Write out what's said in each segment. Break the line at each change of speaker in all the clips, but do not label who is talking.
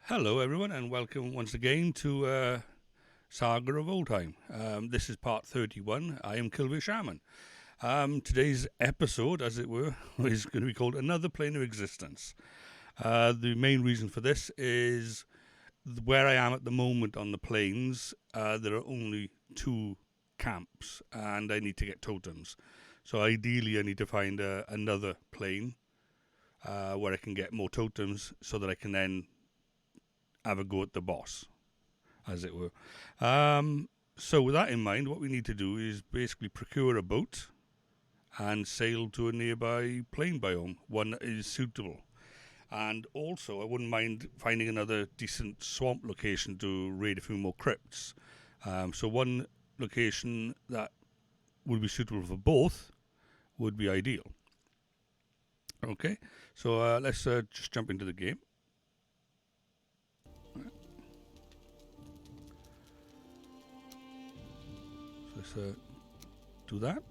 Hello, everyone, and welcome once again to Saga of Oldheim. This is part 31. I am Kilveyshaman. Today's episode, as it were, is going to be called Another Plane of Existence. The main reason for this is where I am at the moment on the plains. There are only two camps, and I need to get totems. So ideally, I need to find another plane where I can get more totems so that I can then have a go at the boss, as it were. So with that in mind, what we need to do is basically procure a boat and sail to a nearby plain biome, one that is suitable. And also, I wouldn't mind finding another decent swamp location to raid a few more crypts. So one location that would be suitable for both would be ideal. Okay, so let's just jump into the game. Let's do that.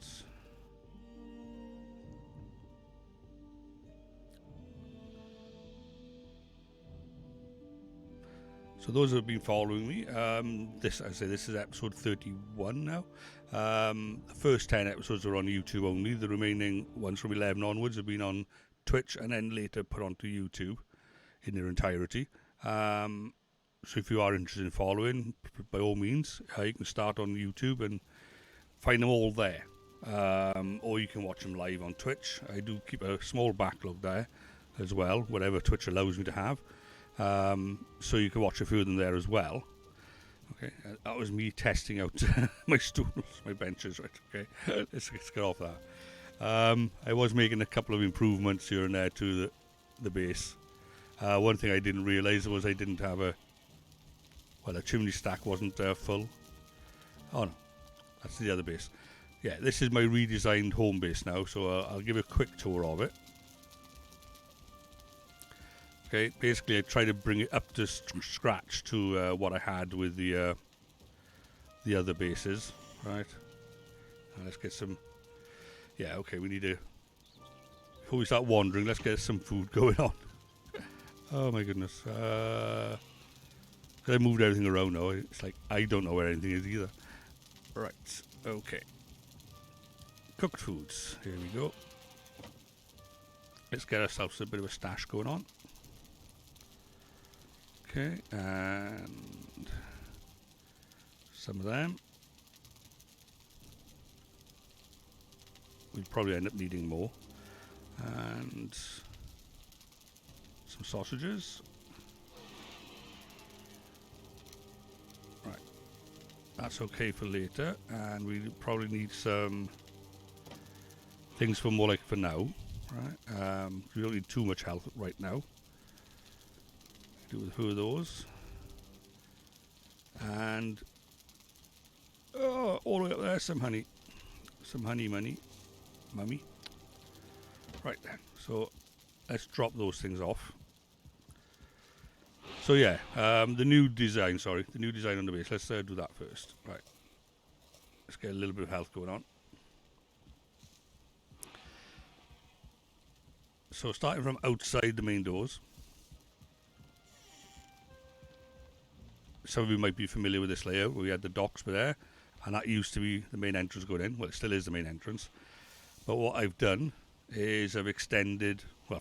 So those who have been following me, this is episode 31 now. The first 10 episodes are on YouTube only. The remaining ones from 11 onwards have been on Twitch and then later put onto YouTube in their entirety. So if you are interested in following, by all means, you can start on YouTube and find them all there. Or you can watch them live on Twitch. I do keep a small backlog there as well, whatever Twitch allows me to have. So you can watch a few of them there as well. Okay, that was me testing out my stools, my benches, right? Okay, let's get off that. I was making a couple of improvements here and there to the base. One thing I didn't realise was I didn't have a chimney stack wasn't full. Oh no, that's the other base. Yeah, this is my redesigned home base now, so I'll give a quick tour of it. Okay, basically I try to bring it up to scratch to what I had with the other bases, right? Let's get some. Yeah, okay, we need to. Before we start wandering, let's get some food going on. Oh my goodness. I moved everything around now. It's like I don't know where anything is either. Right, okay. Cooked foods. Here we go. Let's get ourselves a bit of a stash going on. Okay, and some of them. We'll probably end up needing more. And some sausages. Right, that's okay for later. And we probably need some things for more like for now. Right, we don't need too much health right now. Do a few of those. And all the way up there, some honey. Some honey mummy. Right then. So let's drop those things off. So yeah, the new design on the base. Let's do that first. Right. Let's get a little bit of health going on. So starting from outside the main doors. Some of you might be familiar with this layout. We had the docks there, and that used to be the main entrance going in. Well, it still is the main entrance. But what I've done is I've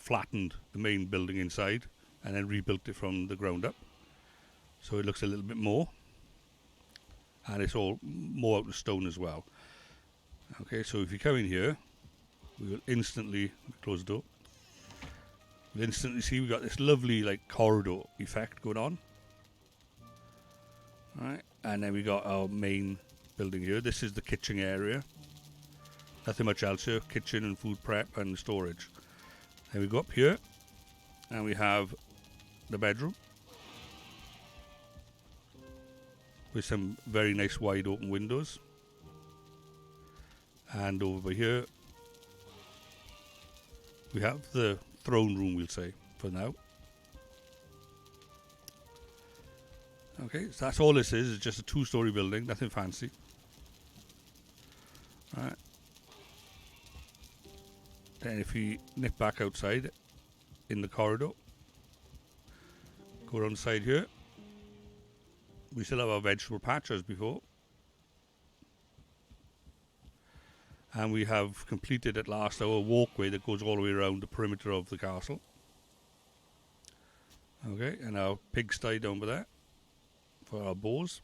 flattened the main building inside and then rebuilt it from the ground up. So it looks a little bit more. And it's all more out of stone as well. Okay, so if you come in here, we will instantly close the door. We'll instantly see we've got this lovely like corridor effect going on. Right, and then we got our main building here. This is the kitchen area. Nothing much else here. Kitchen and food prep and storage. Then we go up here and we have the bedroom with some very nice wide open windows. And over by here we have the throne room, we'll say, for now. Okay, so that's all this is. It's just a two-story building, nothing fancy. Right. Then if we nip back outside in the corridor, Go around the side here. We still have our vegetable patch as before. And we have completed at last our walkway that goes all the way around the perimeter of the castle. Okay, and our pigsty down by there for our boars.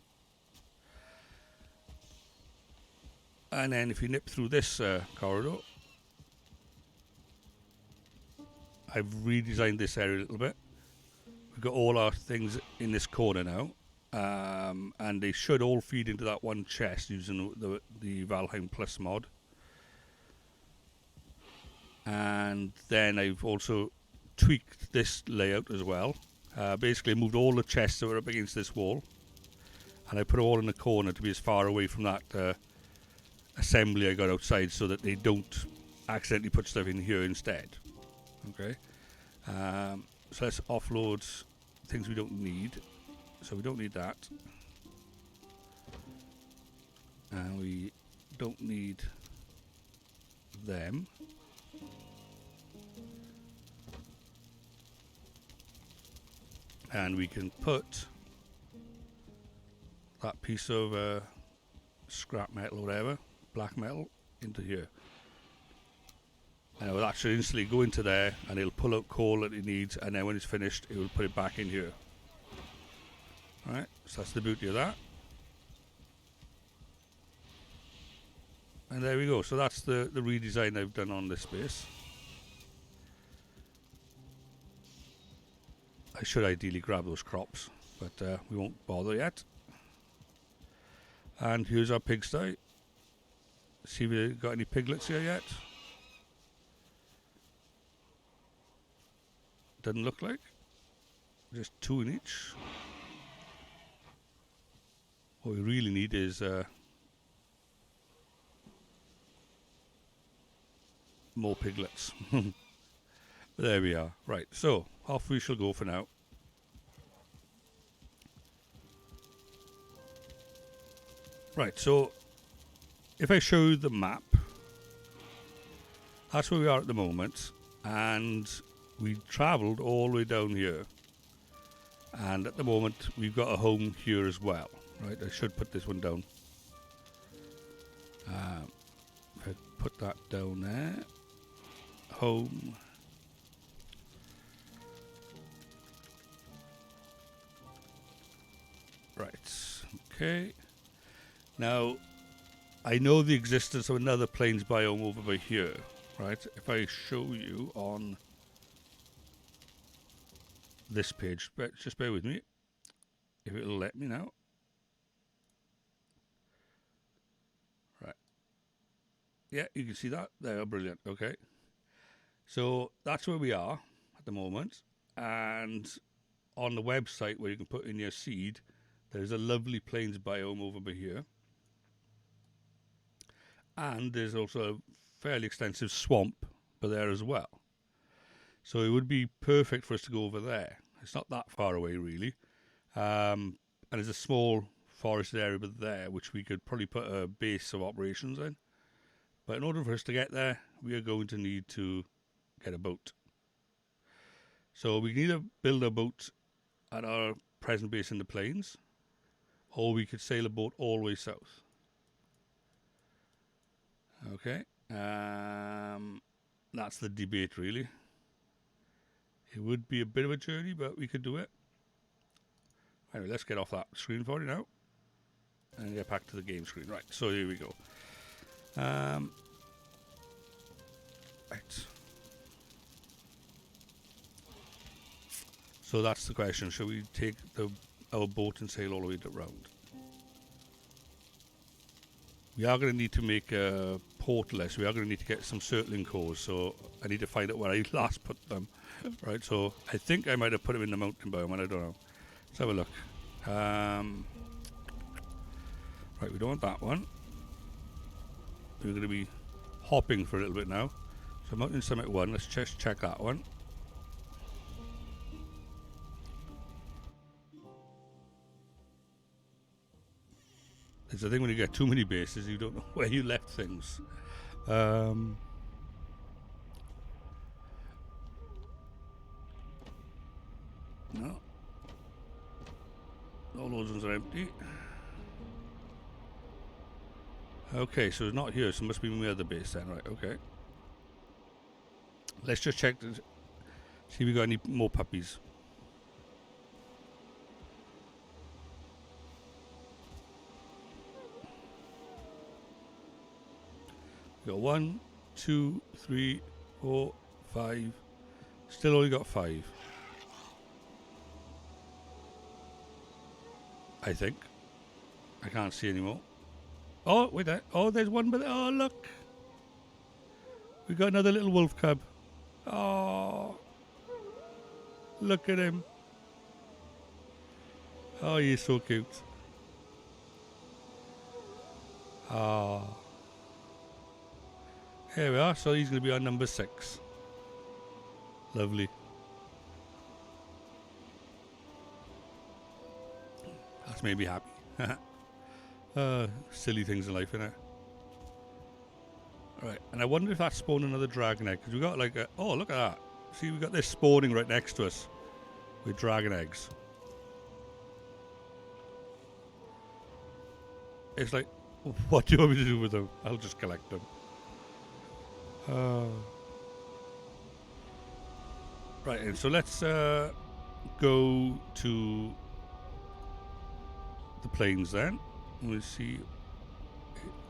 And then if you nip through this corridor, I've redesigned this area a little bit. We've got all our things in this corner now. And they should all feed into that one chest using the Valheim Plus mod. And then I've also tweaked this layout as well. Basically moved all the chests that were up against this wall, and I put them all in the corner to be as far away from that assembly I got outside, so that they don't accidentally put stuff in here instead. Okay, so let's offload things we don't need. So we don't need that, and we don't need them. And we can put that piece of scrap metal or whatever, black metal, into here. And it will actually instantly go into there, and it'll pull out coal that it needs, and then when it's finished, it will put it back in here. Alright, so that's the beauty of that. And there we go. So that's the redesign I've done on this space. I should ideally grab those crops, but we won't bother yet. And here's our pigsty. See if we've got any piglets here yet. Doesn't look like. Just 2 in each. What we really need is more piglets. There we are. Right, so off we shall go for now. Right, so if I show you the map, that's where we are at the moment, and we travelled all the way down here, and at the moment we've got a home here as well. Right, I should put this one down. If I put that down there, home. Right, okay. Now, I know the existence of another plains biome over by here, right? If I show you on this page, just bear with me, if it'll let me now. Right. Yeah, you can see that. There, brilliant, okay. So that's where we are at the moment, and on the website where you can put in your seed, there's a lovely plains biome over by here. And there's also a fairly extensive swamp by there as well. So it would be perfect for us to go over there. It's not that far away, really. And there's a small forested area by there, which we could probably put a base of operations in. But in order for us to get there, we are going to need to get a boat. So we can either build a boat at our present base in the plains, or we could sail a boat all the way south. Okay, that's the debate, really. It would be a bit of a journey, but we could do it. Anyway, let's get off that screen for you now and get back to the game screen. Right, so here we go. Right. So that's the question. Shall we take our boat and sail all the way around? We are going to need to make a portless. We are going to need to get some circling cores, so I need to find out where I last put them. Right, so I think I might have put them in the mountain biome, I don't know. Let's have a look. Right, we don't want that one. We're going to be hopping for a little bit now. So Mountain Summit 1, let's just check that one. It's the thing when you get too many bases, you don't know where you left things. No. All those ones are empty. Okay, so it's not here, so it must be my other base then, right, okay. Let's just check to see if we got any more puppies. We got 1, 2, 3, 4, 5. Still only got 5. I think. I can't see anymore. Oh, wait there. Oh, there's one, but oh, look. We got another little wolf cub. Oh, look at him. Oh, he's so cute. Oh. Here we are. So he's going to be on number 6. Lovely. That's made me happy. Silly things in life, innit? Right, and I wonder if that's spawned another dragon egg. Because we got like a... Oh, look at that. See, we got this spawning right next to us. With dragon eggs. It's like, what do you want me to do with them? I'll just collect them. Right, and so let's go to the plains then. And we'll see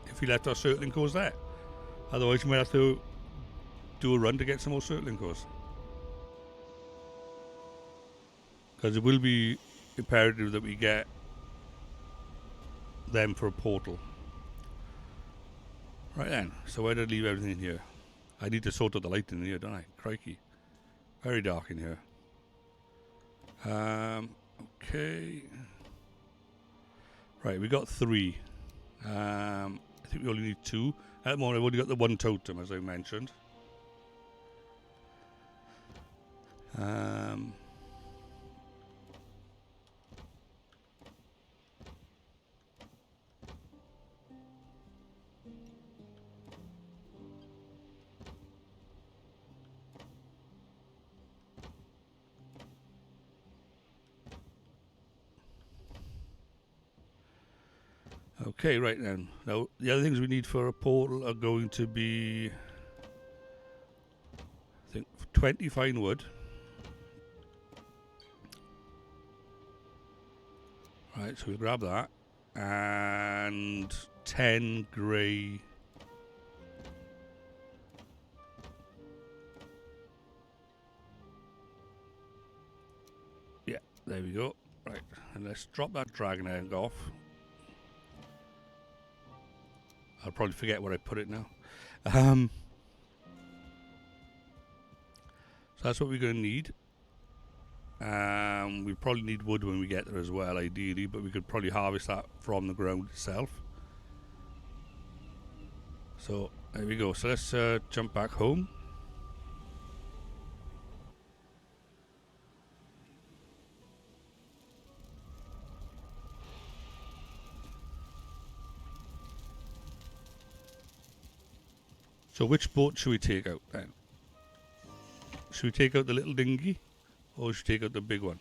if we let our circling cores there. Otherwise, we might have to do a run to get some more circling cores. Because it will be imperative that we get them for a portal. Right then, so where did I leave everything in here? I need to sort out the light in here, don't I? Crikey. Very dark in here. Okay. Right, we got 3. I think we only need 2. At the moment, I've only got the 1 totem, as I mentioned. Okay, right then. Now, the other things we need for a portal are going to be, I think, 20 fine wood. Right, so we'll grab that. And 10 grey. Yeah, there we go. Right, and let's drop that dragon egg off. I'll probably forget where I put it now. So that's what we're going to need. We probably need wood when we get there as well, ideally, but we could probably harvest that from the ground itself. So there we go. So let's jump back home. So which boat should we take out then? Should we take out the little dinghy, or should we take out the big one?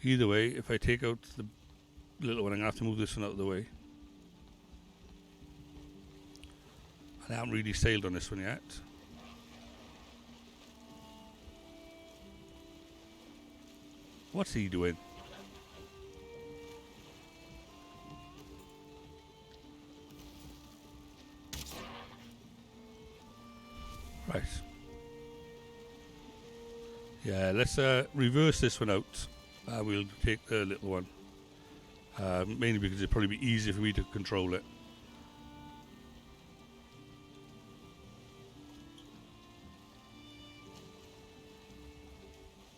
Either way, if I take out the little one, I'm going to have to move this one out of the way. I haven't really sailed on this one yet. What's he doing? Right. Yeah, let's reverse this one out. We'll take the little one. Mainly because it'd probably be easier for me to control it.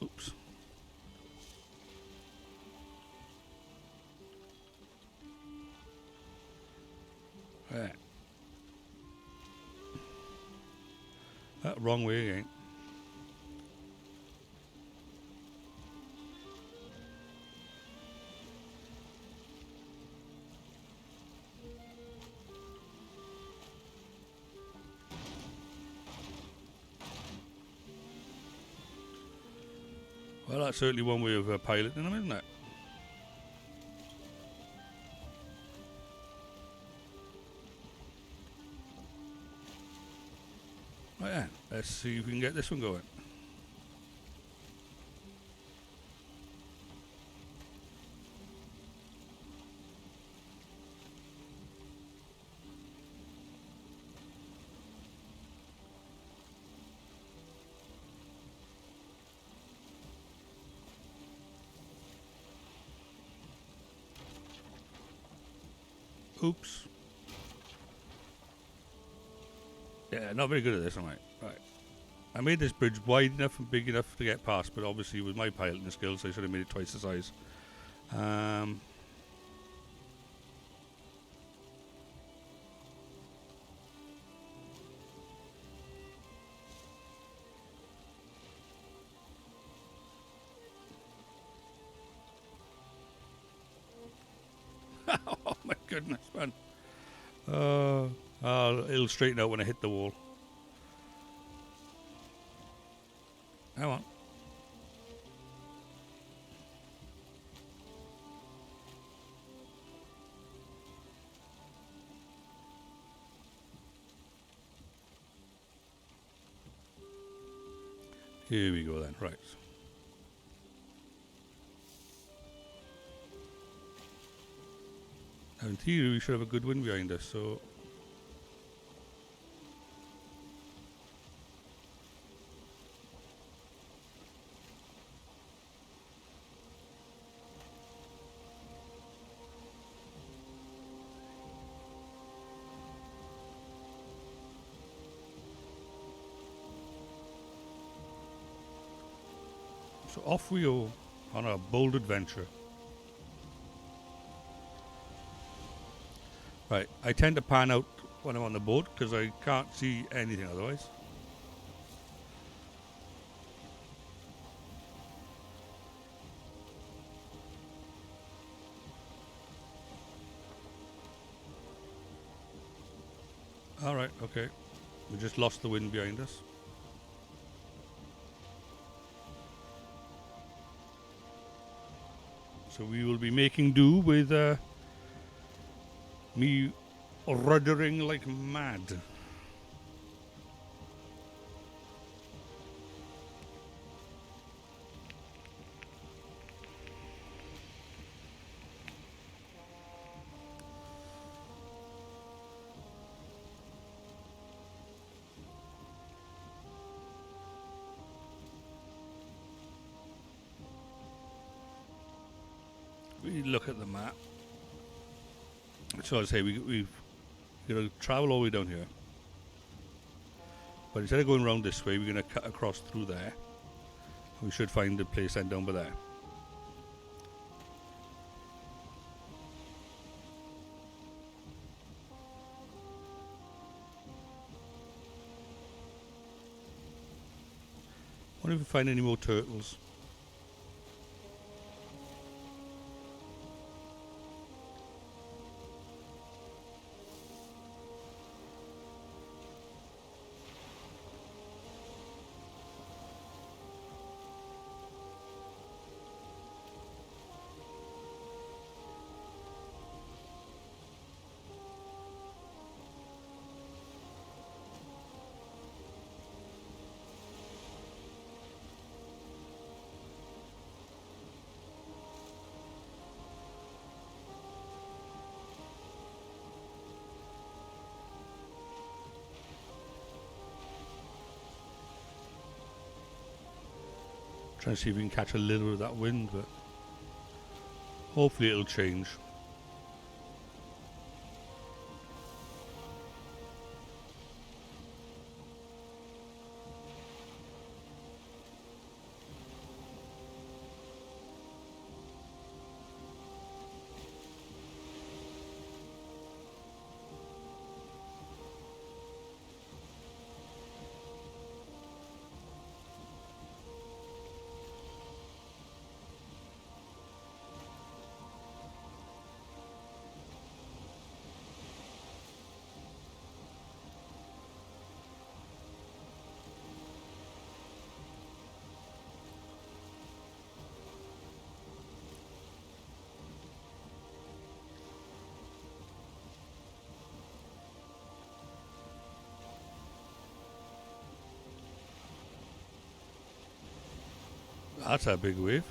Oops. Right. Wrong way again. Well, that's certainly one way of piloting them, isn't it? Right then, let's see if we can get this one going. Oops. Yeah, not very good at this, am I? Right. I made this bridge wide enough and big enough to get past, but obviously with my piloting skills, I should have made it twice the size. Oh my goodness, man. It'll straighten out when I hit the wall. Come on. Here we go then, right. Now in theory we should have a good wind behind us, so... So off we go on a bold adventure. Right, I tend to pan out when I'm on the boat because I can't see anything otherwise. Alright, okay. We just lost the wind behind us. So we will be making do with me ruddering like mad. We look at the map. So I say we've got to travel all the way down here. But instead of going around this way, we're going to cut across through there. We should find a place then down by there. I wonder if we find any more turtles. Trying to see if we can catch a little of that wind, but hopefully it'll change. That's a big wave.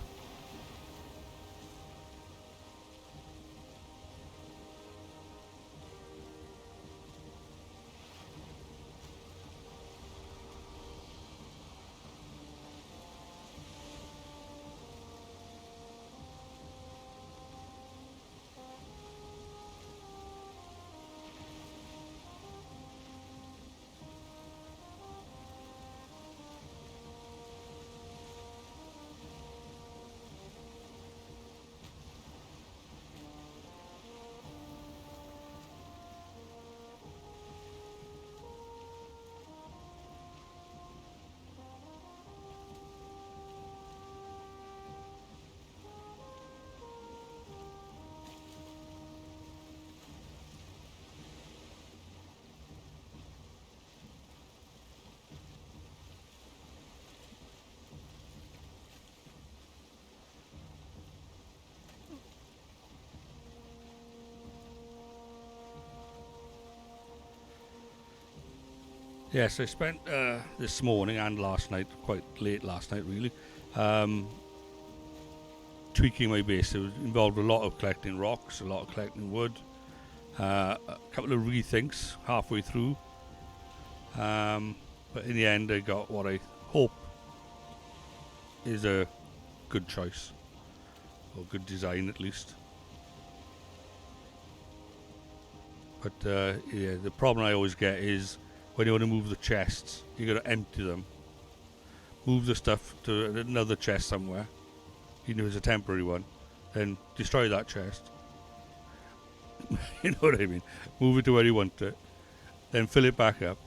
Yes, I spent this morning and last night, quite late last night really, tweaking my base. It involved a lot of collecting rocks, a lot of collecting wood, a couple of rethinks halfway through. But in the end, I got what I hope is a good choice, or good design at least. But yeah, the problem I always get is when you want to move the chests, you got to empty them, move the stuff to another chest somewhere, even if it's a temporary one, then destroy that chest. You know what I mean? Move it to where you want it, then fill it back up,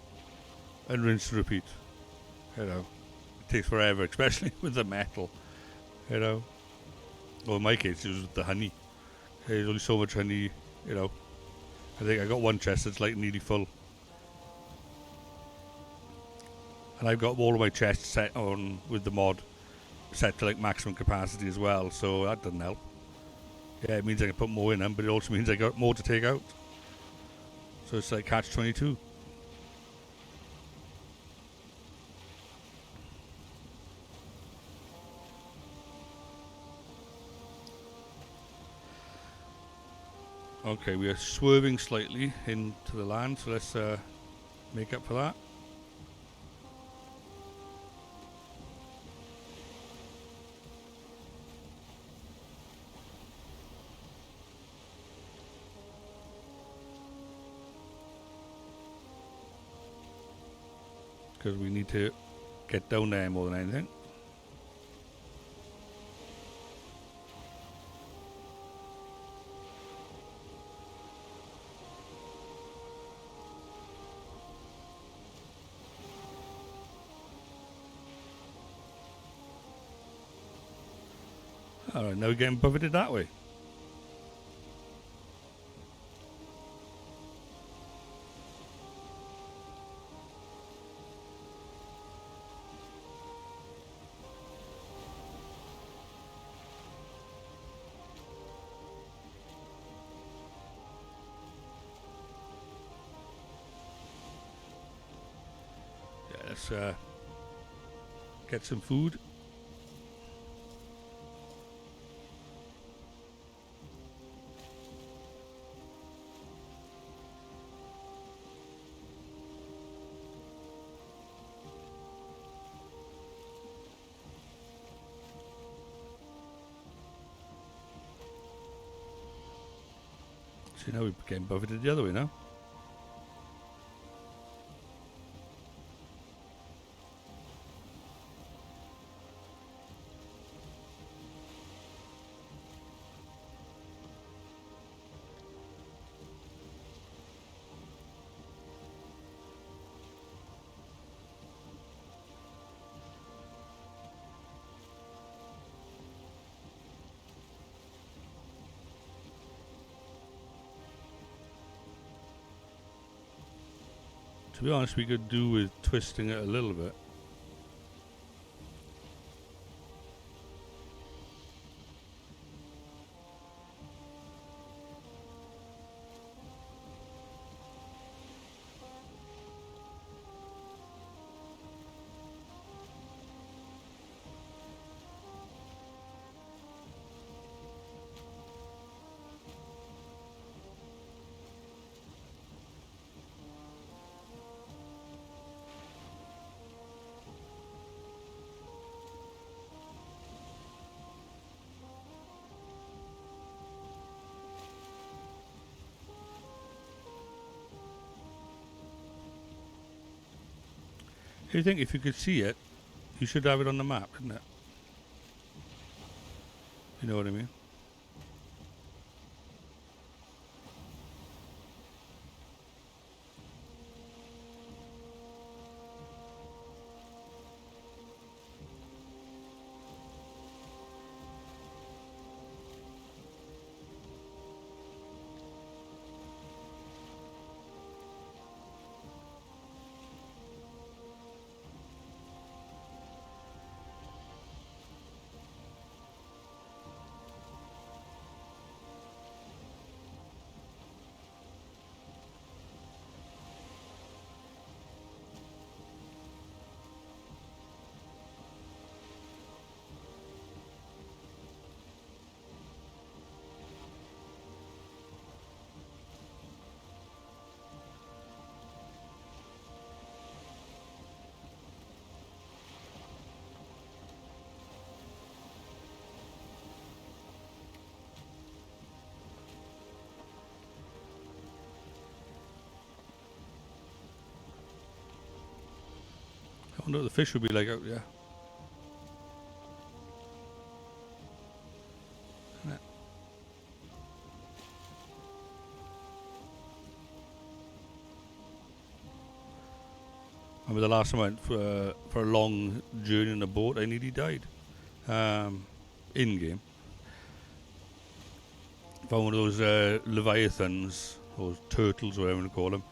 and rinse and repeat. You know, it takes forever, especially with the metal. You know, well, in my case, it was with the honey. There's only so much honey. You know, I think I got one chest that's like nearly full. And I've got all of my chests set on with the mod set to like maximum capacity as well, so that doesn't help. Yeah, it means I can put more in them, but it also means I got more to take out. So it's like catch-22. Okay, we are swerving slightly into the land, so let's make up for that. Because we need to get down there more than anything. Alright, now we're getting buffeted that way. Yeah, let's get some food. See, now we're getting buffeted the other way now. To be honest, we could do with twisting it a little bit. You think if you could see it, you should have it on the map, isn't it? You know what I mean? I wonder what the fish would be like out there. I remember the last time I went for a long journey in a boat, I nearly died. In game. Found one of those leviathans, or turtles, whatever you call them,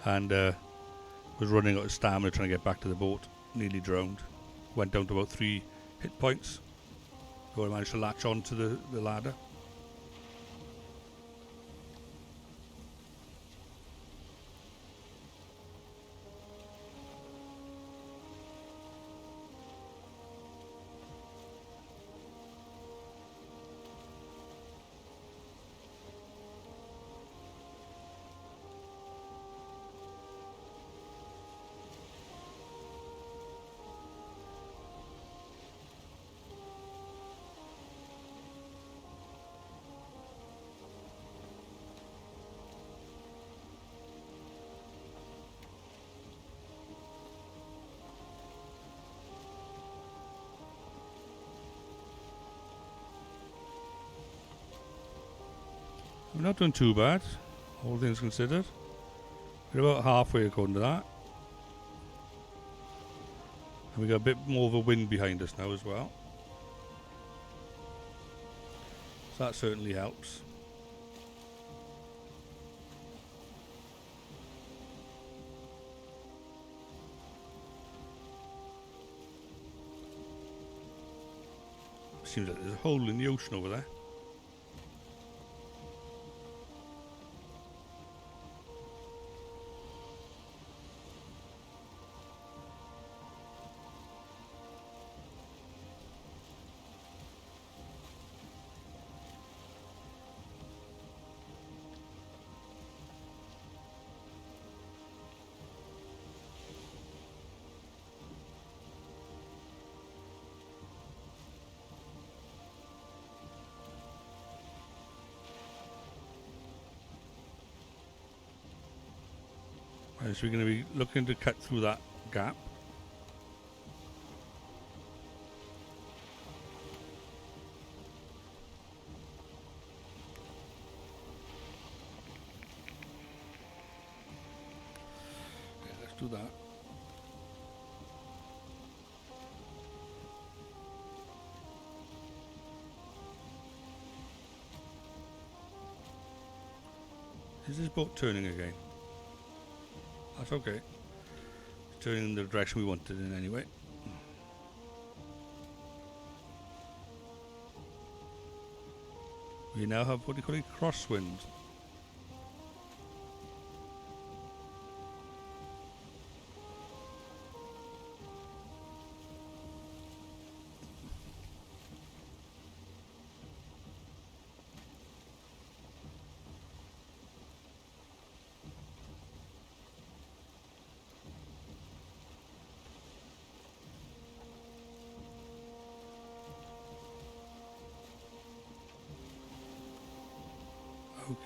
and was running out of stamina trying to get back to the boat. Nearly drowned. Went down to about 3 hit points. So I managed to latch onto the ladder. We're not doing too bad, all things considered. We're about halfway according to that. And we got a bit more of a wind behind us now as well. So that certainly helps. Seems like there's a hole in the ocean over there. Right, so we're going to be looking to cut through that gap. Yeah, let's do that. Is this boat turning again? That's okay. It's turning in the direction we wanted in anyway. We now have what do you call it? Crosswind.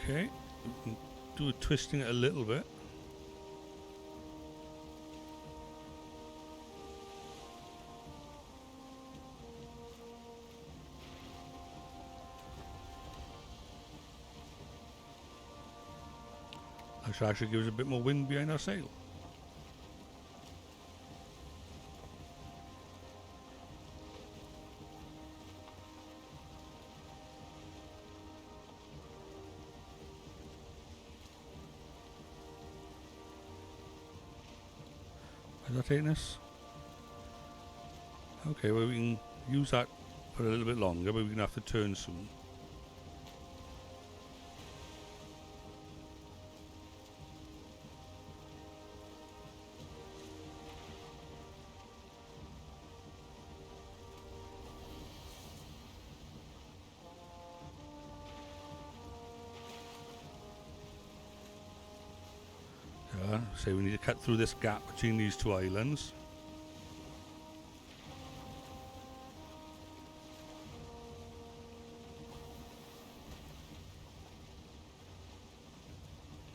Okay, we can do a twisting it a little bit. That should actually give us a bit more wind behind our sail. Is that taking us? Okay, well we can use that for a little bit longer, but we're going to have to turn soon. So we need to cut through this gap between these two islands.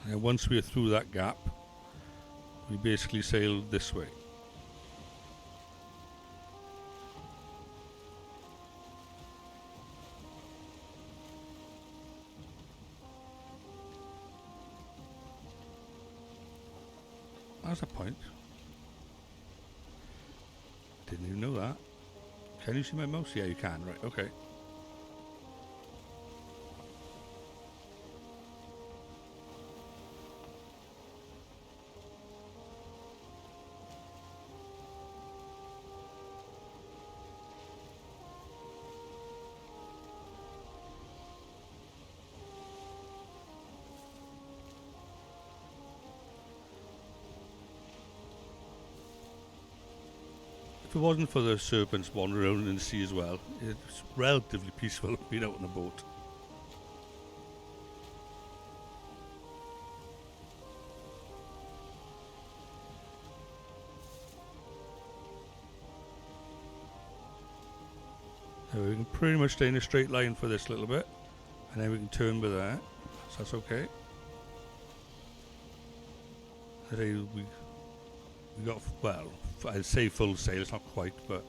And once we're through that gap, we basically sail this way. That's a point. Didn't even know that. Can you see my mouse? Yeah, you can. Right, okay. If it wasn't for the serpents wandering around in the sea as well, it's relatively peaceful being out on a boat. So we can pretty much stay in a straight line for this little bit, and then we can turn with that, so that's okay. I say we got, well, I'd say full sail, it's not quite, but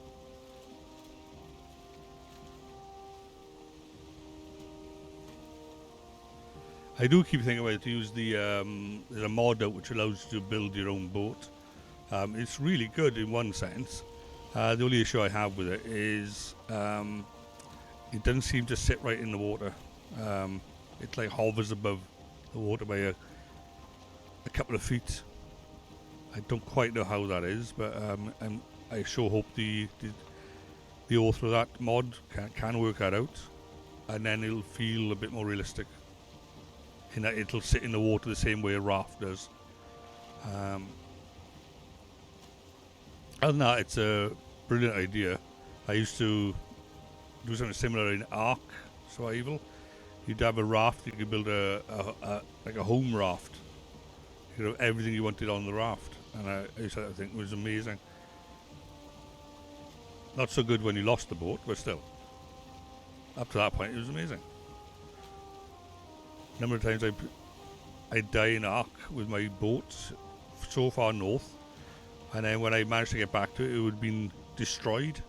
I do keep thinking about to use the there's a mod out which allows you to build your own boat. It's really good in one sense. The only issue I have with it is it doesn't seem to sit right in the water. It like hovers above the water by a couple of feet. I don't quite know how that is, but I sure hope the author of that mod can work that out, and then it'll feel a bit more realistic in that it'll sit in the water the same way a raft does. Other than that, it's a brilliant idea. I used to do something similar in Ark Survival. You'd have a raft, you could build like a home raft. You could have everything you wanted on the raft, and I used to think it was amazing. Not so good when you lost the boat, but still, up to that point, it was amazing. A number of times I'd die in Ark with my boat so far north, and then when I managed to get back to it, it would have been destroyed.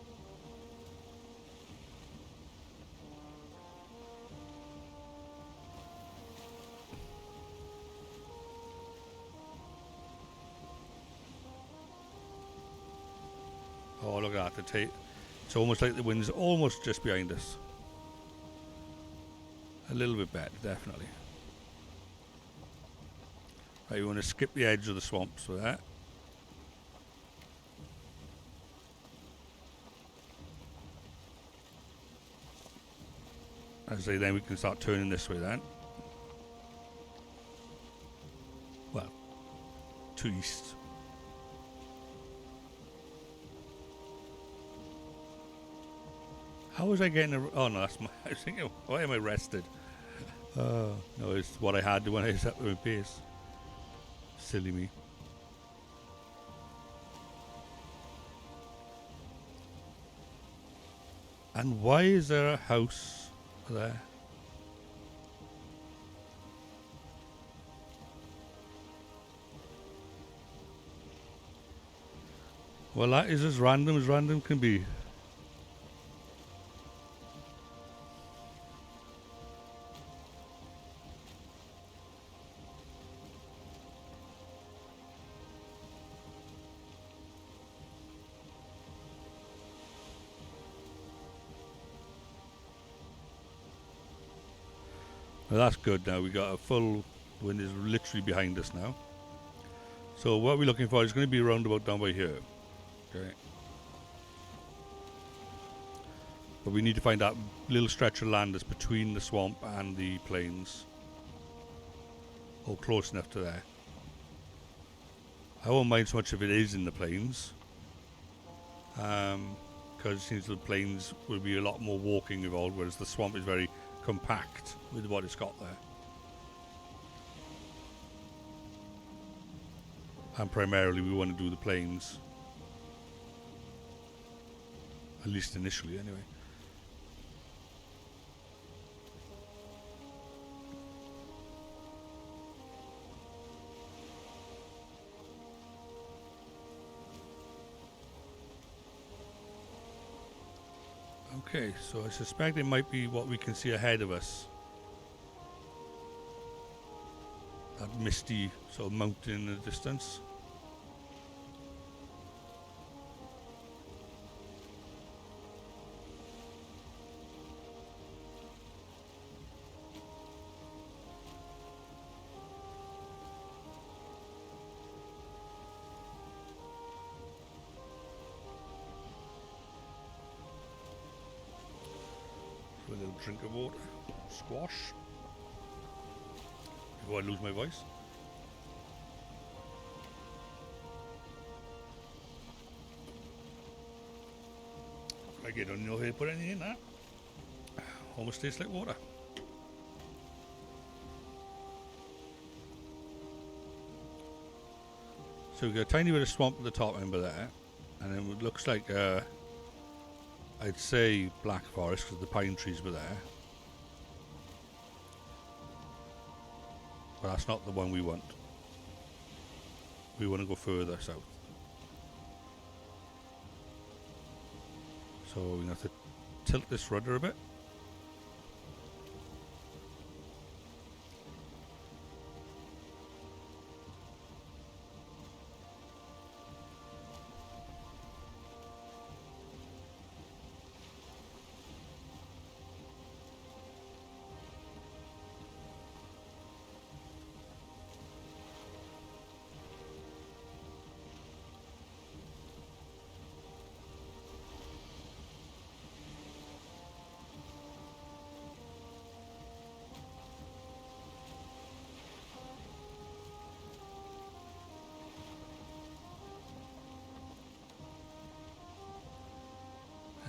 Oh, look at that. It's almost like the wind's almost just behind us. A little bit better, definitely. Right, we want to skip the edge of the swamps for that. As I say, then we can start turning this way then. Well, to east. How was I getting oh no, that's my, I was thinking, why am I rested? No, it's what I had when I was at my base. Silly me. And why is there a house there? Well, that is as random can be. Well, that's good now. We got a full wind is literally behind us now. So what we're looking for is going to be a roundabout down by here. Okay. But we need to find that little stretch of land that's between the swamp and the plains. Or close enough to there. I won't mind so much if it is in the plains. Because it seems the plains will be a lot more walking involved, whereas the swamp is very compact with what it's got there. And primarily we want to do the plains. At least initially, anyway. Okay, so I suspect it might be what we can see ahead of us. That misty sort of mountain in the distance. A little drink of water, squash, before I lose my voice. I don't know how to put anything in that. Almost tastes like water. So we've got a tiny bit of swamp at the top end of there, and then it looks like I'd say black forest because the pine trees were there. But that's not the one we want. We want to go further south. So we're going to have to tilt this rudder a bit.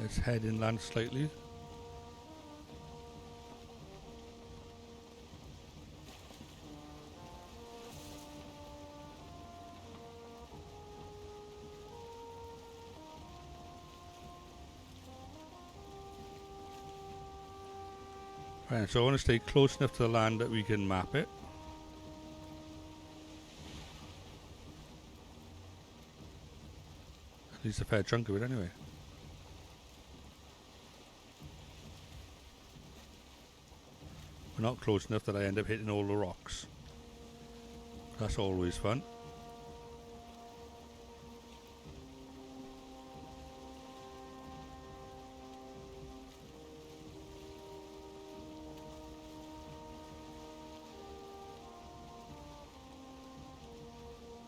Let's head inland slightly. Right, so I want to stay close enough to the land that we can map it. At least a fair chunk of it anyway. We're not close enough that I end up hitting all the rocks. That's always fun.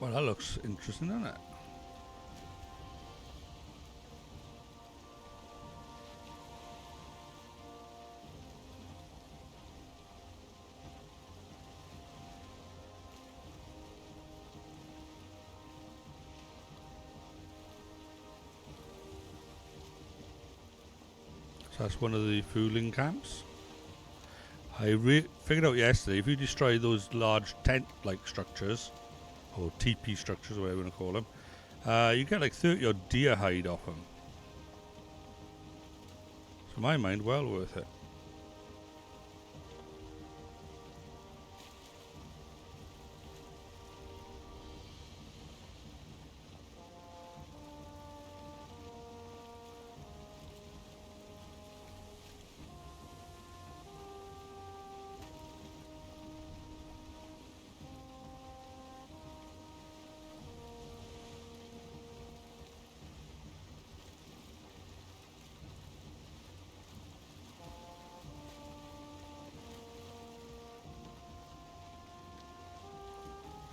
Well, that looks interesting, doesn't it? So that's one of the fooling camps. I figured out yesterday, if you destroy those large tent-like structures, or teepee structures, or whatever you want to call them, you get like 30 odd deer hide off them. So in my mind, well worth it.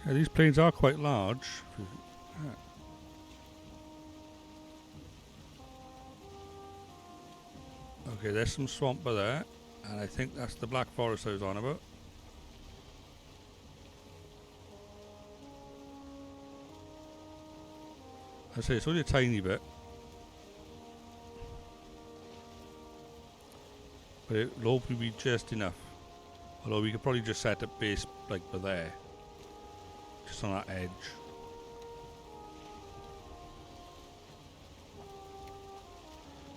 Yeah, these plains are quite large. Yeah. Okay, there's some swamp there, and I think that's the black forest I was on about. I say it's only a tiny bit, but it'll hopefully be just enough. Although we could probably just set up base like by there, just on that edge.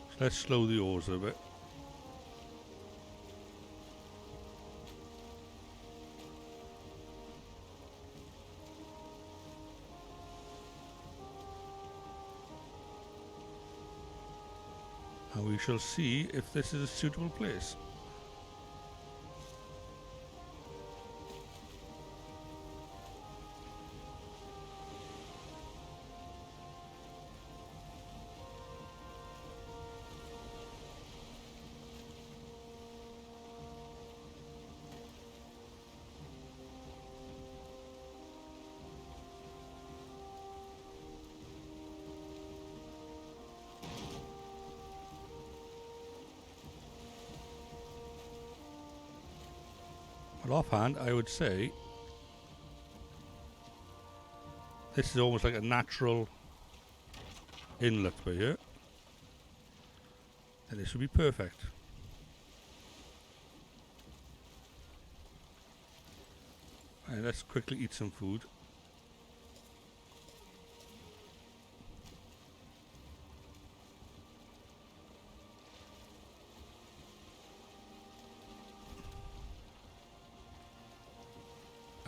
So let's slow the oars a bit. And we shall see if this is a suitable place. Well, offhand, I would say this is almost like a natural inlet by here. And this would be perfect. Right, let's quickly eat some food.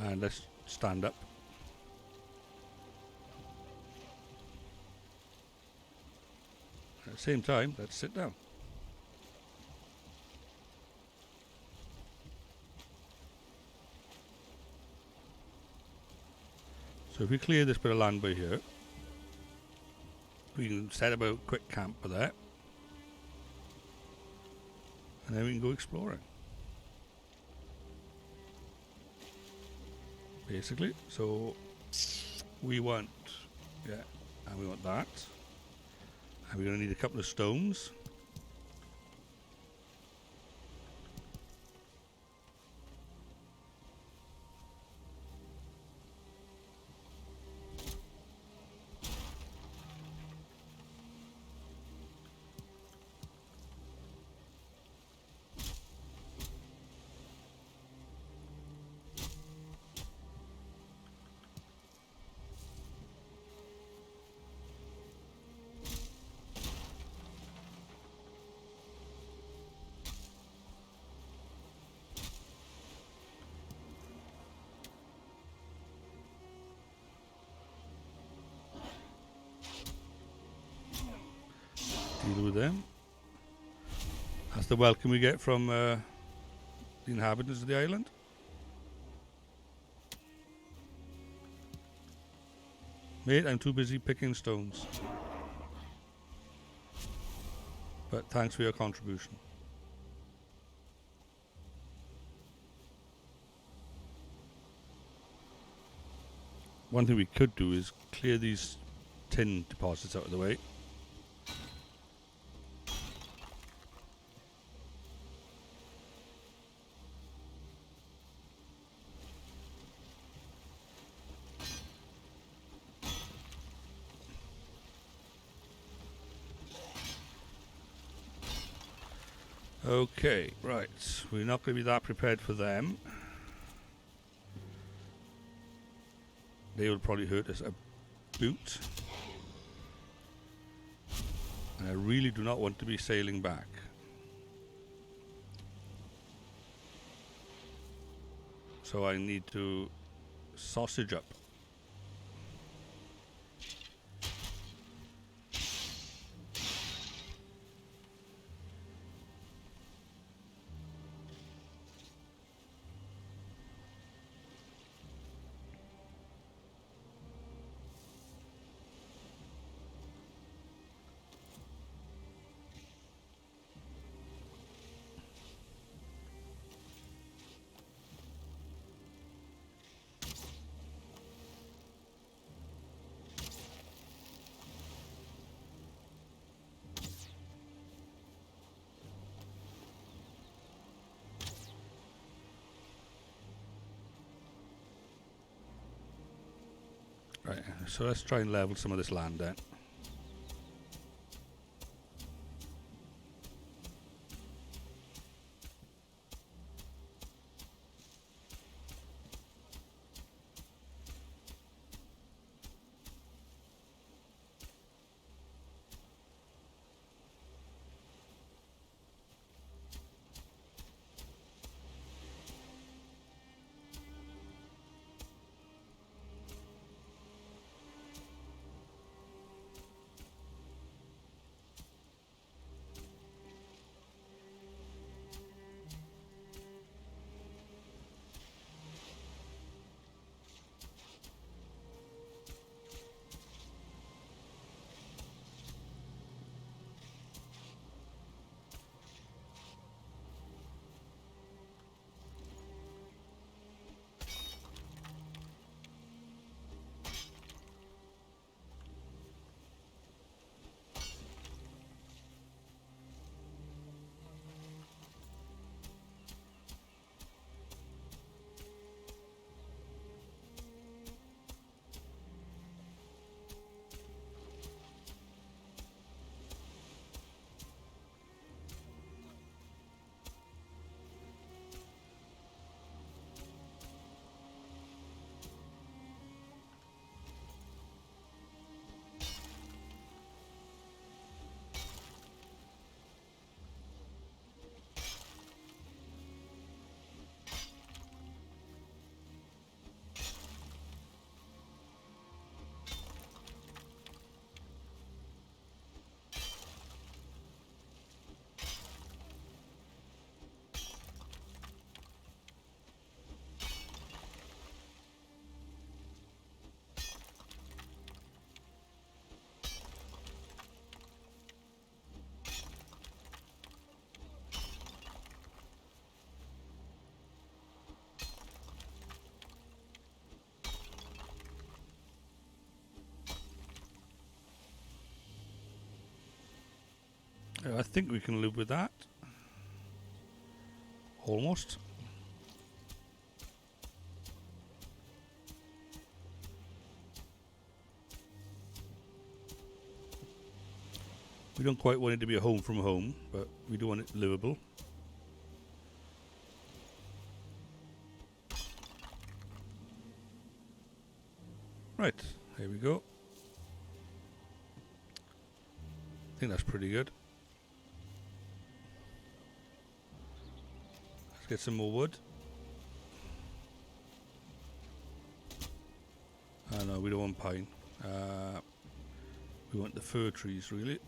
And let's stand up. At the same time, let's sit down. So if we clear this bit of land by here, we can set up a quick camp for that. And then we can go exploring. Basically, so we want, yeah, and we want that. And we're going to need a couple of stones. Deal with them. That's the welcome we get from the inhabitants of the island. Mate, I'm too busy picking stones. But thanks for your contribution. One thing we could do is clear these tin deposits out of the way. Okay, right. We're not going to be that prepared for them. They will probably hurt us a boot. And I really do not want to be sailing back. So I need to sausage up. Right, so let's try and level some of this land then. I think we can live with that. Almost. We don't quite want it to be a home from home, but we do want it livable. Right, here we go. I think that's pretty good. Let's get some more wood. No, we don't want pine. We want the fir trees, really.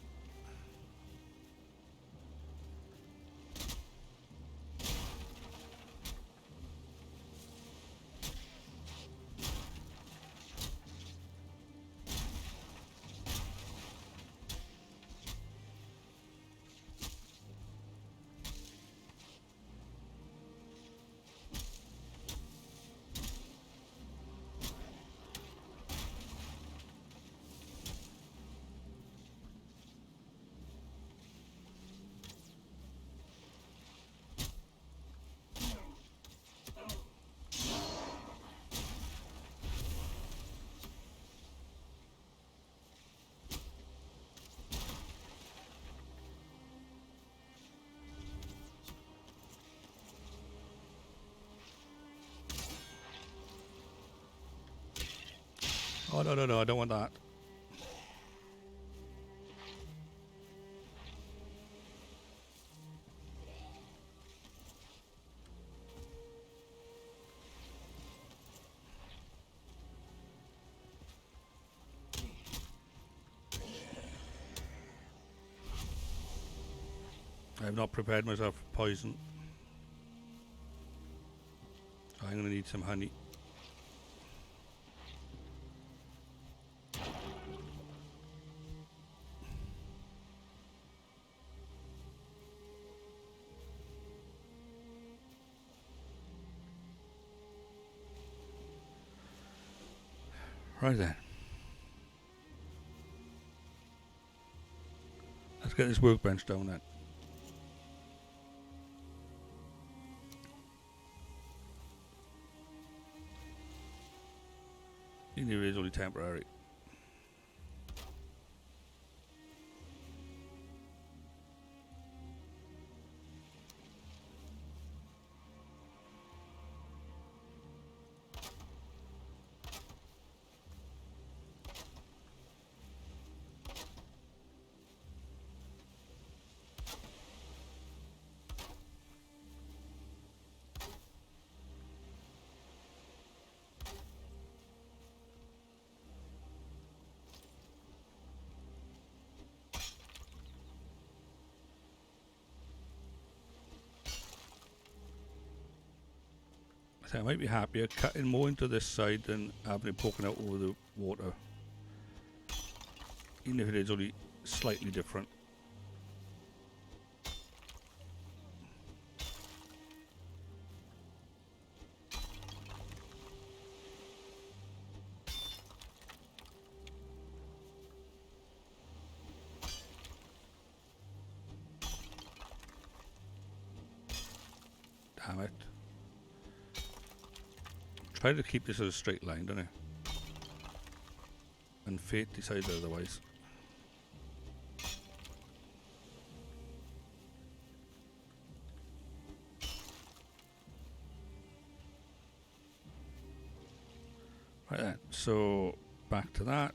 Oh, no, I don't want that. I have not prepared myself for poison. I'm going to need some honey. Right then. Let's get this workbench down then. You Even if it is only temporary. I think I might be happier cutting more into this side than having it poking out over the water. Even if it is only slightly different. Damn it. Try to keep this as a straight line, don't I? And fate decides otherwise. Right then, so back to that.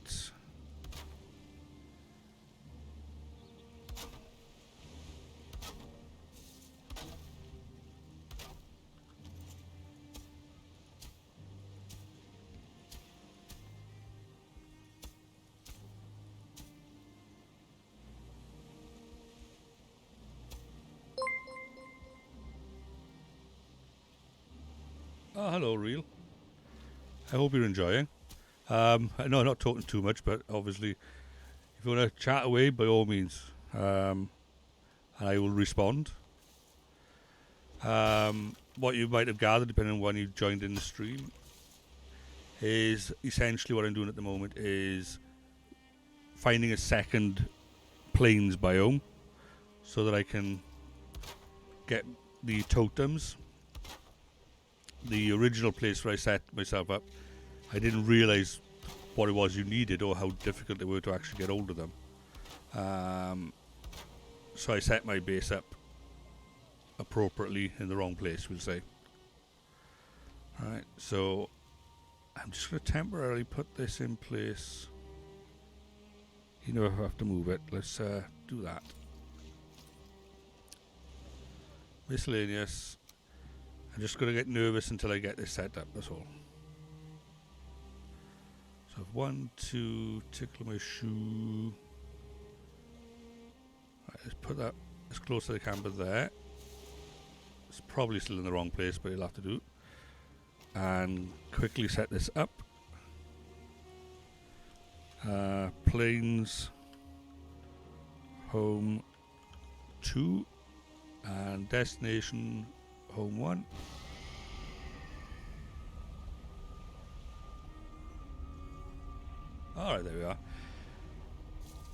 Oh, hello, Reel. I hope you're enjoying. I know I'm not talking too much, but obviously, if you want to chat away, by all means, and I will respond. What you might have gathered, depending on when you joined in the stream, is essentially what I'm doing at the moment is finding a second plains biome so that I can get the totems. The original place where I set myself up, I didn't realise what it was you needed or how difficult they were to actually get hold of them. So I set my base up appropriately in the wrong place, we'll say. Alright, so I'm just going to temporarily put this in place. You know, if I have to move it, let's do that. Miscellaneous. I'm just going to get nervous until I get this set up, that's all. So 1, 2, tickle my shoe. Right, let's put that as close as I can but there. It's probably still in the wrong place, but it'll have to do. And quickly set this up. Plains, home 2, and destination home 1. Alright, there we are.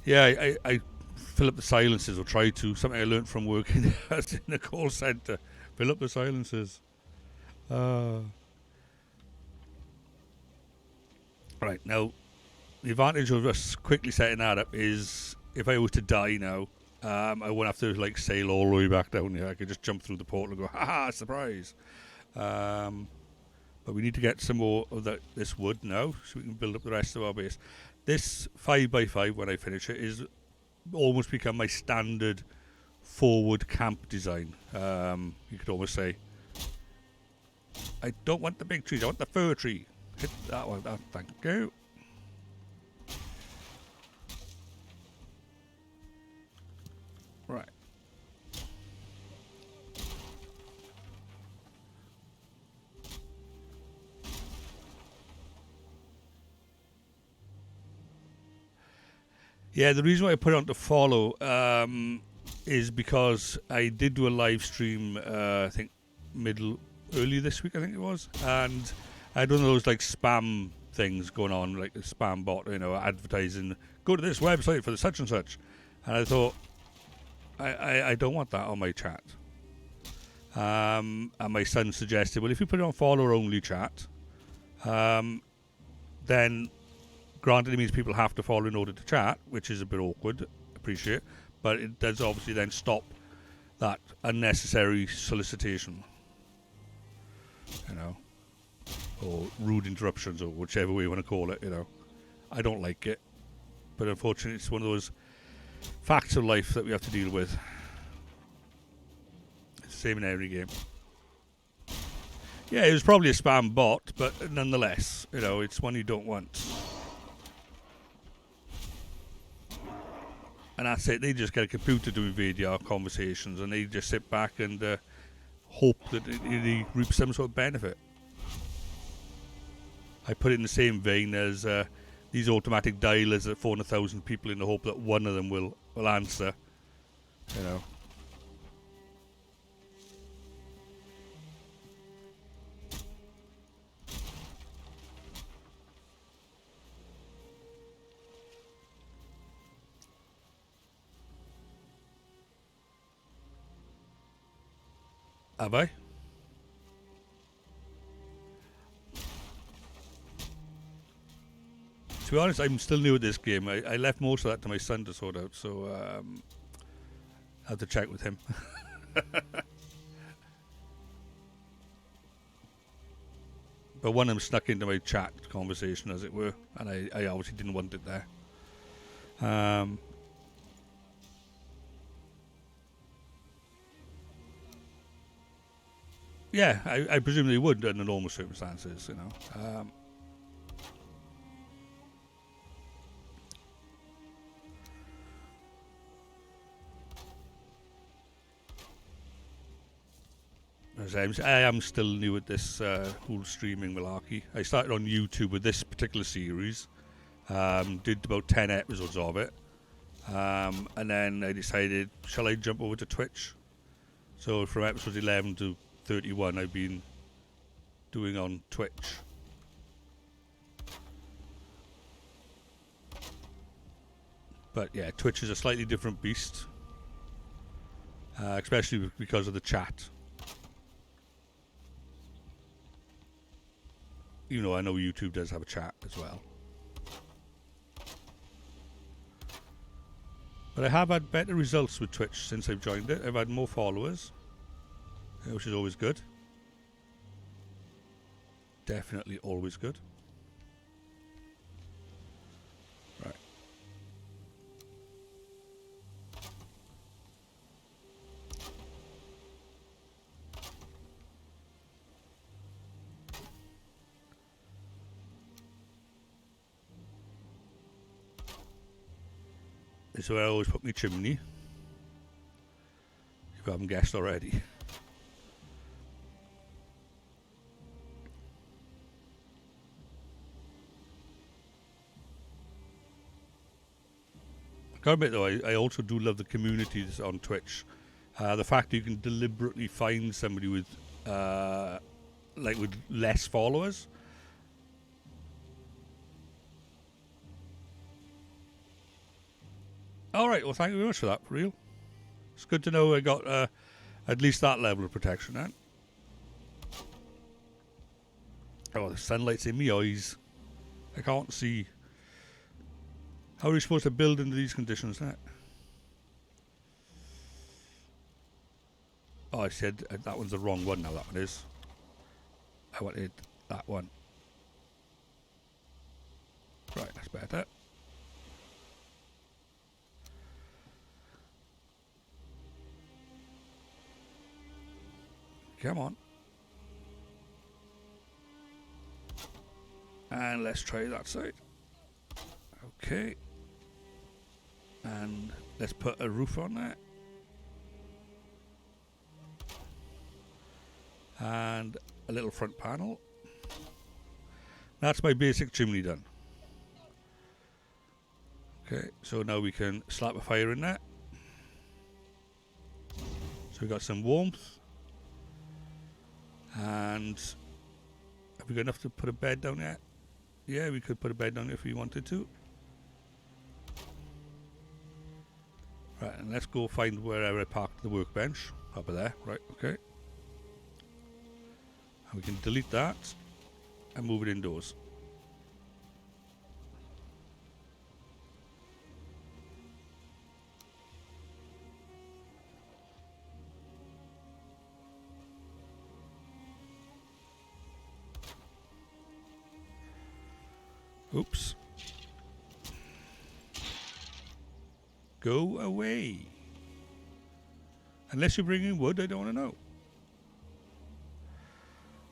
Yeah, I fill up the silences, or try to. Something I learnt from working in the call centre. Fill up the silences. Right, now, the advantage of us quickly setting that up is if I were to die now, I won't have to like sail all the way back down here. I could just jump through the portal and go, haha, surprise. But we need to get some more of this wood now so we can build up the rest of our base. This 5x5, when I finish it, is almost become my standard forward camp design. You could almost say, I don't want the big trees, I want the fir tree. Hit that one, thank you. Right. Yeah, the reason why I put it on to follow is because I did do a live stream, I think early this week, I think it was, and I had one of those like spam things going on, like a spam bot, you know, advertising, go to this website for the such and such. And I thought, I don't want that on my chat. And my son suggested, well, if you put it on follower only chat, then granted it means people have to follow in order to chat, which is a bit awkward, appreciate, but it does obviously then stop that unnecessary solicitation, you know, or rude interruptions, or whichever way you want to call it, you know. I don't like it, but unfortunately it's one of those facts of life that we have to deal with. It's the same in every game. Yeah, it was probably a spam bot, but nonetheless, you know, it's one you don't want. And that's it, they just get a computer to invade your conversations, and they just sit back and hope that they reap some sort of benefit. I put it in the same vein as these automatic dialers that phone 1,000 people in the hope that one of them will answer, you know. Have I? To be honest, I'm still new at this game. I left most of that to my son to sort out, so I have to check with him. But one of them snuck into my chat conversation, as it were, and I obviously didn't want it there. Yeah, I presume they would under normal circumstances, you know. I am still new at this whole streaming malarkey. I started on YouTube with this particular series, did about 10 episodes of it, and then I decided, shall I jump over to Twitch? So from episode 11 to 31 I've been doing on Twitch. But yeah, Twitch is a slightly different beast, especially because of the chat. You know, I know YouTube does have a chat as well. But I have had better results with Twitch since I've joined it. I've had more followers, which is always good. Definitely always good. Right. This is where I always put my chimney, if you haven't guessed already. I gotta admit though, I also do love the communities on Twitch. The fact that you can deliberately find somebody with with less followers. Alright, well thank you very much for that, for real. It's good to know I got at least that level of protection then. Oh, the sunlight's in my eyes. I can't see. How are you supposed to build into these conditions now? Oh, I said that one's the wrong one now, that one is. I wanted that one. Right, that's better. Come on. And let's try that side. Okay. And let's put a roof on there. And a little front panel. That's my basic chimney done. Okay, so now we can slap a fire in there. So we got some warmth. And have we got enough to put a bed down there? Yeah, we could put a bed down there if we wanted to. Right, and let's go find wherever I parked the workbench. Up there, right, okay. And we can delete that and move it indoors. Oops. Go away. Unless you're bringing wood, I don't want to know.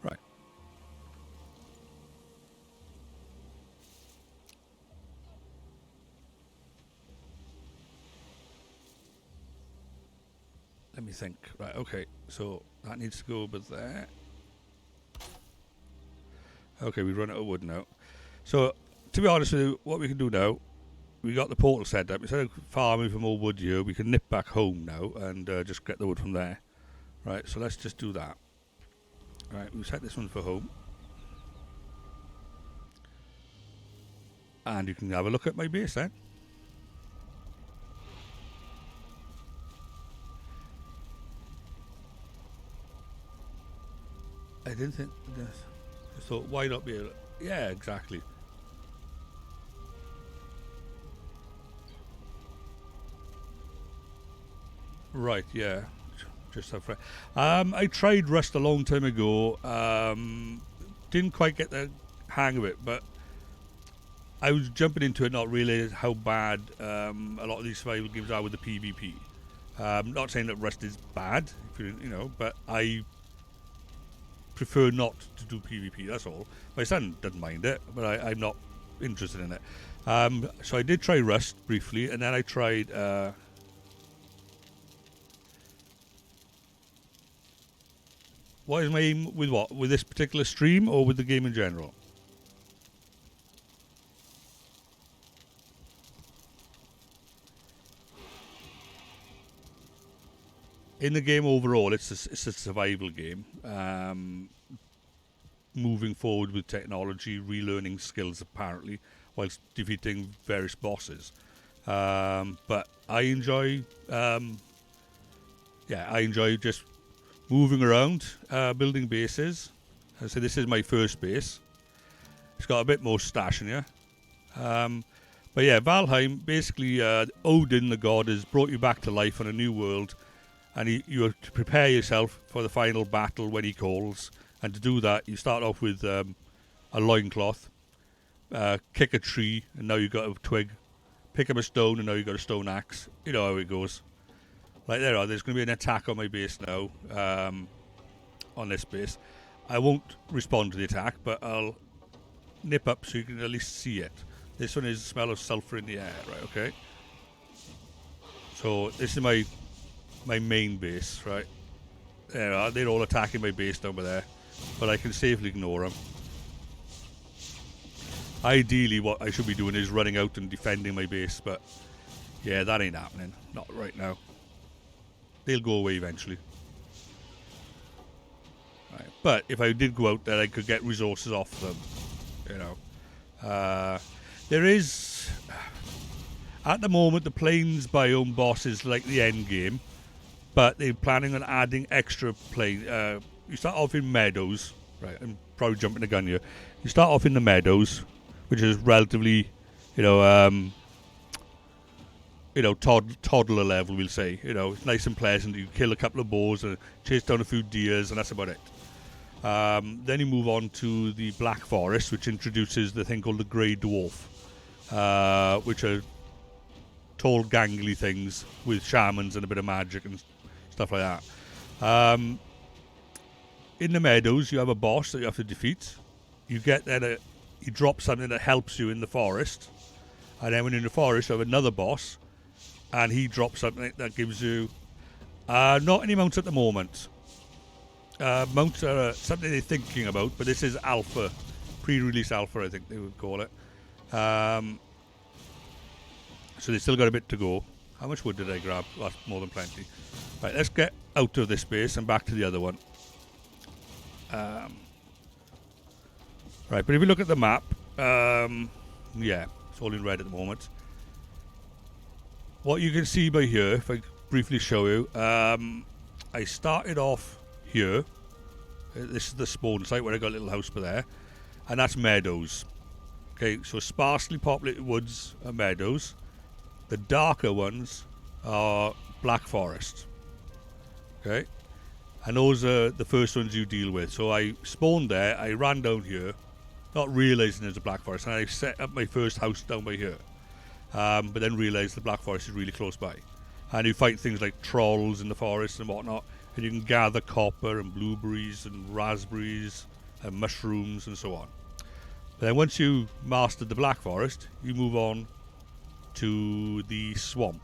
Right. Let me think. Right, okay. So that needs to go over there. Okay, we run out of wood now. So, to be honest with you, what we can do now, we got the portal set up. Instead of farming for more wood here, we can nip back home now and just get the wood from there. Right, so let's just do that. Right, we'll set this one for home. And you can have a look at my base then. I didn't think this. I thought, why not be able to, yeah, exactly. Right, yeah. Just have I tried Rust a long time ago. Didn't quite get the hang of it, but I was jumping into it, not realizing how bad a lot of these survival games are with the PvP. Not saying that Rust is bad, if you know, but I prefer not to do PvP. That's all. My son doesn't mind it, but I'm not interested in it. So I did try Rust briefly, and then I tried. What is my aim with what? With this particular stream or with the game in general? In the game overall, it's a survival game. Moving forward with technology, relearning skills apparently, whilst defeating various bosses. But I enjoy, I enjoy just moving around, building bases. I say this is my first base. It's got a bit more stash in here. But yeah, Valheim, basically Odin, the god, has brought you back to life on a new world, and you have to prepare yourself for the final battle when he calls. And to do that, you start off with a loincloth, kick a tree, and now you've got a twig, pick up a stone, and now you've got a stone axe. You know how it goes. Like there's going to be an attack on my base now, on this base. I won't respond to the attack, but I'll nip up so you can at least see it. This one is the smell of sulphur in the air, right, okay? So this is my main base, right? They're all attacking my base down there, but I can safely ignore them. Ideally, what I should be doing is running out and defending my base, but yeah, that ain't happening. Not right now. They'll go away eventually. Right. But if I did go out there, I could get resources off them. You know, there is at the moment the plains biome boss is like the end game, but they're planning on adding extra plain. You start off in meadows, right? I'm probably jumping the gun here. You start off in the meadows, which is relatively, toddler level, we'll say. It's nice and pleasant. You kill a couple of boars and chase down a few deers, and that's about it. Then you move on to the Black Forest, which introduces the thing called the Grey Dwarf, which are tall, gangly things with shamans and a bit of magic and stuff like that. In the meadows, you have a boss that you have to defeat. You get then you drop something that helps you in the forest, and then when you're in the forest, you have another boss, and he drops something that gives you not any mounts at the moment. Mounts are something they're thinking about, but this is alpha, pre-release alpha, I think they would call it. So they still got a bit to go. How much wood did I grab? That's more than plenty. Right, let's get out of this base and back to the other one. Right, but if you look at the map, yeah, it's all in red at the moment. What you can see by here, if I briefly show you, I started off here. This is the spawn site where I got a little house by there, and that's meadows. Okay, so sparsely populated woods are meadows. The darker ones are black forest. Okay, and those are the first ones you deal with. So I spawned there, I ran down here, not realising there's a Black Forest, and I set up my first house down by here. But then realised the Black Forest is really close by. And you fight things like trolls in the forest and whatnot, and you can gather copper and blueberries and raspberries and mushrooms and so on. But then once you mastered the Black Forest, you move on to the swamp,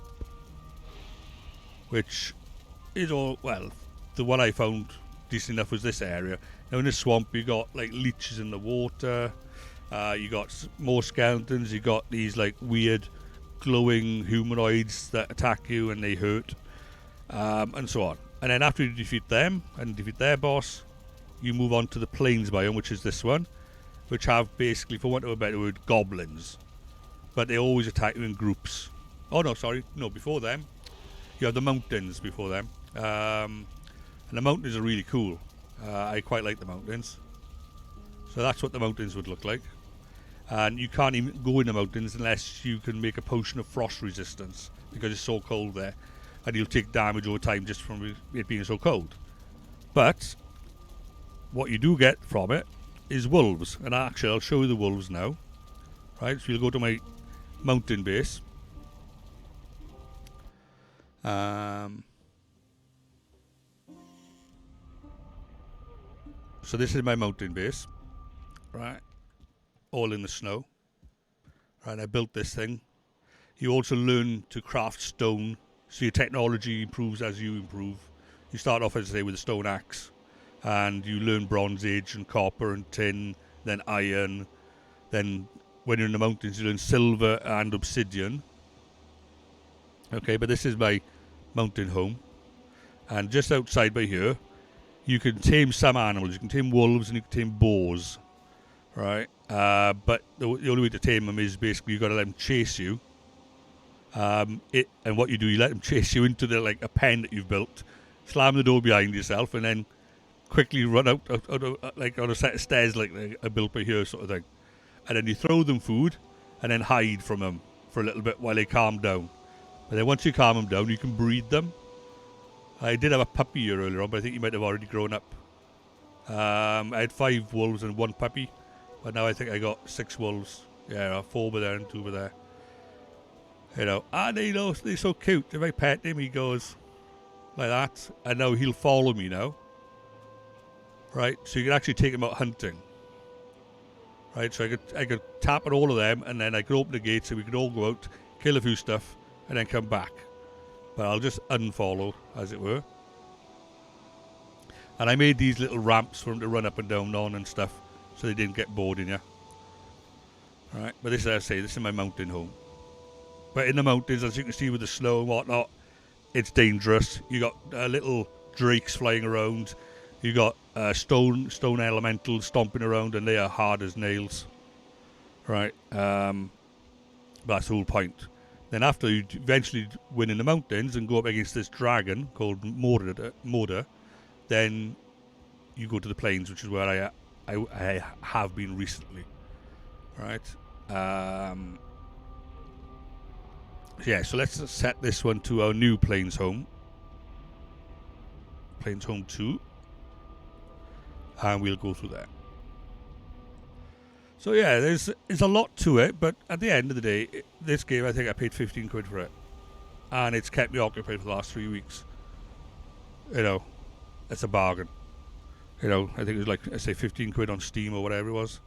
which is all, well, the one I found decent enough was this area. Now in the swamp you got like leeches in the water, you got more skeletons, you got these like weird glowing humanoids that attack you and they hurt, and so on. And then after you defeat them and defeat their boss, you move on to the plains biome, which is this one, which have basically, for want of a better word, goblins. But they always attack you in groups. Oh no, sorry, no, before them, you have the mountains before them. And the mountains are really cool. I quite like the mountains. So that's what the mountains would look like. And you can't even go in the mountains unless you can make a potion of frost resistance, because it's so cold there. And you'll take damage over time just from it being so cold. But what you do get from it is wolves. And actually, I'll show you the wolves now. Right, so you'll go to my mountain base. So this is my mountain base. Right. All in the snow. Right, I built this thing. You also learn to craft stone, so your technology improves as you improve. You start off, as I say, with a stone axe, and you learn Bronze Age and copper and tin, then iron. Then when you're in the mountains, you learn silver and obsidian. Okay, but this is my mountain home. And just outside by here, you can tame some animals. You can tame wolves and you can tame boars. Right? But the only way to tame them is basically you've got to let them chase you. And what you do, you let them chase you into the a pen that you've built, slam the door behind yourself, and then quickly run out on a set of stairs like I built by here, sort of thing. And then you throw them food, and then hide from them for a little bit while they calm down. But then once you calm them down, you can breed them. I did have a puppy here earlier on, but I think he might have already grown up. I had 5 wolves and 1 puppy. But now I think I got 6 wolves. Yeah, 4 over there and 2 over there. You know, and they're so cute. If I pet him, he goes like that. And now he'll follow me now. Right? So you can actually take him out hunting. Right? So I could tap at all of them, and then I could open the gate so we could all go out, kill a few stuff, and then come back. But I'll just unfollow, as it were. And I made these little ramps for him to run up and down on and stuff, so they didn't get bored in you. Right, but this is, as I say, this is my mountain home. But in the mountains, as you can see with the snow and whatnot, it's dangerous. You got little drakes flying around. You got stone elementals stomping around, and they are hard as nails. Right, that's the whole point. Then after you eventually win in the mountains and go up against this dragon called Morda, then you go to the plains, which is where I have been recently. Right. Yeah, so let's set this one to our new plains home. Plains home 2. And we'll go through that. So yeah, there's a lot to it, but at the end of the day, this game, I think I paid 15 quid for it. And it's kept me occupied for the last 3 weeks. You know, it's a bargain. You know, I think it was like, I say 15 quid on Steam or whatever it was.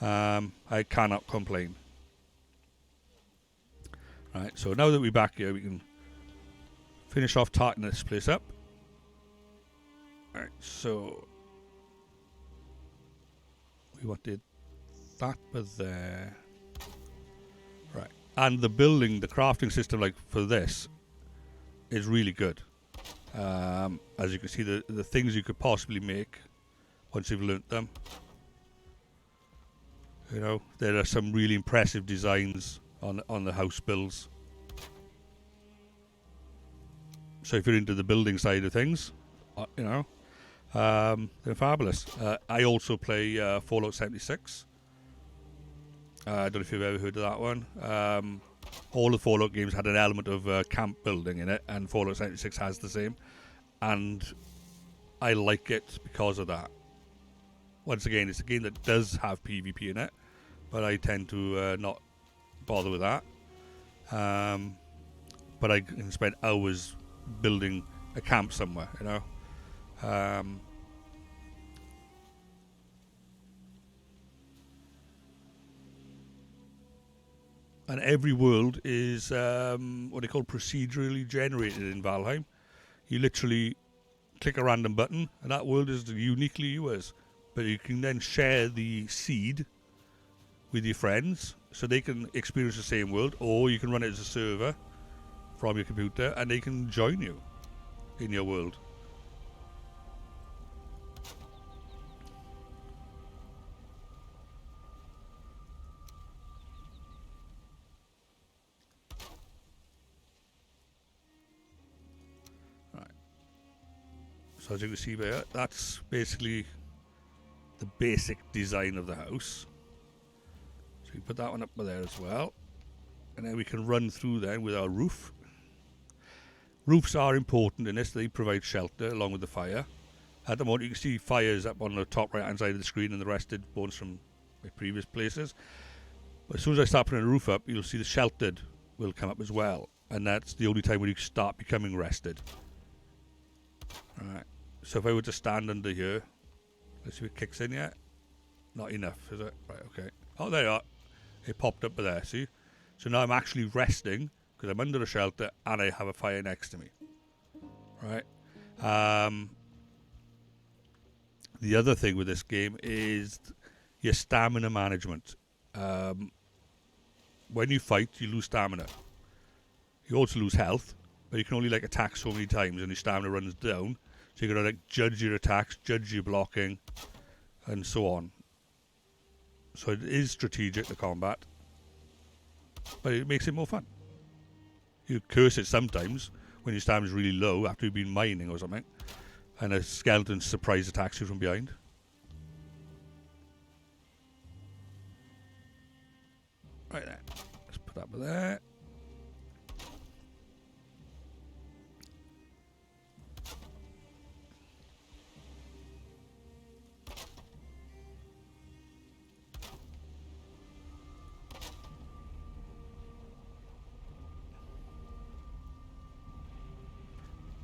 I cannot complain. Right, so now that we're back here, we can finish off tarting this place up. Alright, so we wanted that but there. Right. And the crafting system like for this is really good. As you can see, the things you could possibly make once you've learnt them. You know, there are some really impressive designs on the house builds. So if you're into the building side of things, you know, they're fabulous. I also play Fallout 76. I don't know if you've ever heard of that one. All the Fallout games had an element of camp building in it, and Fallout 76 has the same. And I like it because of that. once again, it's a game that does have PvP in it, but I tend to not bother with that. But I can spend hours building a camp somewhere, you know. And every world is what they call procedurally generated in Valheim. You literally click a random button, and that world is uniquely yours. But you can then share the seed with your friends, so they can experience the same world, or you can run it as a server from your computer, and they can join you in your world. Right. So as you can see there, that's basically the basic design of the house. So we put that one up there as well, and then we can run through then with our roof. Roofs are important in this. They provide shelter along with the fire. At the moment you can see fires up on the top right hand side of the screen, and the rested bones from my previous places. But as soon as I start putting the roof up, you'll see the sheltered will come up as well, and that's the only time when you start becoming rested. Alright, so if I were to stand under here, let's see if it kicks in yet. Not enough, is it? Right, okay. Oh, there you are. It popped up there, see? So now I'm actually resting because I'm under a shelter and I have a fire next to me. Right? The other thing with this game is your stamina management. When you fight, you lose stamina. You also lose health, but you can only like attack so many times and your stamina runs down. So you're going to like judge your attacks, judge your blocking, and so on. So it is strategic, the combat, but it makes it more fun. You curse it sometimes when your stamina's really low after you've been mining or something, and a skeleton surprise attacks you from behind. Right there. Let's put that there.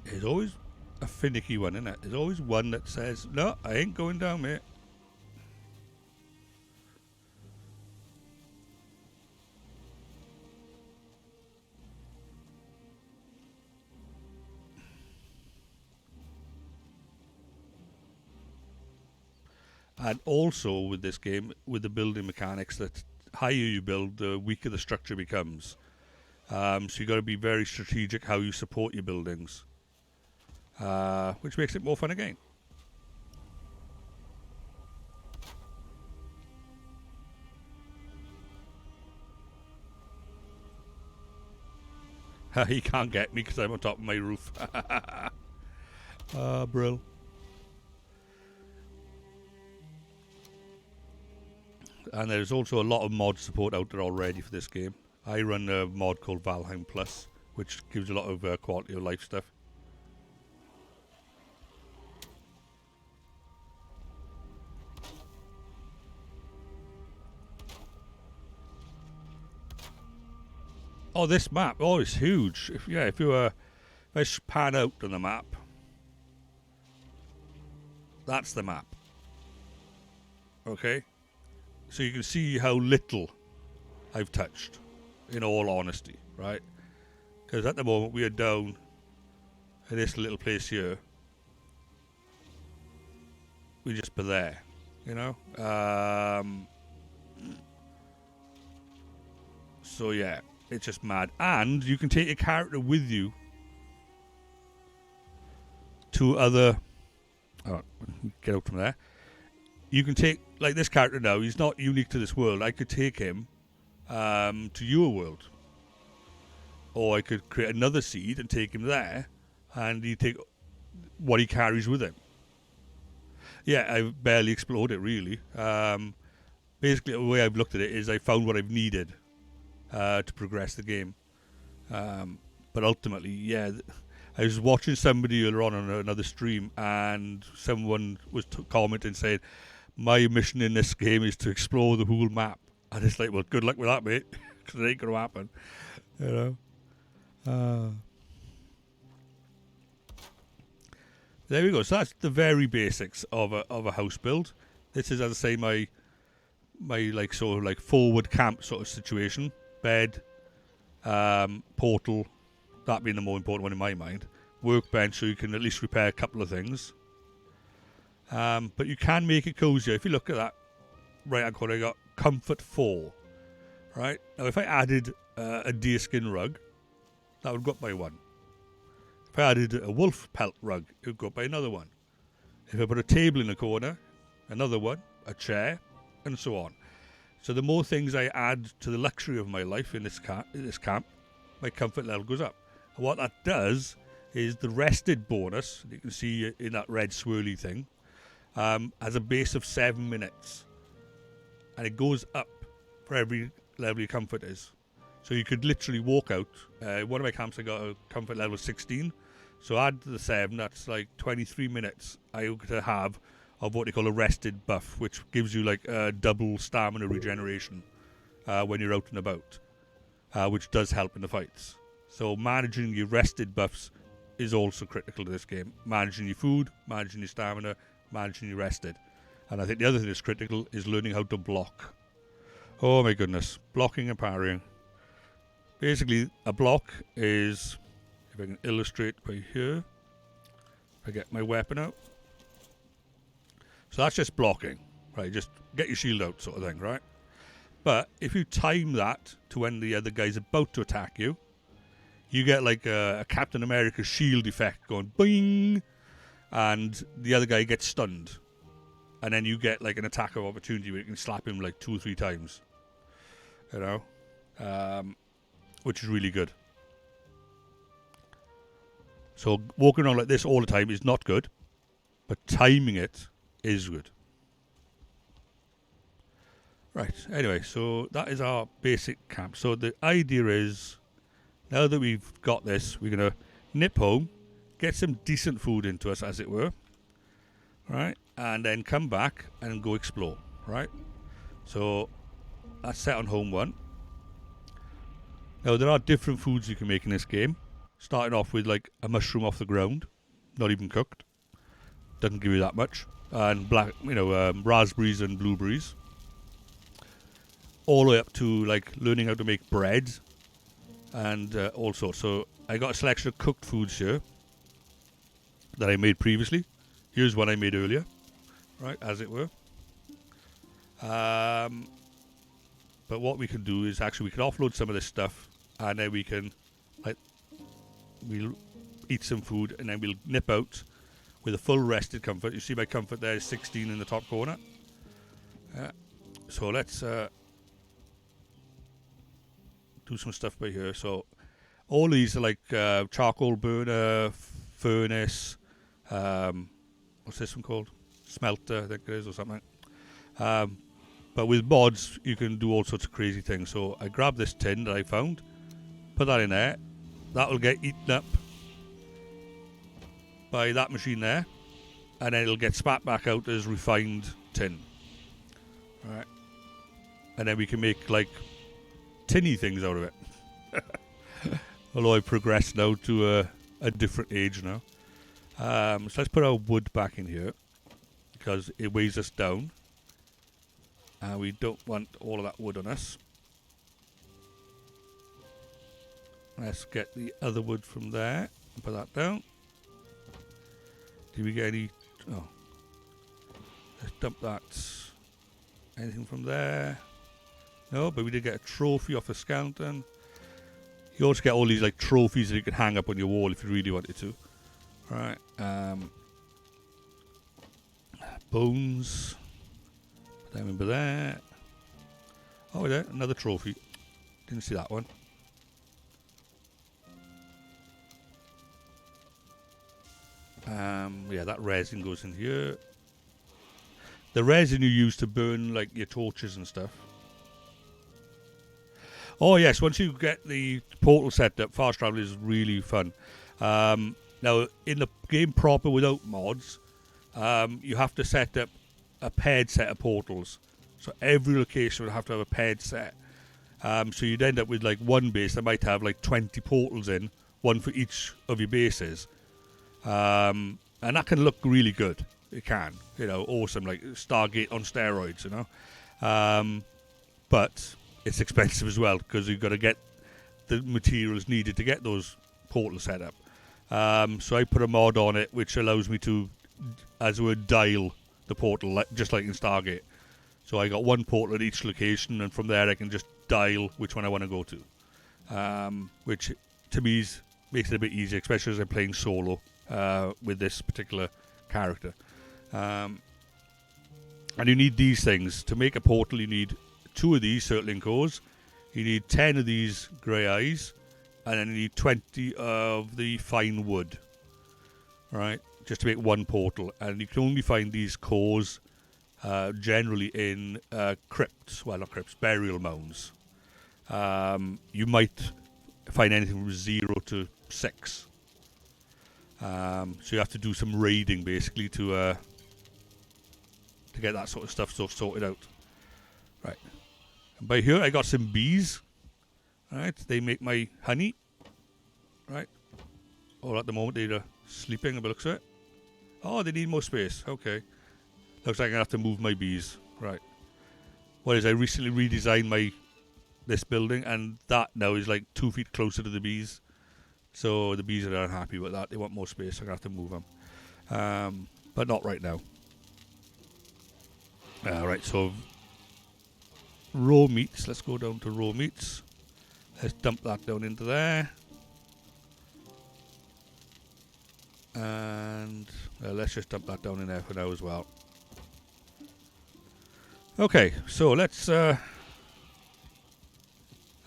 There's always a finicky one, isn't it? There's always one that says, no, I ain't going down, mate. And also with this game, with the building mechanics, that higher you build, the weaker the structure becomes. So you've got to be very strategic how you support your buildings, which makes it more fun again. He can't get me because I'm on top of my roof. Brill. And there's also a lot of mod support out there already for this game. I run a mod called Valheim Plus, which gives a lot of quality of life stuff. Oh, this map! Oh, it's huge. If I pan out on the map, that's the map. Okay, so you can see how little I've touched, in all honesty, right? Because at the moment we are down in this little place here. We just put there, you know. So yeah. It's just mad. And you can take a character with you to other... Oh, get out from there. You can take... Like this character now, he's not unique to this world. I could take him to your world. Or I could create another seed and take him there. And you take what he carries with him. Yeah, I've barely explored it, really. Basically, the way I've looked at it is I found what I've needed to progress the game, but ultimately, yeah, I was watching somebody earlier on another stream, and someone was commenting saying, my mission in this game is to explore the whole map. And it's like, well, good luck with that, mate, because it ain't going to happen, you know. There we go. So that's the very basics of a house build. This is, as I say, my like sort of like forward camp sort of situation. Bed, portal, that being the more important one in my mind. Workbench, so you can at least repair a couple of things. But you can make it cozier. If you look at that right hand corner, I got comfort 4. Right now, if I added a deerskin rug, that would go up by 1. If I added a wolf pelt rug, it would go up by another 1. If I put a table in the corner, another 1, a chair, and so on. So the more things I add to the luxury of my life in this camp, my comfort level goes up. And what that does is the rested bonus, you can see in that red swirly thing, has a base of 7 minutes. And it goes up for every level your comfort is. So you could literally walk out. One of my camps I got a comfort level of 16. So add to the 7, that's like 23 minutes I could have of what they call a rested buff, which gives you like double stamina regeneration when you're out and about, which does help in the fights. So managing your rested buffs is also critical to this game. Managing your food, managing your stamina, managing your rested. And I think the other thing that's critical is learning how to block. Oh my goodness, blocking and parrying. Basically, a block is, if I can illustrate by here, if I get my weapon out. So that's just blocking, right? Just get your shield out sort of thing, right? But if you time that to when the other guy's about to attack you, you get like a Captain America shield effect going boing, and the other guy gets stunned. And then you get like an attack of opportunity where you can slap him like 2 or 3 times. You know? Which is really good. So walking around like this all the time is not good, but timing it is good. Right, anyway, so that is our basic camp. So the idea is, now that we've got this, we're going to nip home, get some decent food into us, as it were, right, and then come back and go explore, right? So that's set on home 1. Now, there are different foods you can make in this game, starting off with like a mushroom off the ground, not even cooked, doesn't give you that much, and raspberries and blueberries, all the way up to like learning how to make bread and all sorts. So I got a selection of cooked foods here that I made previously. Here's one I made earlier, right, as it were. But what we can do is actually we can offload some of this stuff, and then we can we'll eat some food, and then we'll nip out with a full rested comfort. You see my comfort there is 16 in the top corner. So let's do some stuff by here. So all these are like charcoal burner, furnace, what's this one called? Smelter, I think it is, or something. But with mods, you can do all sorts of crazy things. So I grabbed this tin that I found, put that in there. That will get eaten up by that machine there, and then it'll get spat back out as refined tin. Alright. And then we can make like tinny things out of it. Although I've progressed now to a different age now. So let's put our wood back in here, because it weighs us down. And we don't want all of that wood on us. Let's get the other wood from there and put that down. Did we get any? Oh. Let's dump that. Anything from there? No, but we did get a trophy off a skeleton. You also get all these like trophies that you can hang up on your wall if you really wanted to. Right. Bones. Put them in there. Oh, there, another trophy. Didn't see that one. Yeah, that resin goes in here. The resin you use to burn like your torches and stuff. Oh yes, once you get the portal set up, fast travel is really fun. Now in the game proper without mods, you have to set up a paired set of portals. So every location would have to have a paired set. So you'd end up with like one base that might have like 20 portals in, one for each of your bases. And that can look really good. It can, awesome, like Stargate on steroids, but it's expensive as well because you've got to get the materials needed to get those portals set up. So I put a mod on it which allows me to, as it were, dial the portal, just like in Stargate. So I got one portal at each location, and from there I can just dial which one I want to go to, which to me makes it a bit easier, especially as I'm playing solo with this particular character. And you need these things. To make a portal, you need 2 of these circling cores, you need 10 of these grey eyes, and then you need 20 of the fine wood, right, just to make one portal. And you can only find these cores generally in crypts, well, not crypts, burial mounds. You might find anything from 0 to 6. So you have to do some raiding basically to get that sort of stuff sorted out. Right. And by here I got some bees. Right. They make my honey. Right. Or at the moment they're sleeping by the looks of it. Oh, they need more space. Okay. Looks like I'm gonna have to move my bees. Right. What is, I recently redesigned this building, and that now is like 2 feet closer to the bees. So the bees are unhappy with that. They want more space. So I'm going to have to move them. But not right now. Right, so raw meats. Let's go down to raw meats. Let's dump that down into there. And let's just dump that down in there for now as well. Okay, so let's... as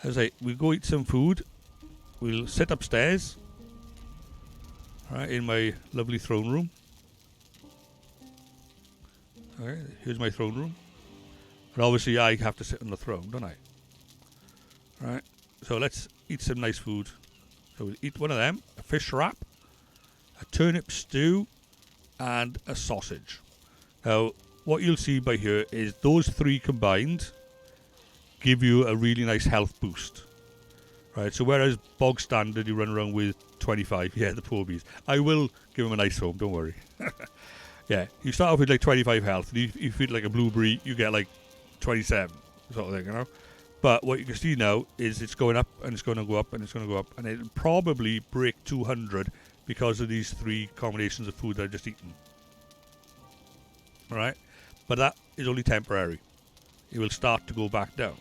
I say, we go eat some food. We'll sit upstairs, right, in my lovely throne room. Okay, here's my throne room. And obviously I have to sit on the throne, don't I? Right, so let's eat some nice food. So we'll eat one of them, a fish wrap, a turnip stew, and a sausage. Now, what you'll see by here is those 3 combined give you a really nice health boost. Right, so whereas bog standard you run around with 25, yeah, the poor bees. I will give them a nice home, don't worry. Yeah, you start off with like 25 health, and if you feed like a blueberry, you get like 27, sort of thing, But what you can see now is it's going up, and it's going to go up, and it's going to go up, and it'll probably break 200 because of these 3 combinations of food that I've just eaten. Alright, but that is only temporary. It will start to go back down.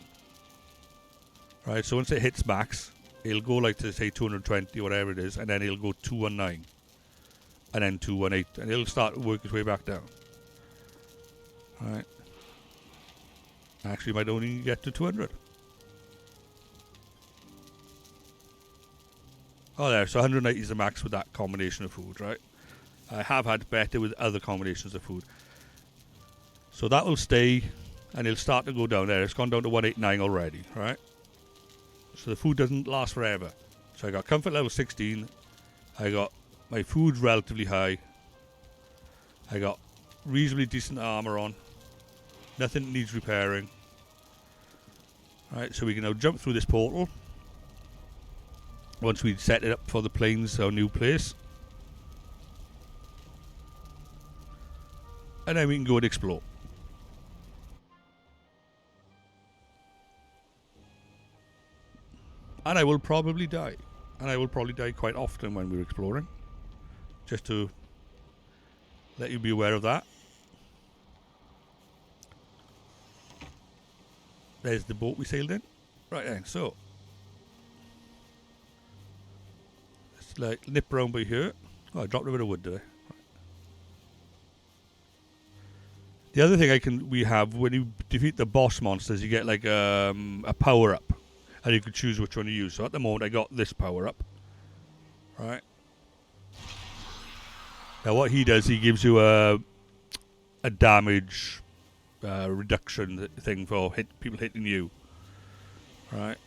Right, so once it hits max, it'll go like to say 220, whatever it is, and then it'll go 219, and then 218, and it'll start to work its way back down. Right. Actually, might only get to 200. Oh, there, so 180 is the max with that combination of food, right? I have had better with other combinations of food. So that will stay, and it'll start to go down there. It's gone down to 189 already, right? So the food doesn't last forever. So I got comfort level 16. I got my food relatively high. I got reasonably decent armor on. Nothing needs repairing. Right, so we can now jump through this portal. Once we set it up for the plains, our new place. And then we can go and explore. And I will probably die. And I will probably die quite often when we're exploring. Just to let you be aware of that. There's the boat we sailed in. Right then, so. Let's like nip around by here. Oh, I dropped a bit of wood, did I? The other thing we have, when you defeat the boss monsters, you get like a power up. And you can choose which one to use. So at the moment I got this power up. Right. Now what he does, he gives you a damage reduction thing for people hitting you. Right.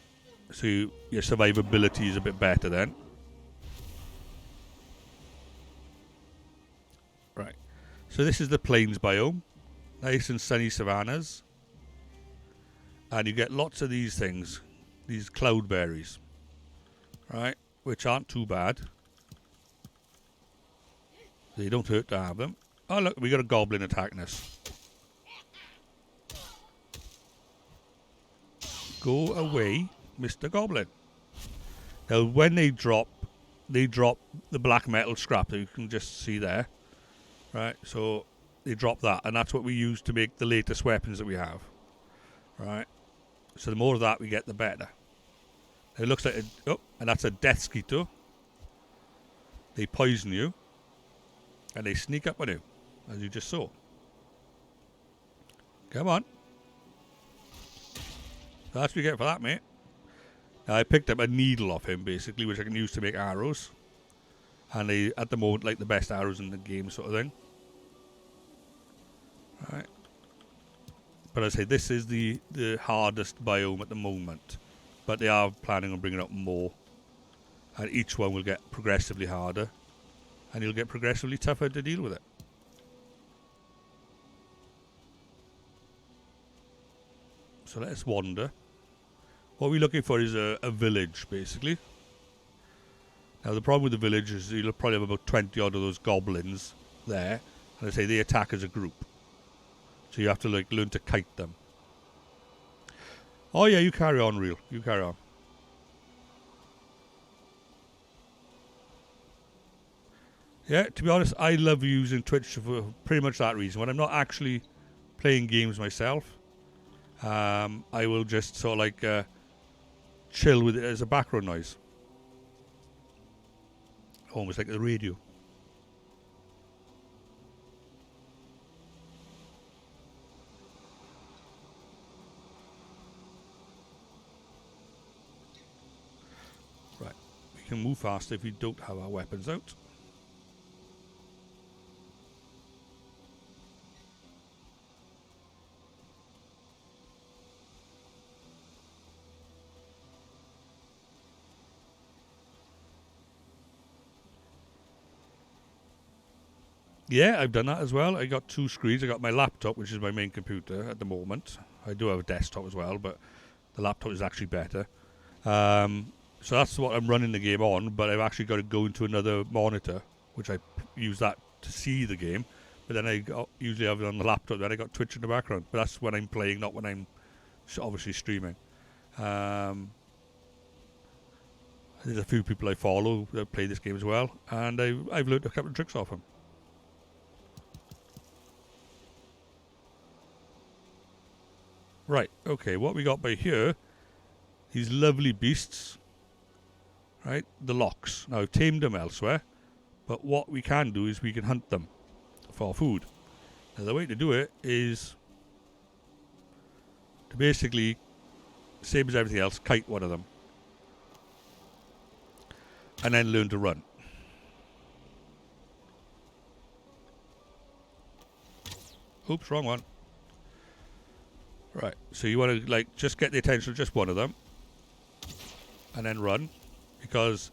So your survivability is a bit better then. Right. So this is the plains biome. nice and sunny savannas. And you get lots of these things, these cloudberries, right? Which aren't too bad. They don't hurt to have them. Oh look, we got a goblin attacking us. Go away, Mr. Goblin. Now when they drop the black metal scrap that you can just see there. Right, so they drop that, and that's what we use to make the latest weapons that we have. Right, so the more of that we get, the better. It looks like and that's a death skeeter. They poison you, and they sneak up on you, as you just saw. Come on. That's what you get for that, mate. Now, I picked up a needle off him, basically, which I can use to make arrows. And they, at the moment, like the best arrows in the game, sort of thing. Right. But I say this is the hardest biome at the moment. But they are planning on bringing up more. And each one will get progressively harder. And you'll get progressively tougher to deal with it. So let's wander. What we're looking for is a village, basically. Now, the problem with the village is you'll probably have about 20 odd of those goblins there. And I say they attack as a group. So you have to, like, learn to kite them. Oh, yeah, you carry on, Real. You carry on. Yeah, to be honest, I love using Twitch for pretty much that reason. When I'm not actually playing games myself, I will just sort of like chill with it as a background noise. Almost like the radio. Right, we can move faster if we don't have our weapons out. Yeah, I've done that as well. I got two screens. I got my laptop, which is my main computer at the moment. I do have a desktop as well, but the laptop is actually better. So that's what I'm running the game on, but I've actually got to go into another monitor, which I use that to see the game. But then I usually have it on the laptop. Then I got Twitch in the background. But that's when I'm playing, not when I'm obviously streaming. There's a few people I follow that play this game as well, and I've learned a couple of tricks off them. Right, okay, what we got by here, these lovely beasts, right, the locks. Now, I've tamed them elsewhere, but what we can do is we can hunt them for food. Now, the way to do it is to basically, same as everything else, kite one of them. And then learn to run. Oops, wrong one. Right, so you want to like just get the attention of just one of them and then run, because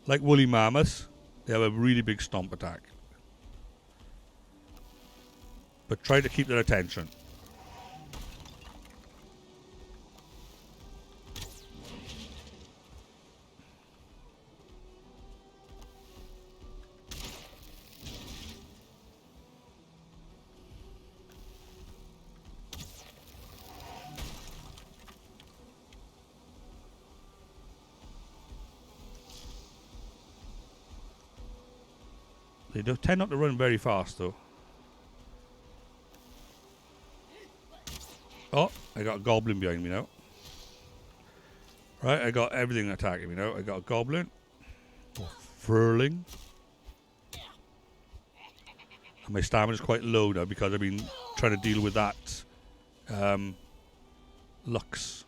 like woolly mammoths, they have a really big stomp attack. But try to keep their attention. They do tend not to run very fast, though. Oh, I got a goblin behind me now. Right, I got everything attacking me now. I got a goblin. Furling. And my stamina's quite low now because I've been trying to deal with that Lux.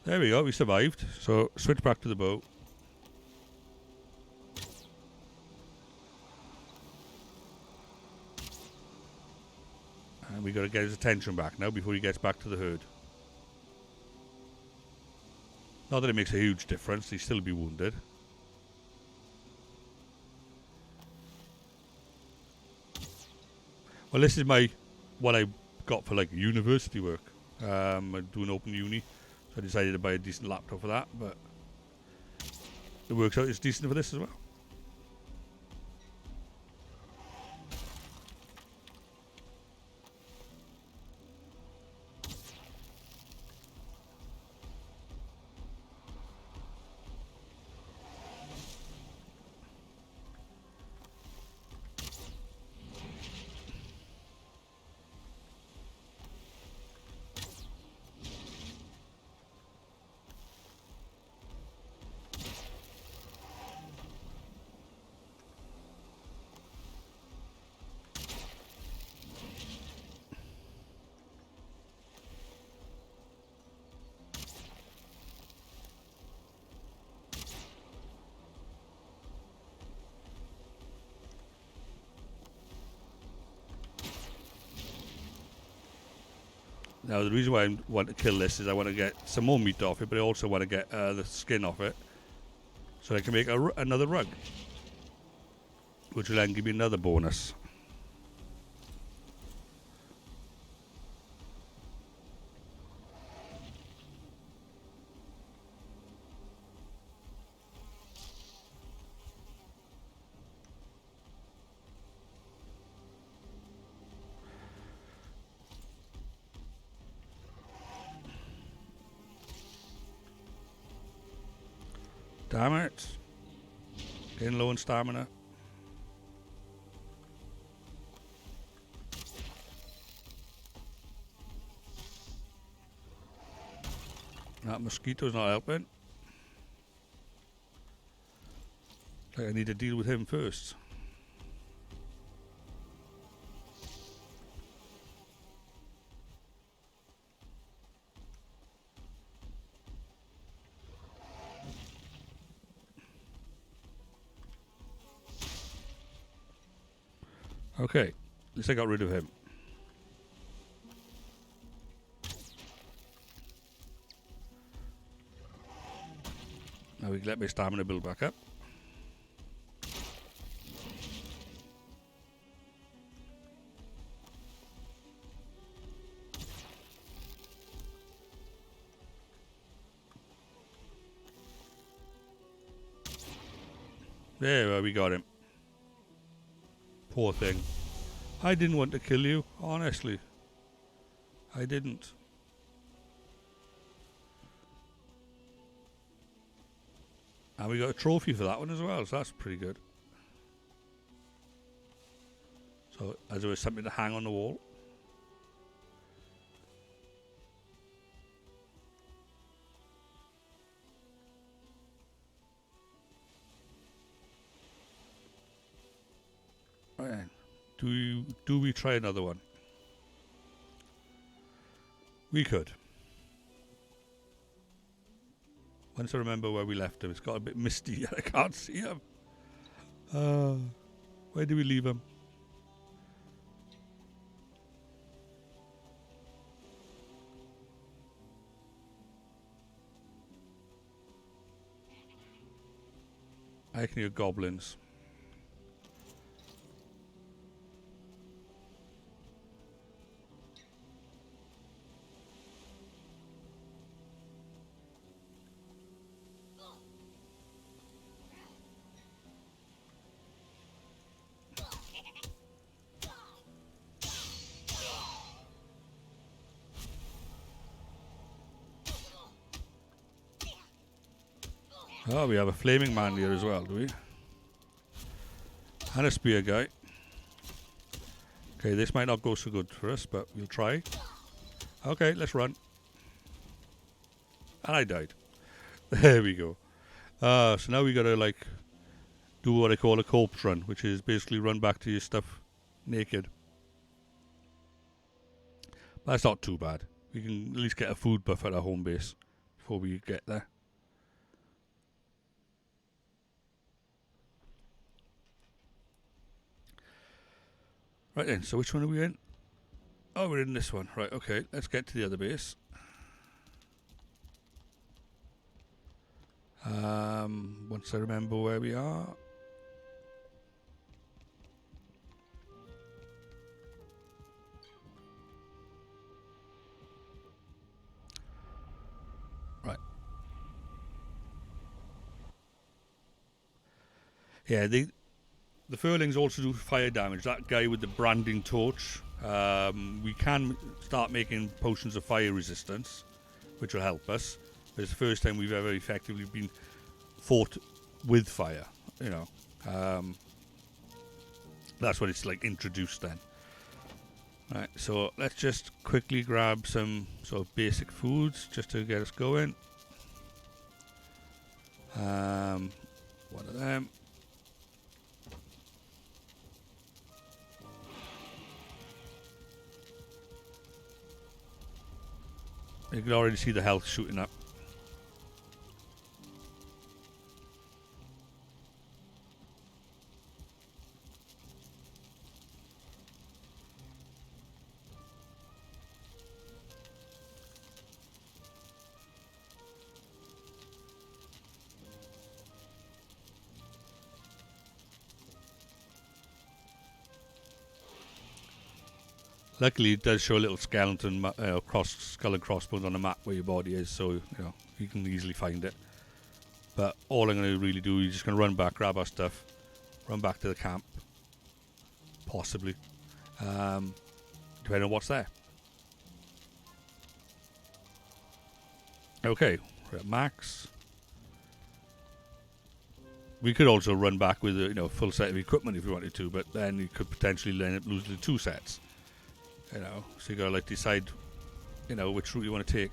There we go, we survived. So, switch back to the bow. And we got to get his attention back now before he gets back to the herd. Not that it makes a huge difference, he'd still be wounded. Well, this is my what I got for like university work. I'm doing open uni, so I decided to buy a decent laptop for that. But it works out. It's decent for this as well. Now, the reason why I want to kill this is I want to get some more meat off it, but I also want to get the skin off it, so I can make another rug, which will then give me another bonus. Damn it. Getting low on stamina. That mosquito's not helping. Like I need to deal with him first. Okay, at least I got rid of him. Now we can let my stamina build back up. There we got him. Poor thing. I didn't want to kill you, honestly. I didn't. And we got a trophy for that one as well, so that's pretty good. So, as there was something to hang on the wall. Right then. Do we try another one? We could. Once I remember where we left him, it's got a bit misty. I can't see him. Where did we leave him? I can hear goblins. Oh, we have a flaming man here as well, do we? And a spear guy. Okay, this might not go so good for us, but we'll try. Okay, let's run. And I died. There we go. So now we gotta like do what I call a corpse run, which is basically run back to your stuff naked. But that's not too bad. We can at least get a food buff at our home base before we get there. Right then, so which one are we in? Oh, we're in this one. Right, okay, let's get to the other base. Once I remember where we are. Yeah, the furlings also do fire damage. That guy with the branding torch, we can start making potions of fire resistance, which will help us. But it's the first time we've ever effectively been fought with fire, you know. That's what it's like introduced then. Right, so let's just quickly grab some sort of basic foods just to get us going. One of them. You can already see the health shooting up. Luckily, it does show a little skeleton, skull and crossbones on the map where your body is, so you can easily find it. But all I'm going to really do is just going to run back, grab our stuff, run back to the camp, possibly, depending on what's there. Okay, we're at max. We could also run back with a full set of equipment if you wanted to, but then you could potentially end up losing 2 sets. So you gotta decide, which route you want to take.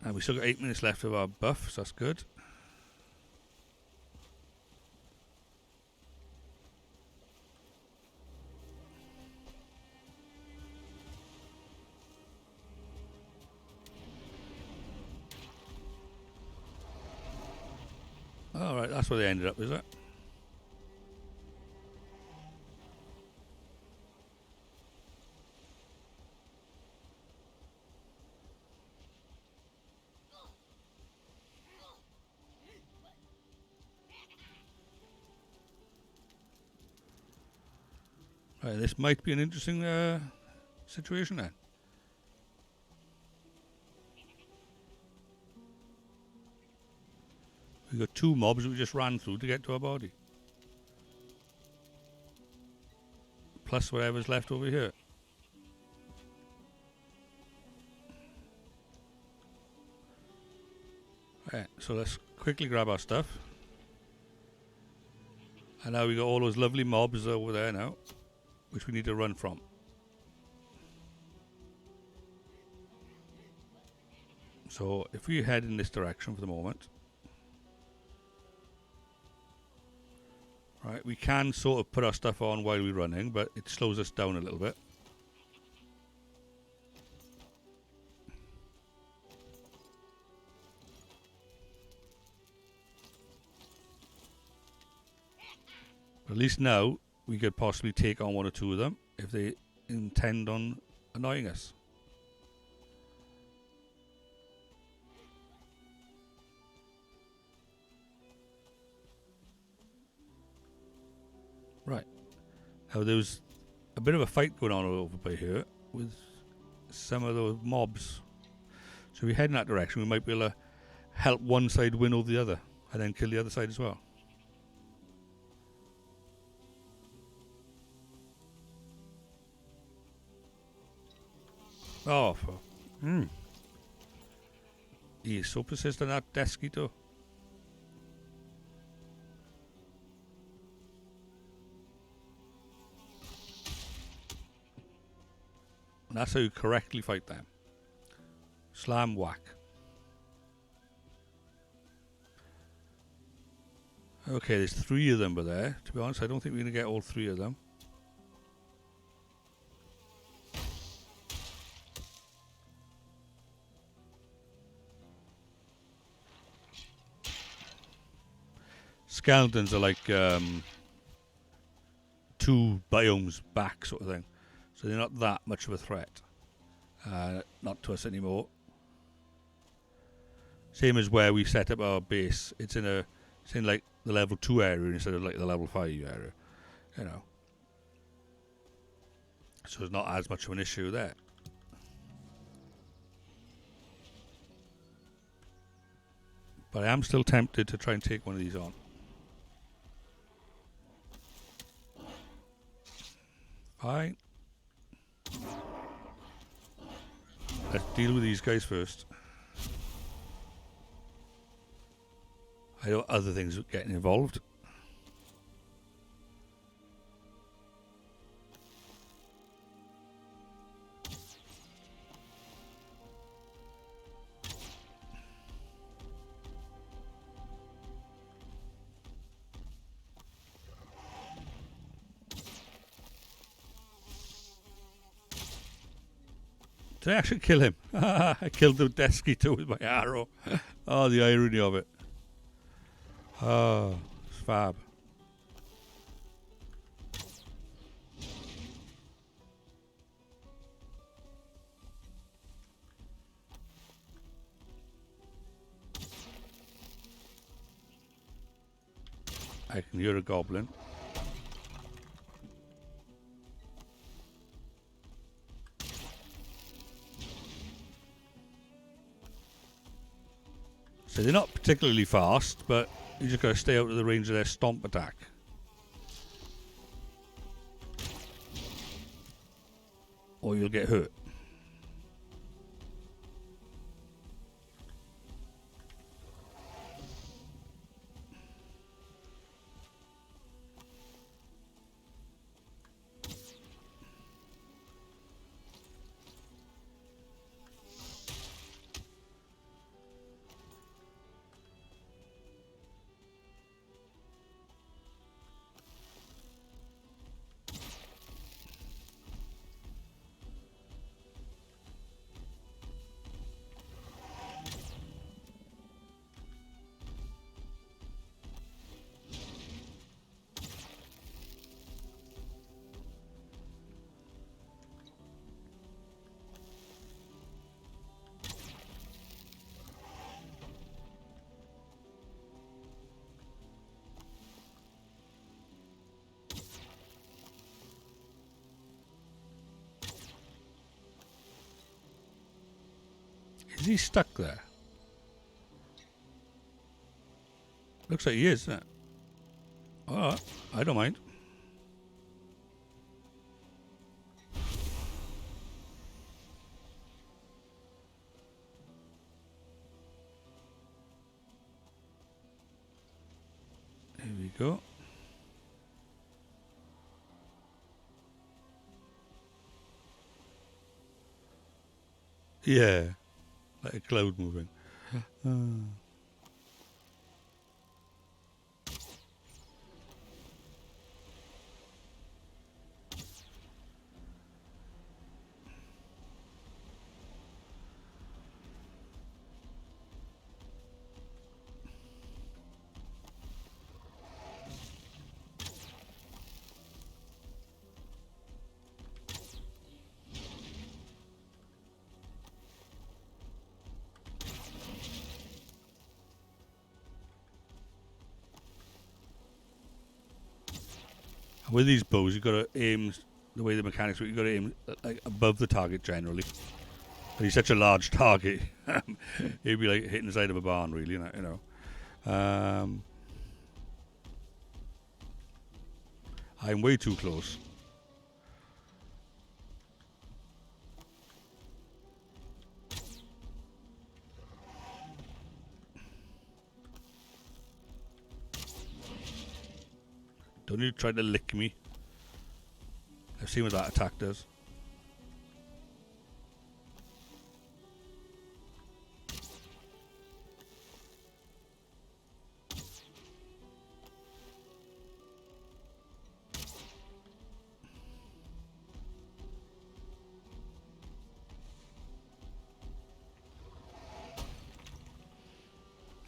And we still got 8 minutes left of our buff, so that's good. Alright, that's where they ended up, is it? Right, this might be an interesting situation then. We got 2 mobs that we just ran through to get to our body. Plus whatever's left over here. Right, so let's quickly grab our stuff. And now we got all those lovely mobs over there now, which we need to run from. So if we head in this direction for the moment. Right, we can sort of put our stuff on while we're running, but it slows us down a little bit. But at least now we could possibly take on 1 or 2 of them if they intend on annoying us. Right. Now there's a bit of a fight going on over by here with some of those mobs. So if we head in that direction, we might be able to help one side win over the other and then kill the other side as well. Oh, he is so persistent, that Deskito. And that's how you correctly fight them. Slam, whack. Okay, there's 3 of them by there. To be honest, I don't think we're going to get all 3 of them. Skeletons are like 2 biomes back sort of thing. So they're not that much of a threat. Not to us anymore. Same as where we set up our base. It's in like the level 2 area instead of like the level 5 area. So it's not as much of an issue there. But I am still tempted to try and take one of these on. Fine. Let's deal with these guys first. I know other things are getting involved. Did I actually kill him? I killed the Deskito with my arrow. Oh, the irony of it. Oh, it's fab. I can hear a goblin. So they're not particularly fast, but you just got to stay out of the range of their stomp attack. Or you'll get hurt. Is he stuck there? Looks like he is, doesn't it? Oh, I don't mind. Here we go. Yeah, like a cloud moving. With these bows, you've got to aim the way the mechanics work. You've got to aim like above the target generally. And he's such a large target, he'd be like hitting the side of a barn, really, you know. I'm way too close. Don't you try to lick me. I've seen what that attack does.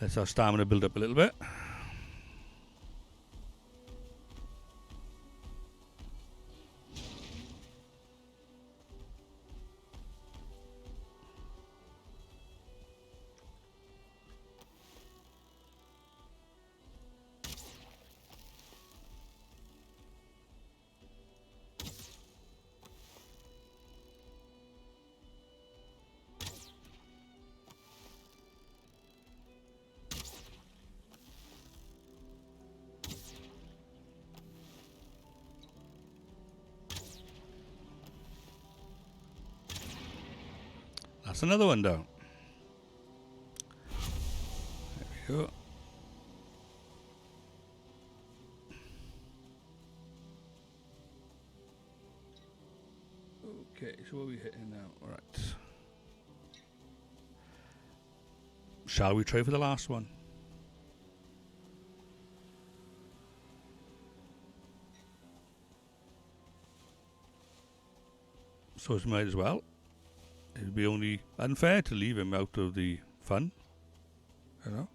Let's our stamina build up a little bit. That's another one down. There we go. Okay, so what are we hitting now? Alright. Shall we try for the last one? So it might as well. It would be only unfair to leave him out of the fun. You know?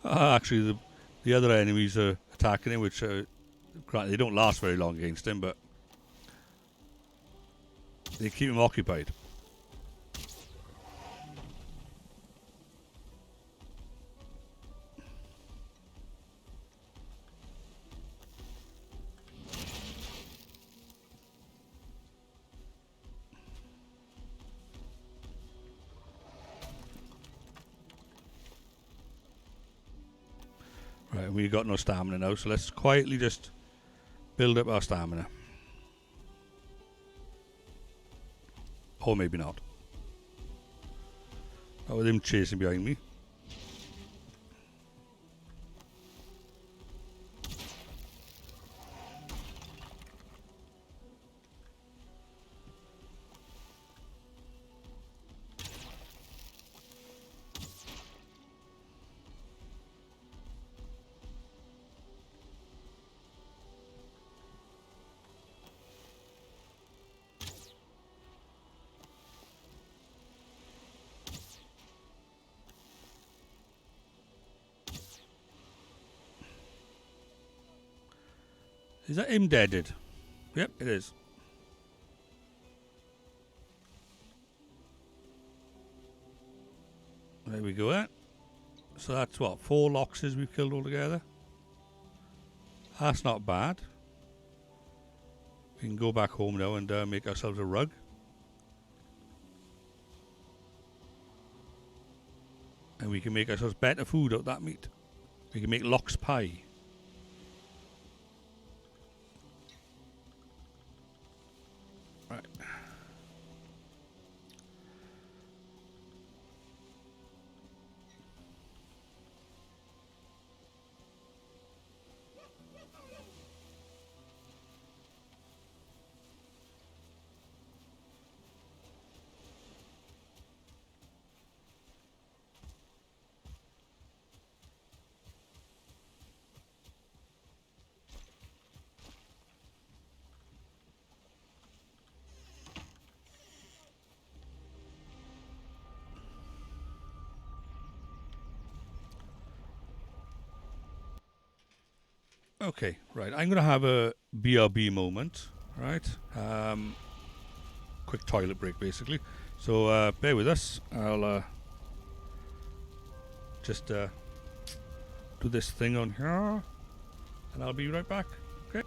Actually, the other enemies are attacking him, which they don't last very long against him, but they keep him occupied. Right, we've got no stamina now, so let's quietly just build up our stamina. Or maybe not. Not with him chasing behind me. Is that him deaded? Yep, it is. There we go. So that's what, 4 Loxes we've killed altogether. That's not bad. We can go back home now and make ourselves a rug. And we can make ourselves better food out of that meat. We can make lox pie. Right. Okay, right. I'm going to have a BRB moment, right? Quick toilet break, basically. So bear with us. I'll just do this thing on here, and I'll be right back. Okay.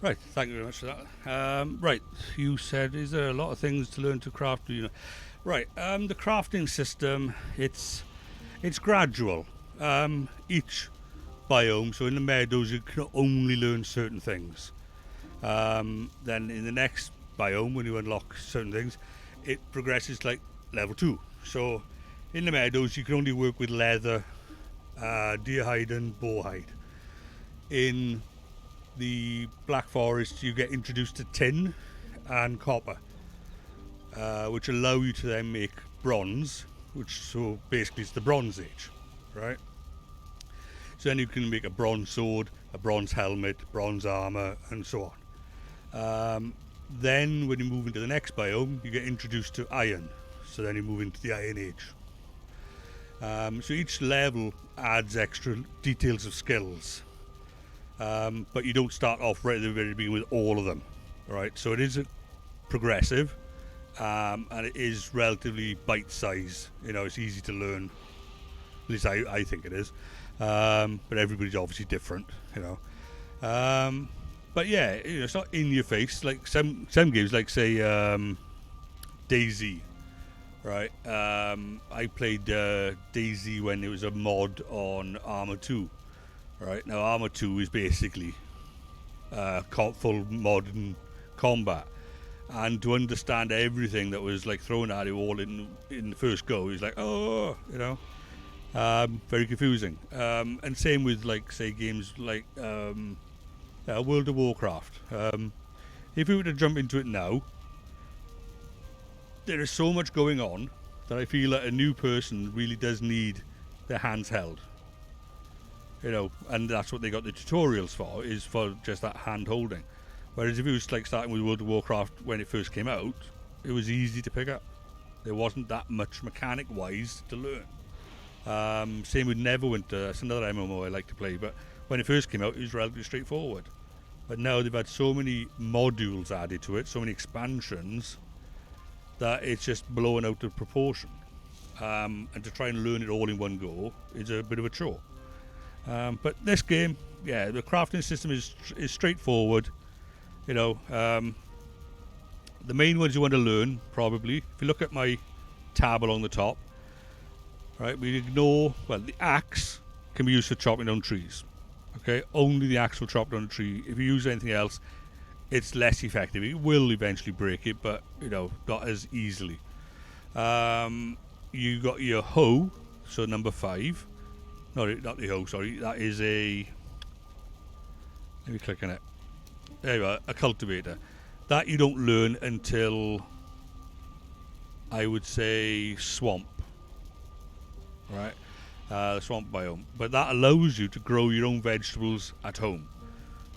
Right, thank you very much for that. Right, you said, is there a lot of things to learn to craft? Right, the crafting system, it's gradual. Each biome, so in the meadows, you can only learn certain things. Then in the next biome, when you unlock certain things, it progresses like level 2. So in the meadows, you can only work with leather, deer hide, and boar hide. In the Black Forest, you get introduced to tin and copper, which allow you to then make bronze, which so basically it's the Bronze Age, right? So then you can make a bronze sword, a bronze helmet, bronze armor, and so on. Then when you move into the next biome, you get introduced to iron. So then you move into the Iron Age. So each level adds extra details of skills. But you don't start off right at the very beginning with all of them, right? So it is progressive, and it is relatively bite-sized. It's easy to learn. At least I think it is. But everybody's obviously different, But yeah, it's not in your face like some games, like say DayZ, right? I played DayZ when it was a mod on Arma 2. Right, now Arma 2 is basically full modern combat, and to understand everything that was like thrown at you all in the first go is like, very confusing. And same with like say games like World of Warcraft. If we were to jump into it now, there is so much going on that I feel that a new person really does need their hands held. And that's what they got the tutorials for, is for just that hand holding. Whereas if it was like starting with World of Warcraft when it first came out, it was easy to pick up. There wasn't that much mechanic wise to learn. Same with Neverwinter, that's another MMO I like to play, but when it first came out it was relatively straightforward. But now they've had so many modules added to it, so many expansions, that it's just blowing out of proportion. And to try and learn it all in one go is a bit of a chore. But this game, the crafting system is straightforward. The main ones you want to learn, probably, if you look at my tab along the top, right, we ignore, the axe can be used for chopping down trees. Okay, only the axe will chop down a tree. If you use anything else, it's less effective. It will eventually break it, but, not as easily. You got your hoe, so number 5. No, not the hoe, sorry. That is a... Let me click on it. There you are, a cultivator. That you don't learn until, I would say, swamp. Right? The swamp biome. But that allows you to grow your own vegetables at home.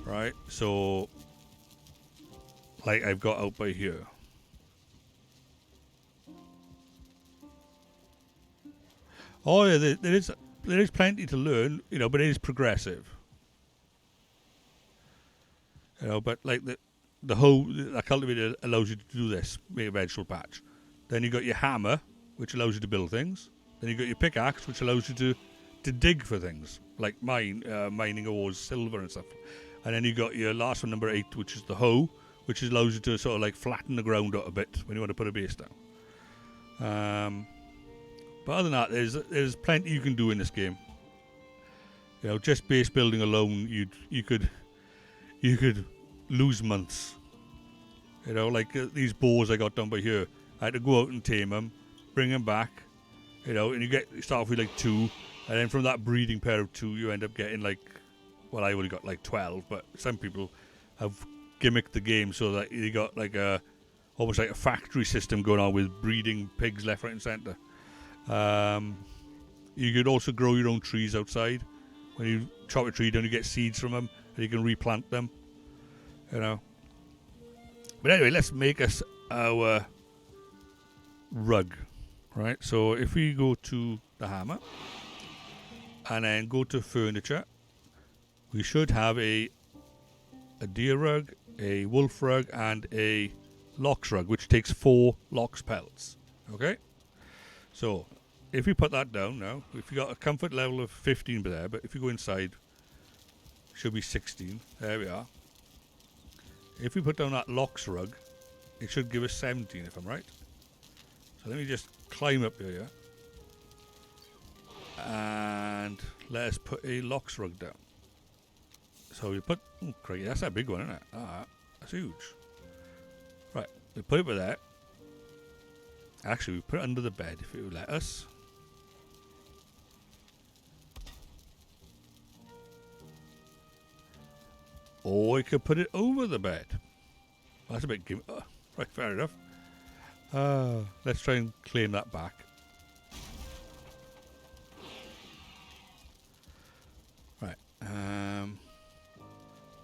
Right? So, like I've got out by here. Oh yeah, there is plenty to learn, but it is progressive. But like the hoe, the cultivator allows you to do this, make a vegetable patch. Then you got your hammer, which allows you to build things. Then you got your pickaxe, which allows you to dig for things, like mining ores, silver and stuff. And then you got your last one, number 8, which is the hoe, which allows you to sort of like flatten the ground out a bit when you want to put a base down. But other than that, there's plenty you can do in this game. Just base building alone, you could lose months. Like these boars I got down by here, I had to go out and tame them, bring them back. And you start off with like 2, and then from that breeding pair of 2, you end up getting like, I only got like 12, but some people have gimmicked the game so that you got like almost like a factory system going on with breeding pigs left, right, and centre. You could also grow your own trees outside. When you chop a tree down, you get seeds from them, and you can replant them. But anyway, let's make us our rug. Right, so if we go to the hammer and then go to furniture, we should have a deer rug, a wolf rug, and a lox rug, which takes 4 lox pelts. Okay, so if we put that down now, if you got a comfort level of 15 there, but if you go inside, it should be 16. There we are. if we put down that locks rug, it should give us 17 if I'm right. So let me just climb up here and let us put a locks rug down. So we put, oh crikey, that's a big one, isn't it? Ah, that's huge. Right, we put it with that. Actually, we put it under the bed if it would let us. Or we could put it over the bed. That's a bit right, fair enough. Let's try and claim that back. Right.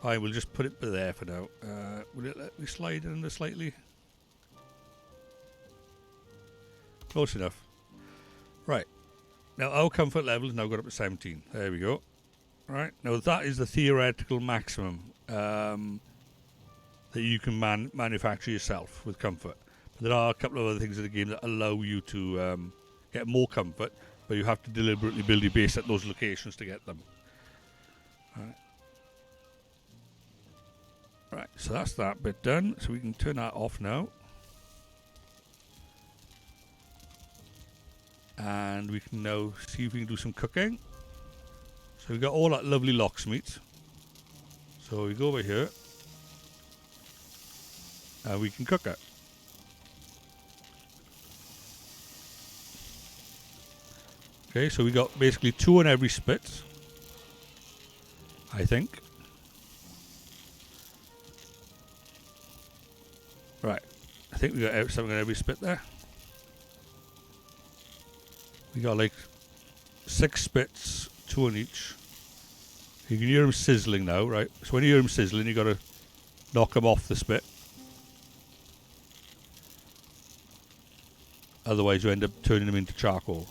I will just put it there for now. Will it let me slide under slightly? Close enough. Right. Now our comfort level has now got up to 17. There we go. Right. Now that is the theoretical maximum that you can manufacture yourself with comfort. But there are a couple of other things in the game that allow you to get more comfort, but you have to deliberately build your base at those locations to get them. Right. Right, so that's that bit done. So we can turn that off now. And we can now see if we can do some cooking. So we've got all that lovely lox meat. So we go over here. And we can cook it. Okay, so we got basically 2 on every spit, I think. Right, I think we got something on every spit there. We got like 6 spits, 2 on each. You can hear them sizzling now, right? So when you hear them sizzling, you got to knock them off the spit. Otherwise, you end up turning them into charcoal.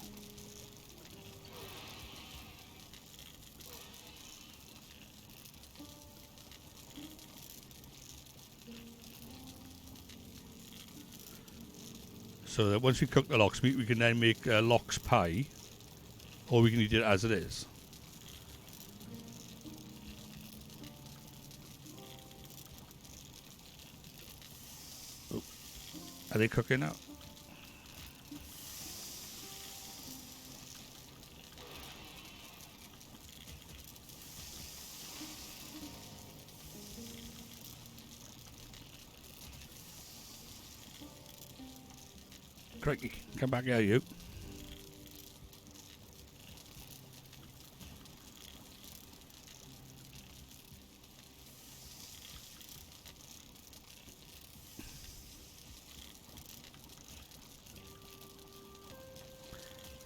So that once we cook the lox meat, we can then make lox pie, or we can eat it as it is. Oh. Are they cooking now? Crikey, come back here, you.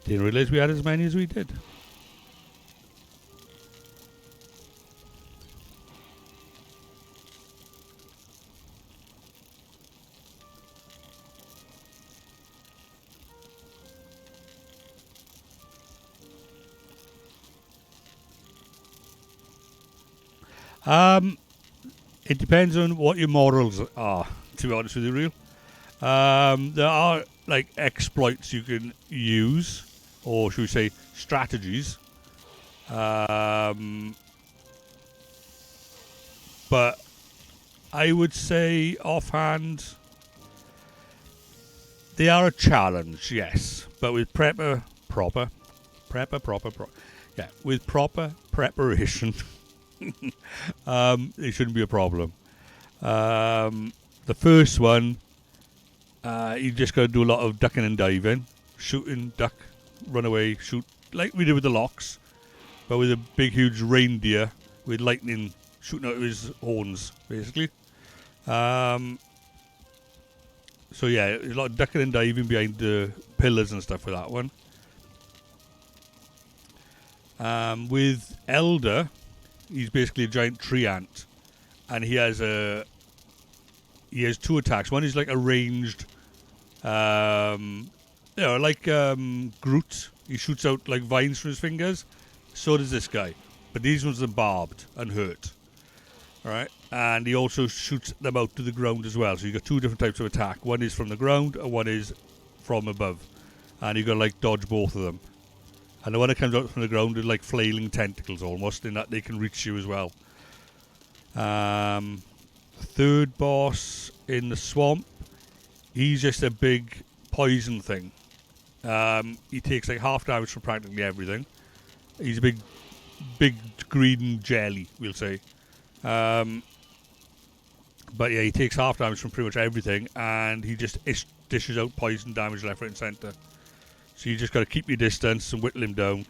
Didn't realise we had as many as we did. It depends on what your morals are, to be honest with you, real. There are like exploits you can use, or should we say strategies. But I would say offhand, they are a challenge, yes. But with proper preparation, it shouldn't be a problem. The first one, you just got to do a lot of ducking and diving, shooting, duck, run away, shoot, like we did with the lox, but with a big, huge reindeer with lightning shooting out of his horns, basically. So yeah, a lot of ducking and diving behind the pillars and stuff with that one. With Elder, he's basically a giant tree ant, and he has 2 attacks. One is like a ranged, like Groot. He shoots out like vines from his fingers. So does this guy, but these ones are barbed and hurt. All right, and he also shoots them out to the ground as well. So you got 2 different types of attack. One is from the ground, and one is from above, and you got to like dodge both of them. And the one that comes out from the ground is like flailing tentacles almost, in that they can reach you as well. third boss in the swamp, he's just a big poison thing. He takes like half damage from practically everything. He's a big green jelly, we'll say. But yeah, he takes half damage from pretty much everything, and he just dishes out poison damage left, right, and centre. So you just got to keep your distance and whittle him down.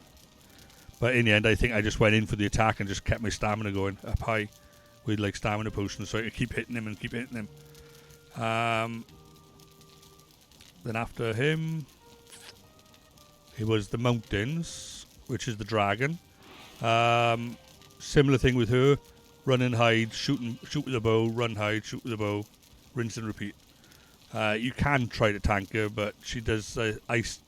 But in the end, I think I just went in for the attack and just kept my stamina going up high with like stamina potions, so I could keep hitting him and keep hitting him. Then after him, it was the mountains, which is the dragon. Similar thing with her. Run and hide, shoot with a bow, run, hide, shoot with a bow, rinse and repeat. You can try to tank her, but she does ice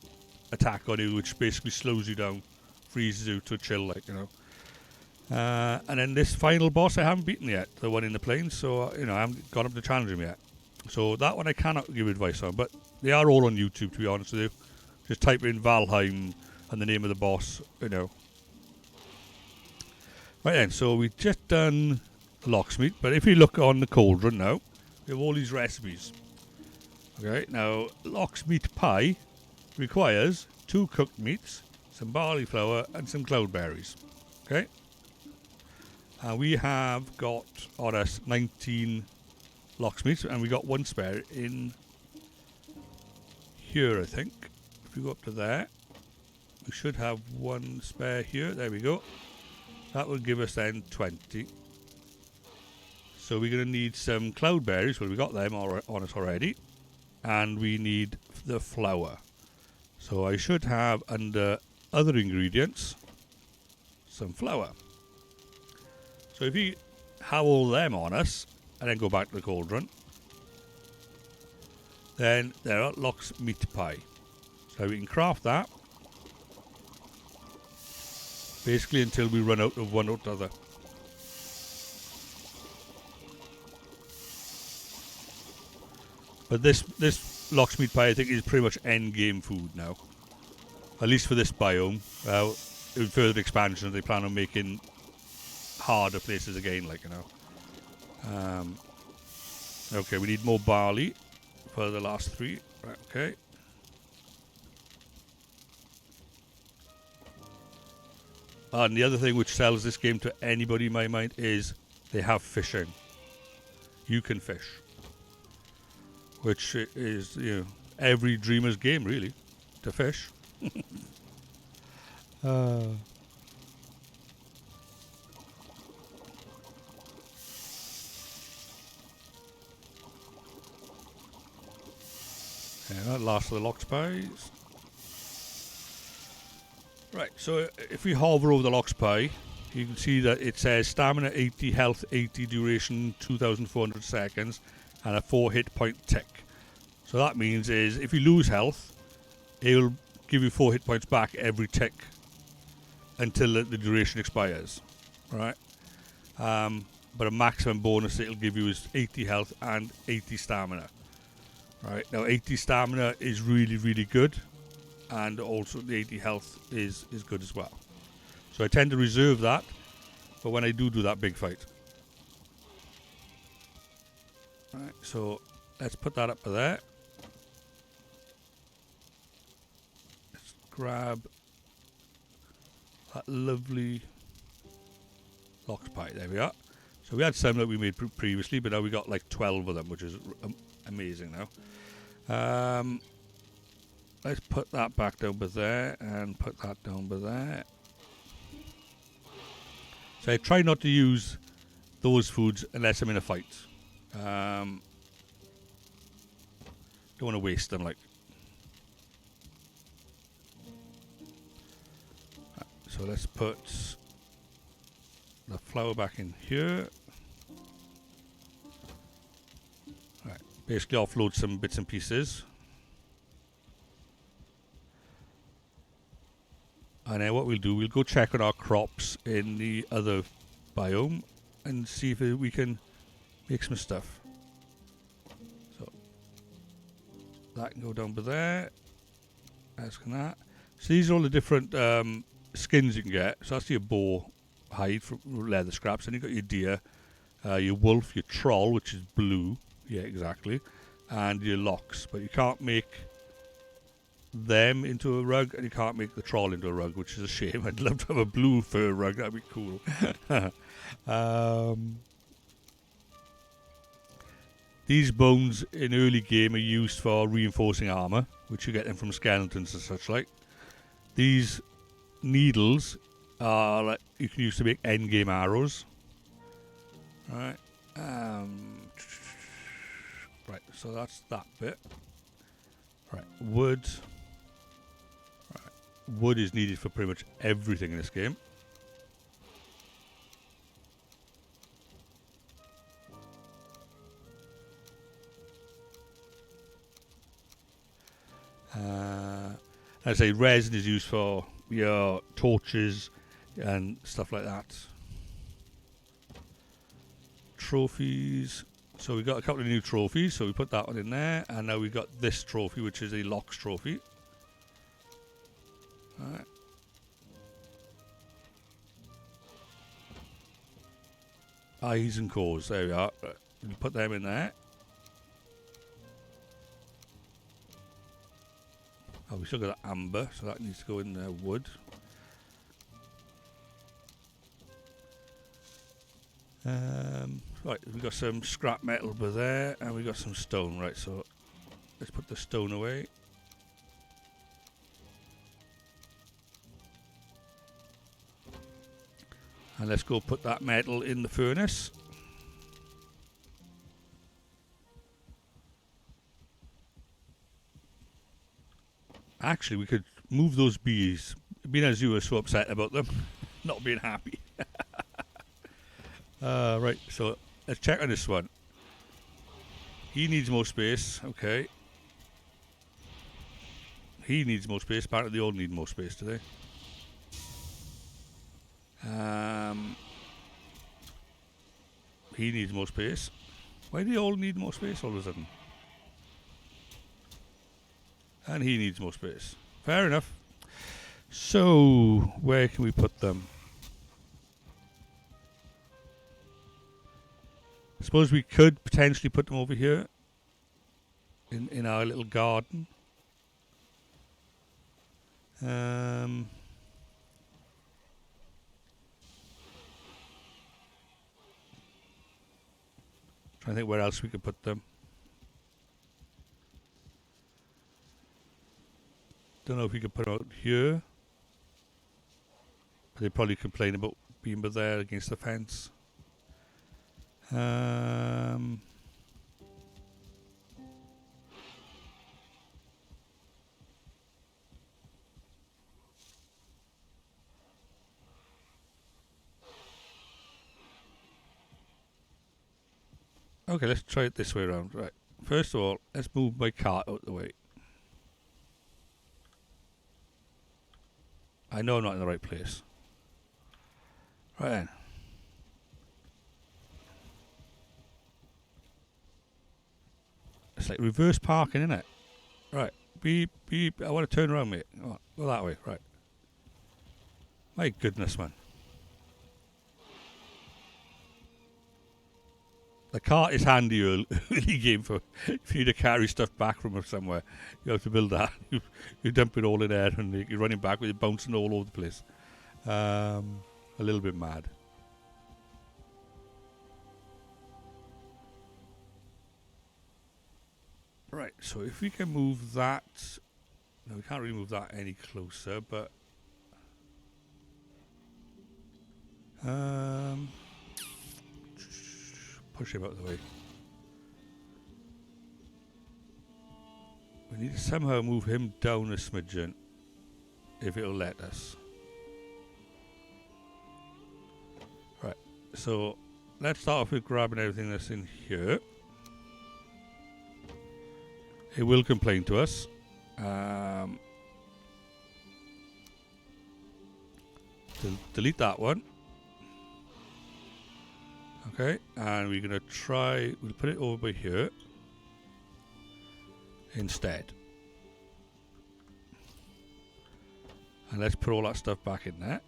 attack on you, which basically slows you down, freezes you to chill, like, you know. And then this final boss I haven't beaten yet, the one in the plains, so, you know, I haven't gone up to challenge him yet. So that one I cannot give advice on, but they are all on YouTube, to be honest with you. Just type in Valheim and the name of the boss, you know. Right then, so we've just done the locksmith, but if you look on the cauldron now, we have all these recipes. Okay, now locksmith pie requires 2 cooked meats, some barley flour, and some cloudberries. Okay, and we have got on us 19 locksmiths, and we got 1 spare in here, I think. If we go up to there, we should have 1 spare here. There we go. That will give us then 20. So we're going to need some cloudberries. Well, we got them on us already. And we need the flour. So I should have, under other ingredients, some flour. So if you have all them on us, and then go back to the cauldron, then there are locksmith pie. So we can craft that. Basically until we run out of one or the other. But this locksmith pie, I think, is pretty much end game food now. At least for this biome. In further expansions, they plan on making harder places again, like, you know. Okay, we need more barley for the last 3. Right, okay. And the other thing which sells this game to anybody in my mind is they have fishing. You can fish. Which is, you know, every dreamer's game, really, to fish. Yeah, that last of the lox pies. Right, so if we hover over the lox pie, you can see that it says stamina 80, health 80, duration 2,400 seconds, and a 4 hit point tick. So that means is if you lose health, it will give you 4 hit points back every tick until the duration expires. Right? But a maximum bonus it'll give you is 80 health and 80 stamina. Right, now 80 stamina is really, really good. And also the 80 health is good as well. So I tend to reserve that for when I do that big fight. Right, so let's put that up to there. Let's grab that lovely lox pie. There we are. So we had some that we made previously, but now we got like 12 of them, which is amazing now. Let's put that back down by there and put that down by there. So I try not to use those foods unless I'm in a fight. Don't want to waste them, like. So let's put the flour back in here. Right, basically offload some bits and pieces. And then what we'll do, we'll go check on our crops in the other biome and see if we can make some stuff. So that can go down by there. As can that. So these are all the different skins you can get. So that's your boar hide from leather scraps, and you've got your deer, your wolf, your troll, which is blue. Yeah, exactly. And your locks. But you can't make them into a rug, and you can't make the troll into a rug, which is a shame. I'd love to have a blue fur rug. That'd be cool. These bones in early game are used for reinforcing armor, which you get them from skeletons and such like. These needles are like you can use to make end game arrows. Right. Right, so that's that bit. Right, wood. Right. Wood is needed for pretty much everything in this game. I say resin is used for your torches and stuff like that. Trophies. So we got a couple of new trophies, so we put that one in there, and now we got this trophy, which is a locks trophy. Alright. Eyes and cores, there we are. Right. We'll put them in there. Oh, we still got amber, so that needs to go in there. Wood. Right, we've got some scrap metal over there, and we've got some stone. Right, so let's put the stone away. And let's go put that metal in the furnace. Actually, we could move those bees. Being as you were so upset about them not being happy. Right, so let's check on this one. He needs more space, okay. He needs more space. Apparently they all need more space today. He needs more space. Why do they all need more space all of a sudden? And he needs more space. Fair enough. So, where can we put them? I suppose we could potentially put them over here. In our little garden. Trying to think where else we could put them. Don't know if we could put them out here. They probably complain about being there against the fence. Okay, let's try it this way around. Right. First of all, let's move my cart out the way. I know I'm not in the right place. Right then. It's like reverse parking, isn't it? Right. Beep, beep. I want to turn around, mate. Come on. Go that way. Right. My goodness, man. The cart is handy early game for if you need to carry stuff back from somewhere. You have to build that. You dump it all in there and you're running back with it bouncing all over the place. A little bit mad. Right, so if we can move that... No, we can't really move that any closer, but... push him out of the way. We need to somehow move him down a smidgen, if it'll let us. Right, so let's start off with grabbing everything that's in here. It will complain to us. Delete that one. Okay, and we're going to try, we'll put it over here instead. And let's put all that stuff back in there.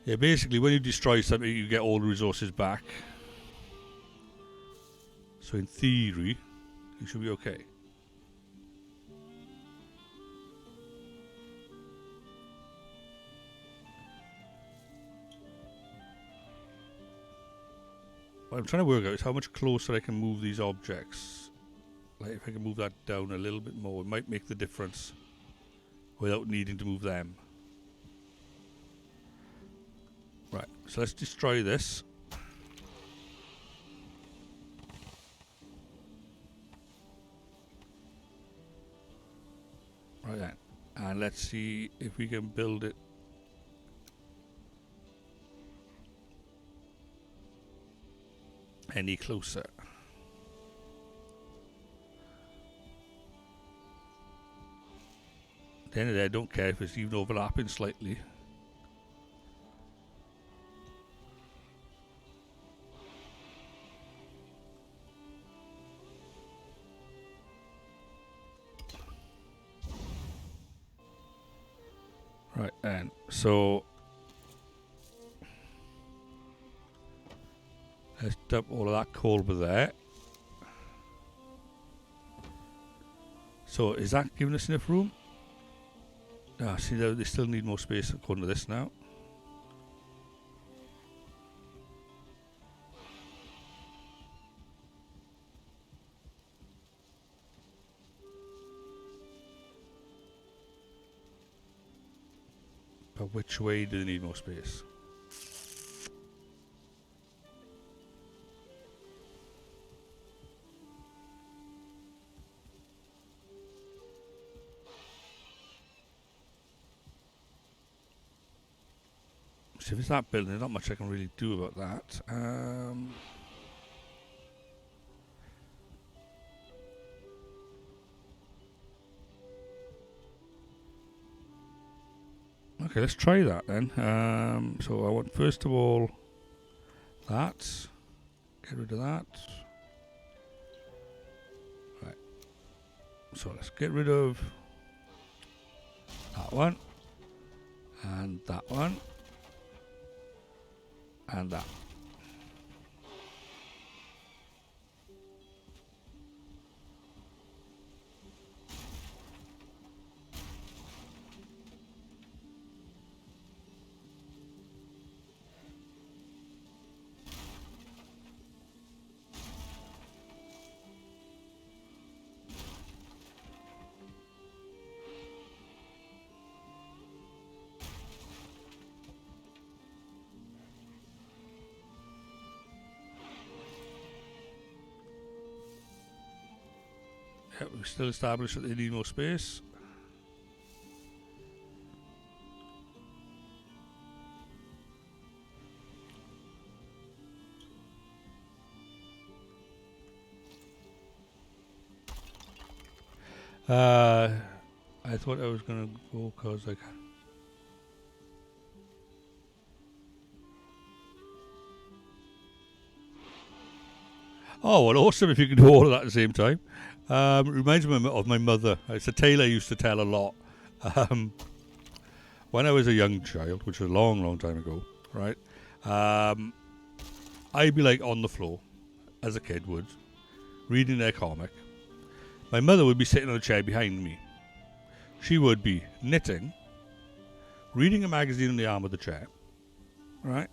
Yeah, basically, when you destroy something, you get all the resources back. So in theory, you should be okay. What I'm trying to work out is how much closer I can move these objects. Like if I can move that down a little bit more, it might make the difference without needing to move them. Right, so let's destroy this. Right then, and let's see if we can build it. Any closer. At the end of the day, I don't care if it's even overlapping slightly. Right then, so let's dump all of that coal over there. So is that giving us enough room? Ah, see, they still need more space according to this now. But which way do they need more space? So if it's that building, there's not much I can really do about that. Okay, let's try that then. So I want first of all that. Get rid of that. Right. So let's get rid of that one. And that one. And that. Yep, we've still established that they need more space. I thought I was going to go because I can. Oh, well, awesome if you can do all of that at the same time. It reminds me of my mother. It's a tale I used to tell a lot. When I was a young child, which was a long, long time ago, right? I'd be like on the floor, as a kid would, reading their comic. My mother would be sitting on a chair behind me. She would be knitting, reading a magazine on the arm of the chair, right?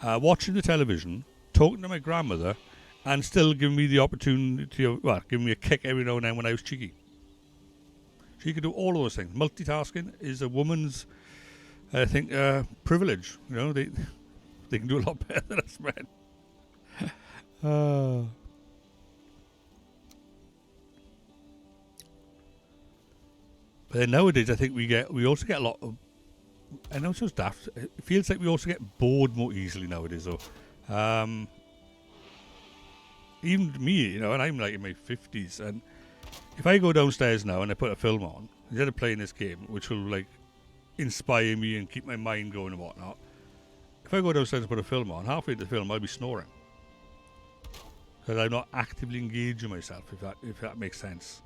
Watching the television, talking to my grandmother, and still giving me the opportunity of, well, giving me a kick every now and then when I was cheeky. She could do all of those things. Multitasking is a woman's, I think, privilege. You know, they can do a lot better than us men. But then nowadays, I think we also get a lot of. I know it sounds daft. It feels like we also get bored more easily nowadays, though. Even me, you know, and I'm like in my 50s, and if I go downstairs now and I put a film on, instead of playing this game, which will like inspire me and keep my mind going and whatnot, if I go downstairs and put a film on, halfway through the film I'll be snoring because I'm not actively engaging myself. If that makes sense.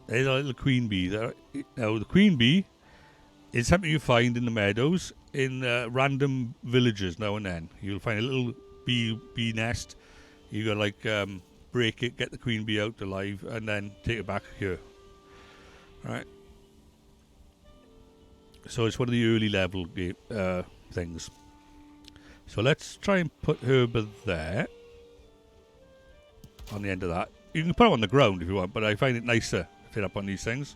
There's a little queen bee there. Now, the queen bee is something you find in the meadows in random villages now and then. You'll find a little bee nest. You got like break it, get the queen bee out alive, and then take it back here. Right. So it's one of the early level things. So let's try and put Herba there on the end of that. You can put it on the ground if you want, but I find it nicer to fit up on these things.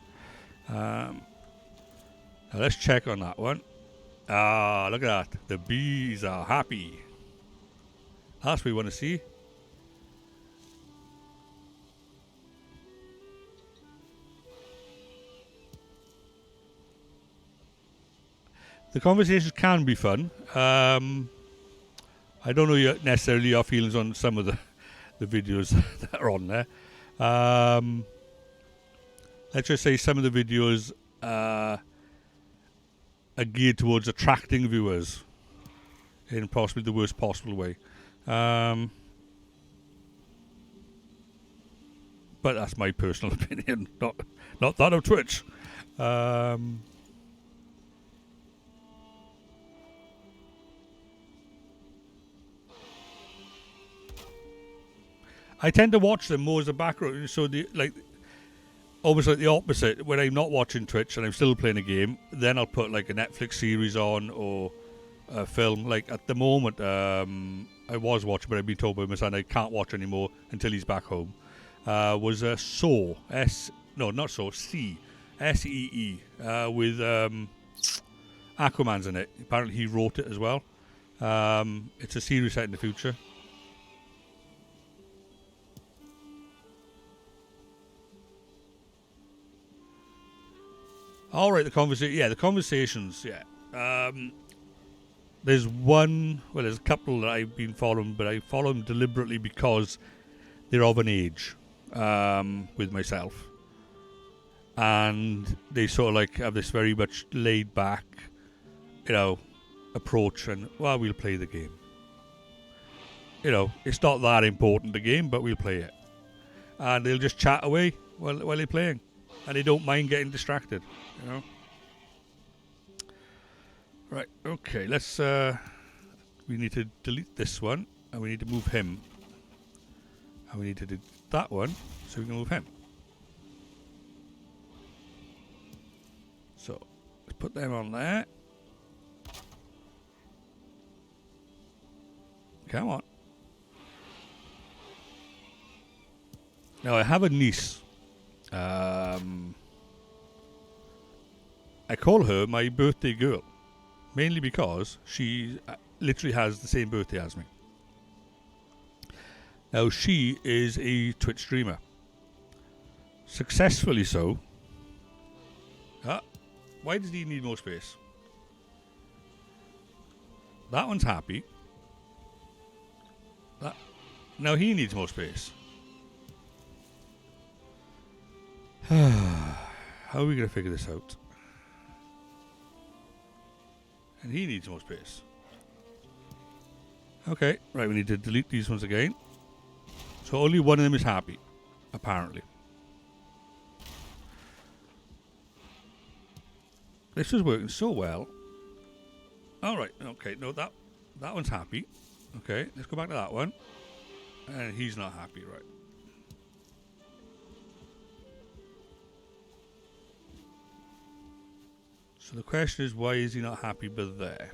Now let's check on that one. Ah, look at that. The bees are happy. That's what we want to see. The conversations can be fun. I don't know necessarily your feelings on some of the videos that are on there. Let's just say some of the videos are geared towards attracting viewers in possibly the worst possible way. But that's my personal opinion, not that of Twitch. I tend to watch them more as a background, so almost like the opposite. When I'm not watching Twitch and I'm still playing a game, then I'll put like a Netflix series on or a film. Like at the moment, I was watching, but I've been told by my son I can't watch anymore until he's back home. Was Saw, C, S-E-E, with Aquaman's in it. Apparently he wrote it as well. It's a series set in the future. All right, the conversations, yeah. There's a couple that I've been following, but I follow them deliberately because they're of an age with myself. And they sort of like have this very much laid back, approach and, well, we'll play the game. It's not that important, the game, but we'll play it. And they'll just chat away while they're playing. And they don't mind getting distracted, Right, okay, let's, we need to delete this one, and we need to move him. And we need to do that one, so we can move him. So, let's put them on there. Come on. Now, I have a niece. I call her my birthday girl, mainly because she literally has the same birthday as me. Now, she is a Twitch streamer. Successfully so. Why does he need more space? That one's happy. Now he needs more space. How are we going to figure this out? And he needs more space. Okay, right, we need to delete these ones again. So only one of them is happy, apparently. This is working so well. Alright, okay, no, that one's happy. Okay, let's go back to that one. And he's not happy, right. So the question is, why is he not happy but there?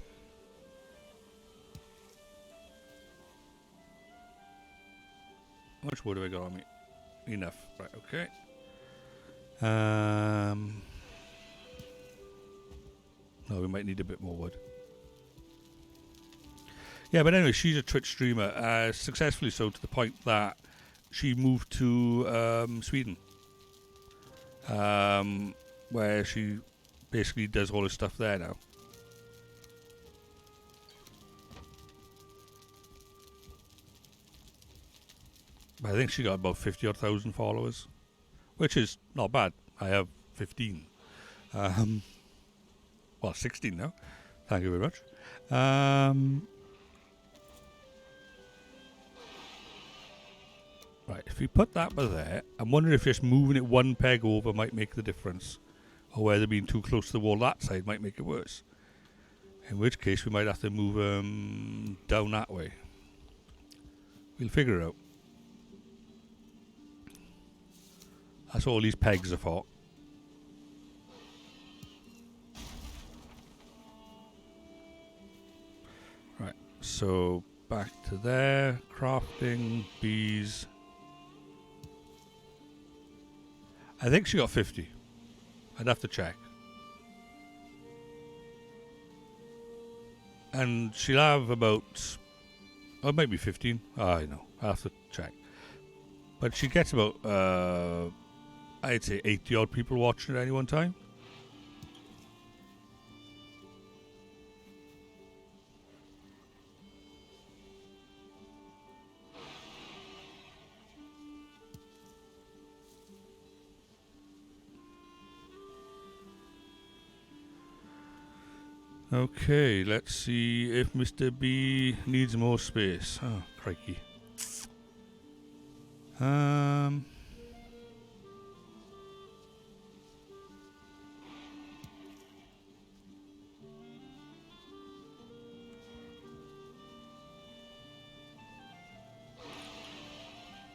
How much wood have I got on me? Enough. Right, okay. No, we might need a bit more wood. Yeah, but anyway, she's a Twitch streamer, successfully so, to the point that she moved to Sweden, where she basically does all her stuff there now. I think she got about 50,000 followers, which is not bad. I have 15. Well, 16 now. Thank you very much. Right, if we put that by there, I'm wondering if just moving it one peg over might make the difference. Or whether being too close to the wall that side might make it worse. In which case we might have to move down that way. We'll figure it out. That's what all these pegs are for. Right, so back to there. Crafting, bees. I think she got 50. I'd have to check. And she'll have about, or maybe 15. I know. I'll have to check. But she gets about, I'd say 80 odd people watching at any one time. Okay, let's see if Mr. B needs more space. Oh, crikey.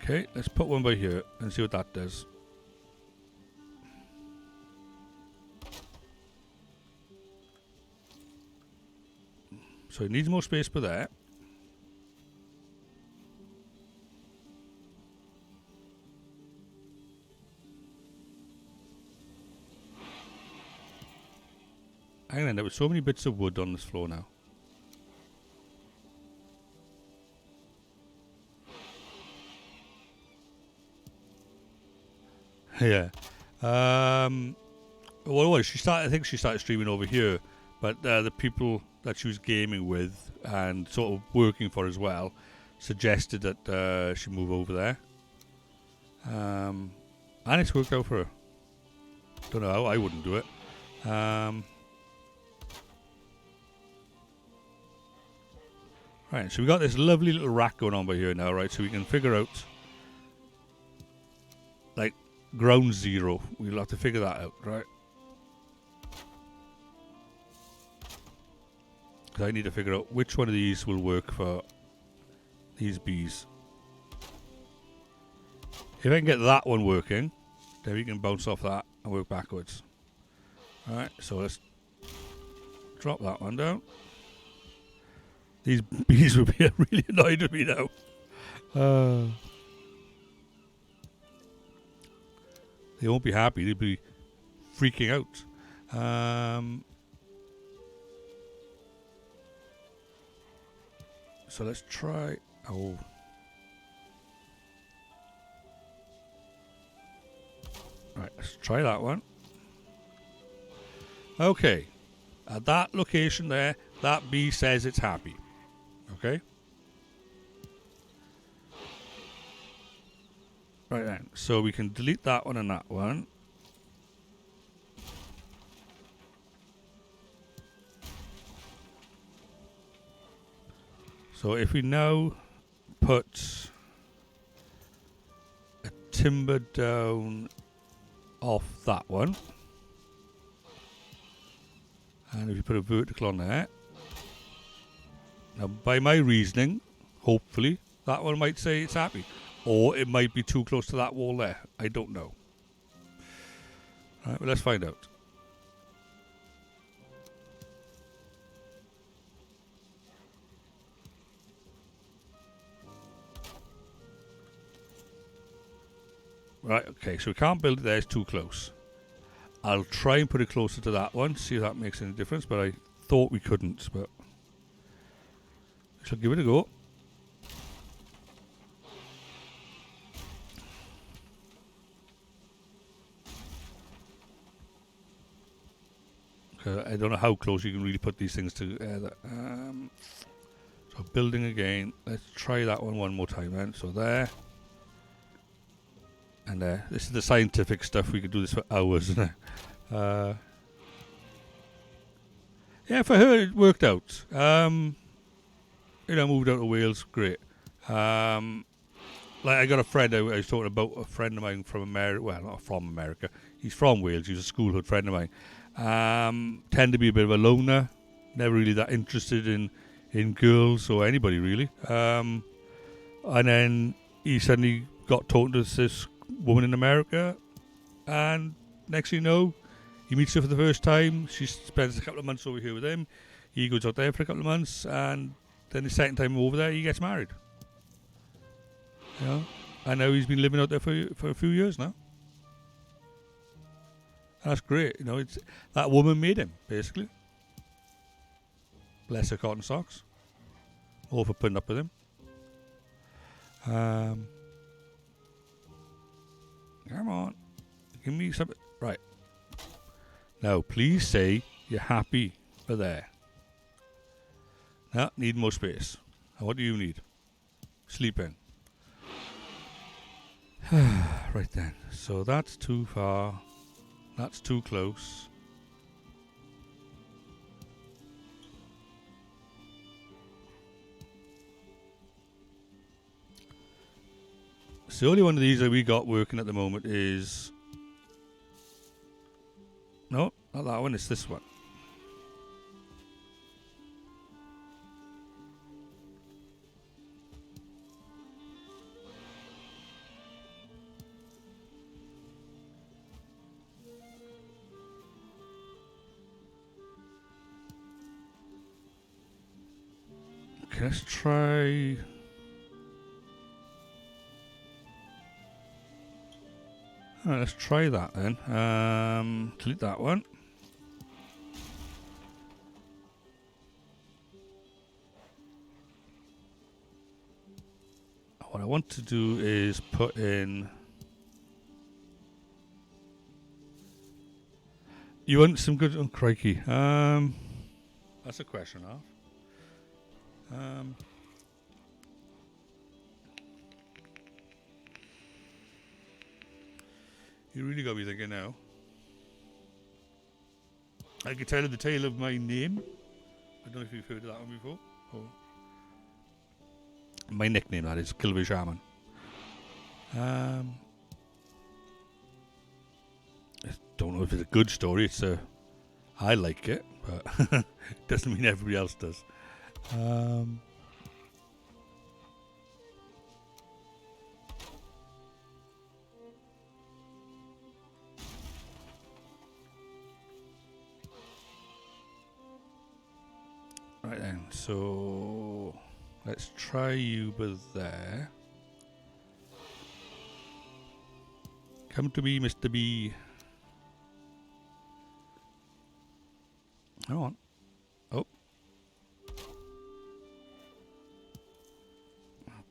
Okay, let's put one by here and see what that does. So it needs more space for that. I'm gonna end up with so many bits of wood on this floor now. Yeah. Well, what she started? I think she started streaming over here, but the people that she was gaming with and sort of working for as well suggested that she move over there. And it's worked out for her. Don't know how. I wouldn't do it. Right, so we got this lovely little rack going on by here now, right? So we can figure out, like, ground zero. We'll have to figure that out, right? Because I need to figure out which one of these will work for these bees. If I can get that one working, then we can bounce off that and work backwards. Alright, so let's drop that one down. These bees will be really annoyed with me now. They won't be happy. They'll be freaking out. So let's try. Oh. Right, let's try that one. Okay. At that location there, that bee says it's happy. Okay? Right then, so we can delete that one and that one. So if we now put a timber down off that one, and if you put a vertical on there, now by my reasoning, hopefully, that one might say it's happy. Or it might be too close to that wall there. I don't know. Alright, well, let's find out. Right, okay, so we can't build it there, it's too close. I'll try and put it closer to that one, see if that makes any difference, but I thought we couldn't, but I shall give it a go. I don't know how close you can really put these things together. So building again. Let's try that one more time then. So there. And there. This is the scientific stuff. We could do this for hours, isn't it? Yeah, for her it worked out. Moved out of Wales. Great. like I got a friend. I was talking about a friend of mine from America. Well, not from America. He's from Wales. He's a schoolhood friend of mine. Tend to be a bit of a loner. Never really that interested in girls or anybody really. And then he suddenly got talking to this woman in America, and next thing you know, he meets her for the first time. She spends a couple of months over here with him. He goes out there for a couple of months, and then the second time over there, he gets married. You know, and now he's been living out there for a few years now. And that's great. You know, it's that woman made him basically. Bless her cotton socks. All for putting up with him. Come on, give me something. Right. Now, please say you're happy for there. No, need more space. And what do you need? Sleeping. Right then. So that's too far. That's too close. So the only one of these that we got working at the moment is... No, not that one. It's this one. Okay, let's try... Alright, let's try that then. Delete that one. What I want to do is put in... You want some good... Oh, crikey. That's a question, huh? You really got me thinking now. I can tell you the tale of my name. I don't know if you've heard of that one before. Oh. My nickname, that is Kilveyshaman. I don't know if it's a good story. I like it, but it doesn't mean everybody else does. Right then, so let's try you with there. Come to me, Mr. B. Come on. Oh.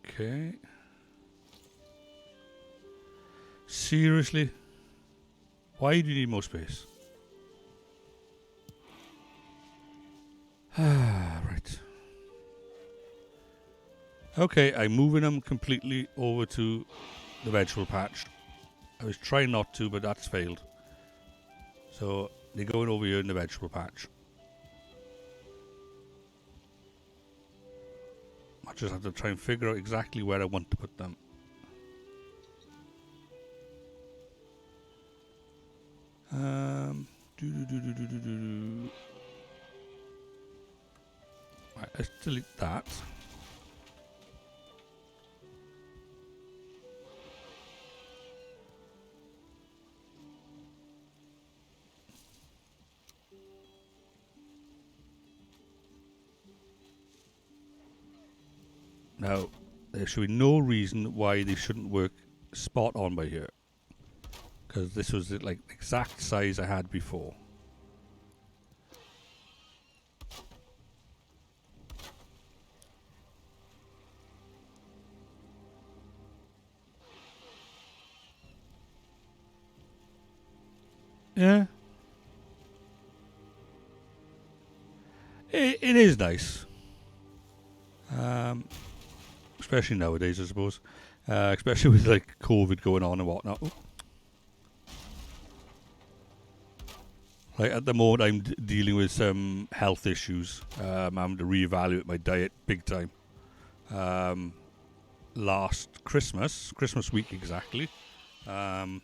Okay. Seriously? Why do you need more space? Right. Okay, I'm moving them completely over to the vegetable patch. I was trying not to, but that's failed. So they're going over here in the vegetable patch. I just have to try and figure out exactly where I want to put them. Right, let's delete that. Now, there should be no reason why they shouldn't work spot on by here. Because this was the like exact size I had before. Yeah. It is nice. Especially nowadays, I suppose. Especially with like COVID going on and whatnot. Ooh. Like at the moment, I'm dealing with some health issues. I'm having to reevaluate my diet big time. last Christmas week exactly, I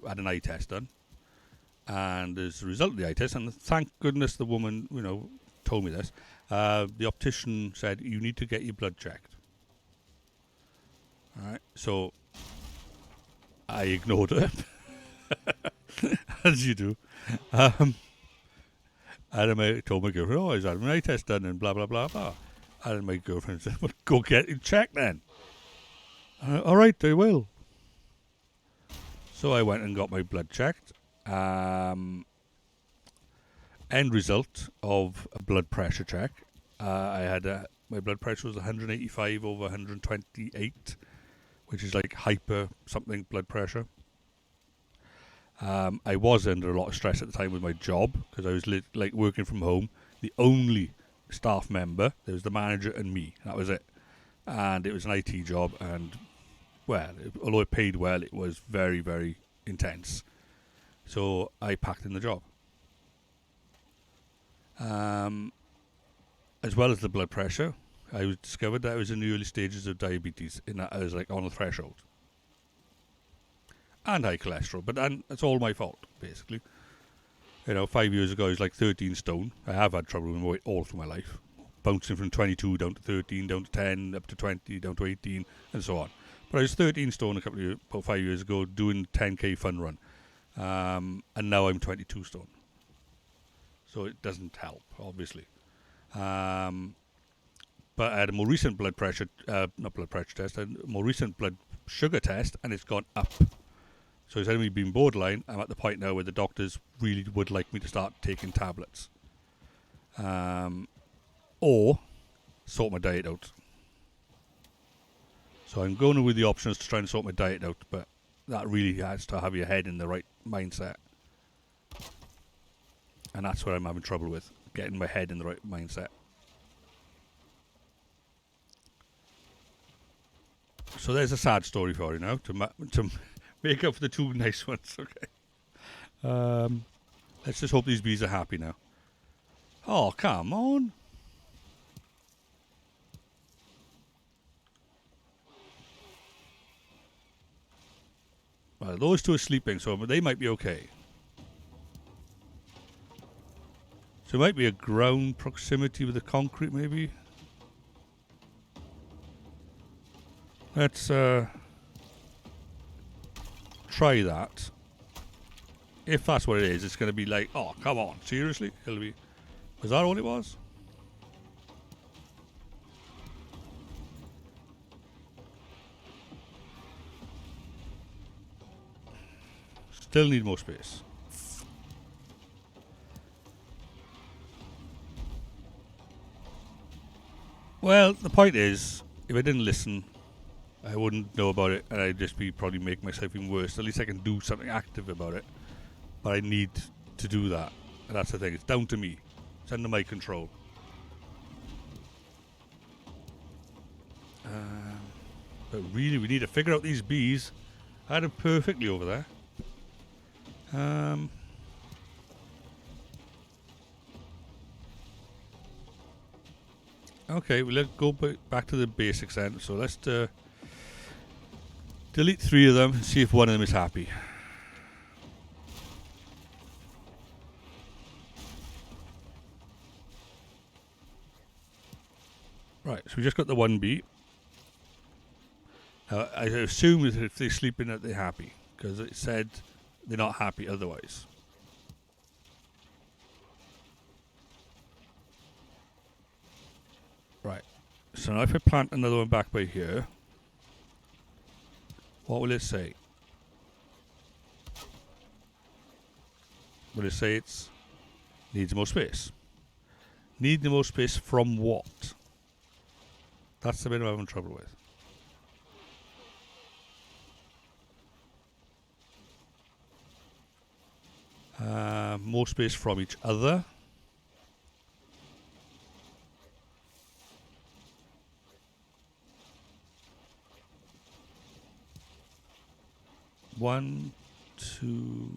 had an eye test done, and as a result of the eye test, and thank goodness the woman, told me this, the optician said you need to get your blood checked. All right, so I ignored her, as you do. And I told my girlfriend, I was having an eye test done and blah, blah, blah, blah. And my girlfriend said, well, go get it checked then. All right, I will. So I went and got my blood checked. End result of a blood pressure check. I had my blood pressure was 185 over 128, which is like hyper something blood pressure. I was under a lot of stress at the time with my job because I was working from home. The only staff member, there was the manager and me. That was it. And it was an IT job, and although it paid well, it was very, very intense. So I packed in the job. As well as the blood pressure, I discovered that I was in the early stages of diabetes, in that I was on the threshold. And high cholesterol, but that's all my fault, basically. 5 years ago I was 13 stone. I have had trouble with my weight all through my life. Bouncing from 22 down to 13, down to 10, up to 20, down to 18, and so on. But I was 13 stone about 5 years ago doing 10k fun run. And now I'm 22 stone. So it doesn't help, obviously. But I had a more recent blood pressure, not blood pressure test, I had a more recent blood sugar test, and it's gone up. So instead of me being borderline, I'm at the point now where the doctors really would like me to start taking tablets. Or sort my diet out. So I'm going with the options to try and sort my diet out, but that really has to have your head in the right mindset. And that's where I'm having trouble with, getting my head in the right mindset. So there's a sad story for you now, to make up for the two nice ones, okay? Let's just hope these bees are happy now. Oh, come on. Well, those two are sleeping, so they might be okay. So it might be a ground proximity with the concrete, maybe. Let's try that. If that's what it is, it's going to be oh, come on, seriously? Was that all it was? Still need more space. Well, the point is, if I didn't listen, I wouldn't know about it, and I'd just probably make myself even worse. At least I can do something active about it. But I need to do that. And that's the thing. It's down to me. It's under my control. But really, we need to figure out these bees. I had them perfectly over there. Okay, well, let's go back to the basics then. So let's delete 3 of them and see if one of them is happy. Right, so we just got the one bee. I assume that if they're sleeping that they're happy, because it said they're not happy otherwise. Right, so now if I plant another one back by here, what will it say? Will it say it needs more space? Need the more space from what? That's the bit I'm having trouble with. More space from each other. One, two,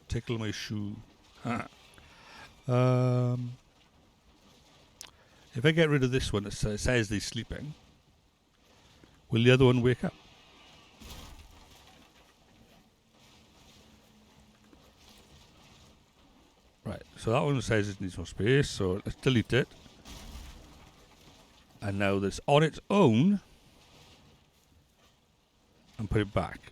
tickle my shoe. If I get rid of this one that says they're sleeping, will the other one wake up? Right, so that one says it needs more space, so let's delete it. And now this on its own, and put it back.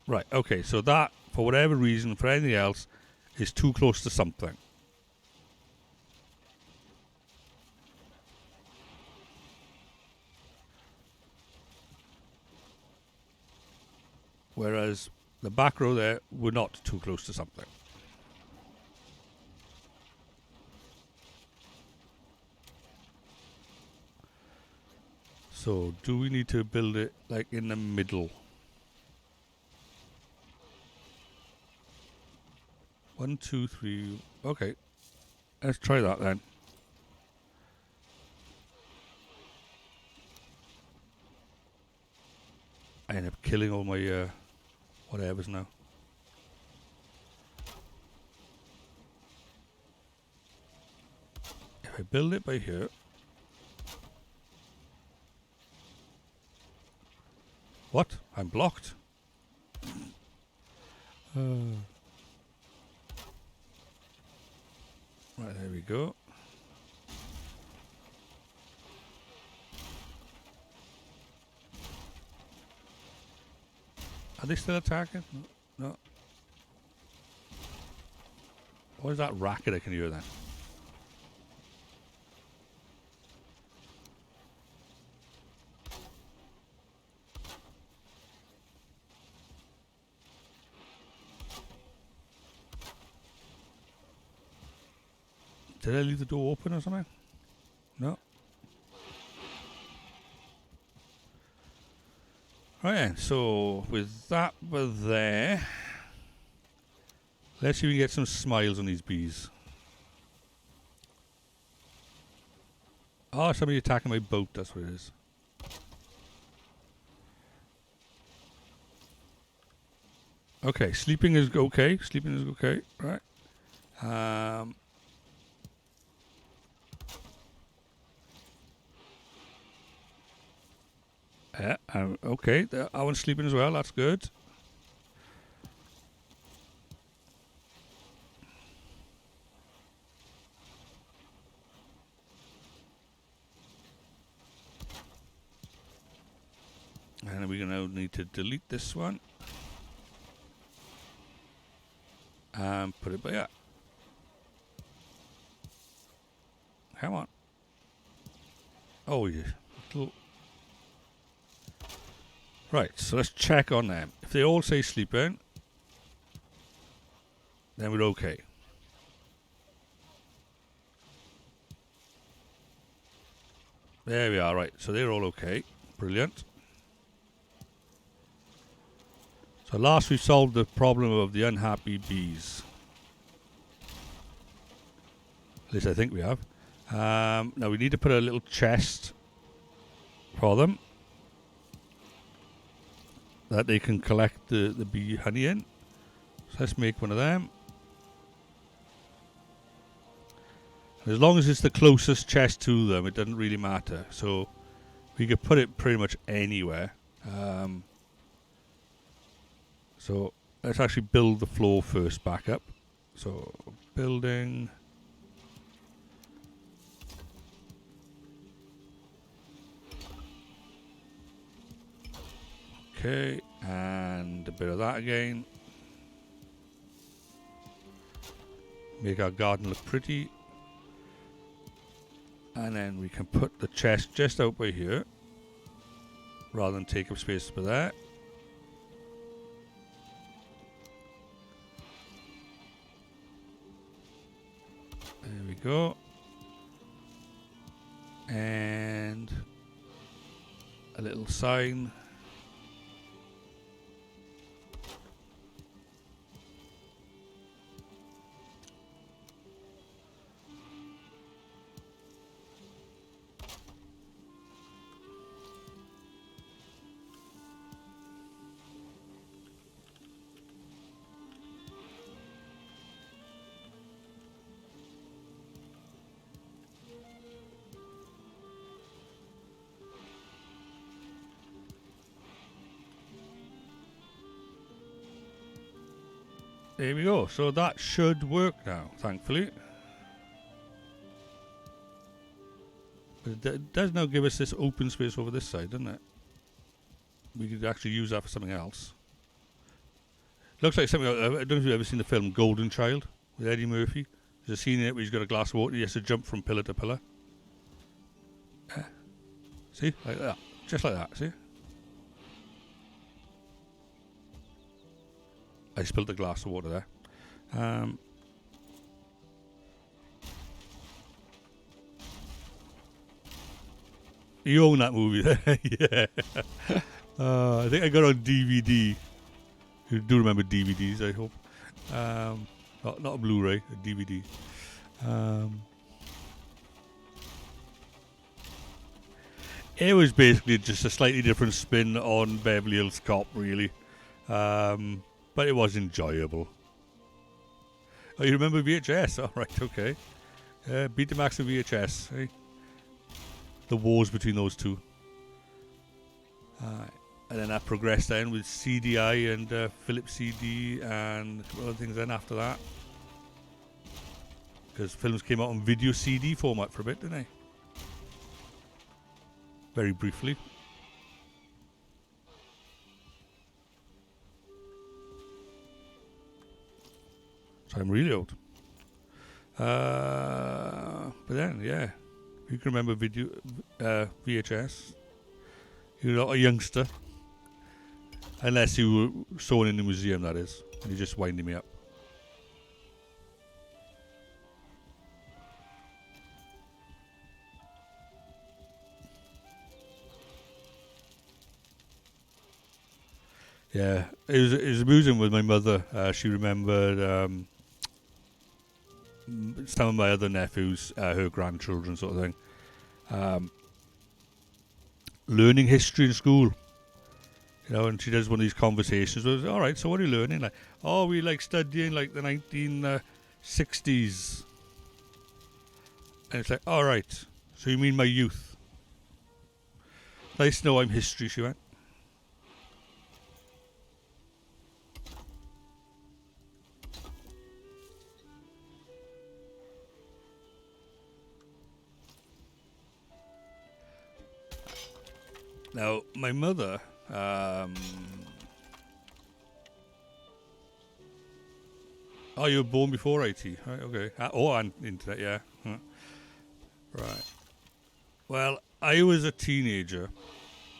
Right, okay, so that, for whatever reason, for anything else, is too close to something. Whereas the back row there, we're not too close to something. So, do we need to build it like in the middle? 1, 2, 3. Okay, let's try that then. I end up killing all my whatevers now. If I build it by here, what? I'm blocked. Right, there we go. Are they still attacking? No. No. What is that racket I can hear then? Did I leave the door open or something? No. Right then, so with that there, let's see if we can get some smiles on these bees. Oh, somebody attacking my boat, that's what it is. Okay, sleeping is okay. Sleeping is okay, right? Yeah, okay. I want sleeping as well. That's good. And we're going to need to delete this one. And put it by here. Come on. Oh, yeah. Right, so let's check on them. If they all say sleeping, then we're okay. There we are, right. So they're all okay. Brilliant. So last we solved the problem of the unhappy bees. At least I think we have. Now we need to put a little chest for them that they can collect the bee honey in. So let's make one of them. As long as it's the closest chest to them, it doesn't really matter. So we could put it pretty much anywhere. So let's actually build the floor first back up. So building. Okay, and a bit of that again. Make our garden look pretty. And then we can put the chest just out by here, rather than take up space for that. There we go. And a little sign. there we go. So that should work now, thankfully. But it does now give us this open space over this side, doesn't it? We could actually use that for something else. Looks like something. I don't know if you've ever seen the film Golden Child with Eddie Murphy. There's a scene in it where he's got a glass of water. He has to jump from pillar to pillar. See, like that, just like that. See. I spilled a glass of water there. You own that movie there? Yeah. I think I got it on DVD. You do remember DVDs, I hope. Not a Blu-ray, a DVD. It was basically just a slightly different spin on Beverly Hills Cop, really. But it was enjoyable. Oh, you remember VHS? All right, okay. Betamax and VHS. Eh? The wars between those two. And then that progressed then with CDI and Philips CD and a couple other things then after that. Because films came out on video CD format for a bit, didn't they? Very briefly. So I'm really old. But then, yeah. You can remember video VHS. You're not a youngster. Unless you saw it in the museum, that is. And you're just winding me up. Yeah, it was amusing with my mother. She remembered some of my other nephews, her grandchildren, sort of thing. Learning history in school. You know, and she does one of these conversations with, all right, so what are you learning? Like, oh, we like studying like the 1960s. And it's like, all right, so you mean my youth? Nice to know I'm history, she went. Now, my mother, oh, you were born before IT, right? Okay. And internet, yeah. Huh. Right. Well, I was a teenager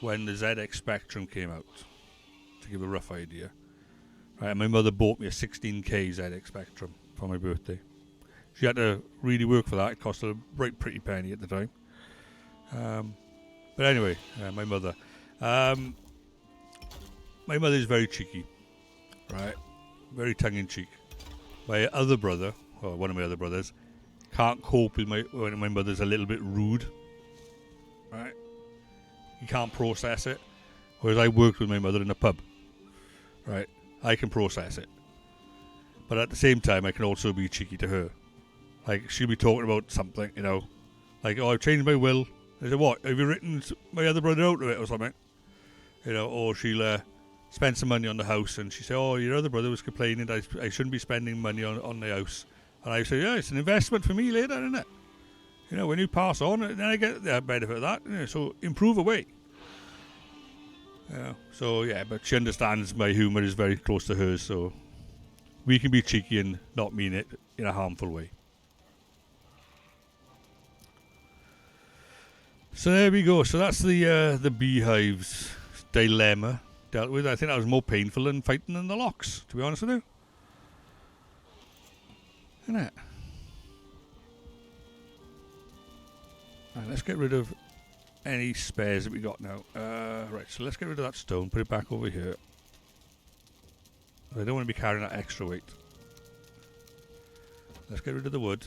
when the ZX Spectrum came out, to give a rough idea. Right, my mother bought me a 16K ZX Spectrum for my birthday. She had to really work for that. It cost her a right pretty penny at the time. But anyway, my mother. My mother is very cheeky, right? Very tongue-in-cheek. My other brother, or one of my other brothers, can't cope with when my mother's a little bit rude, right? He can't process it. Whereas I worked with my mother in a pub, right? I can process it. But at the same time, I can also be cheeky to her. Like, she'll be talking about something, you know. Like, oh, I've changed my will. I said, what? Have you written my other brother out of it or something? You know, or she'll spend some money on the house and she said, oh, your other brother was complaining that I shouldn't be spending money on the house. And I say, yeah, it's an investment for me later, isn't it? You know, when you pass on, then I get the benefit of that. You know, so improve away. You know, so, yeah, but she understands my humour is very close to hers, so we can be cheeky and not mean it in a harmful way. So there we go. So that's the beehive's dilemma dealt with. I think that was more painful than fighting in the locks, to be honest with you. Isn't it? Right, let's get rid of any spares that we got now. Right, so let's get rid of that stone, put it back over here. I don't want to be carrying that extra weight. Let's get rid of the wood.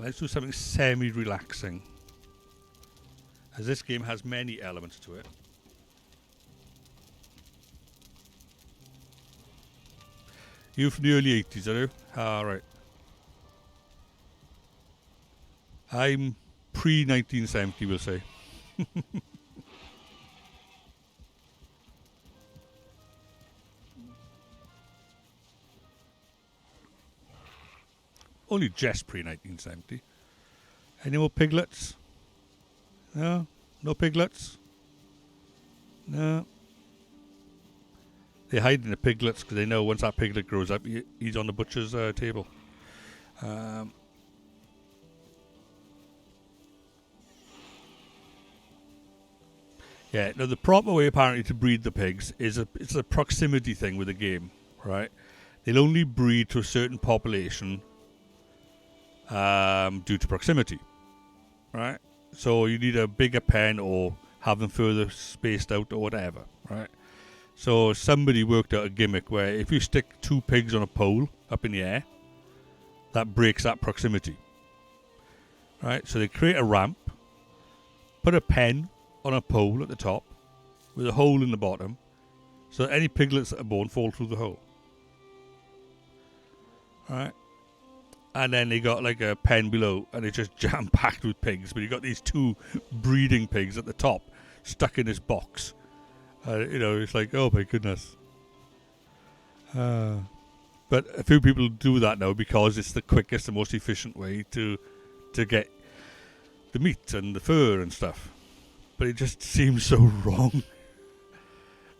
Let's do something semi-relaxing, as this game has many elements to it. You from the early 80s, are you? Ah, right. I'm pre-1970, we'll say. only just pre-1970. Any more piglets? No? No piglets? No. They hide in the piglets because they know once that piglet grows up, he's on the butcher's table. Yeah, now the proper way apparently to breed the pigs is it's a proximity thing with the game, right? They'll only breed to a certain population due to proximity, right? So you need a bigger pen or have them further spaced out or whatever, right? So somebody worked out a gimmick where if you stick 2 pigs on a pole up in the air, that breaks that proximity, right? So they create a ramp, put a pen on a pole at the top with a hole in the bottom so that any piglets that are born fall through the hole. Alright? And then they got like a pen below and it's just jam-packed with pigs, but you got these 2 breeding pigs at the top stuck in this box. It's like, oh my goodness. But a few people do that now because it's the quickest and most efficient way to get the meat and the fur and stuff. But it just seems so wrong.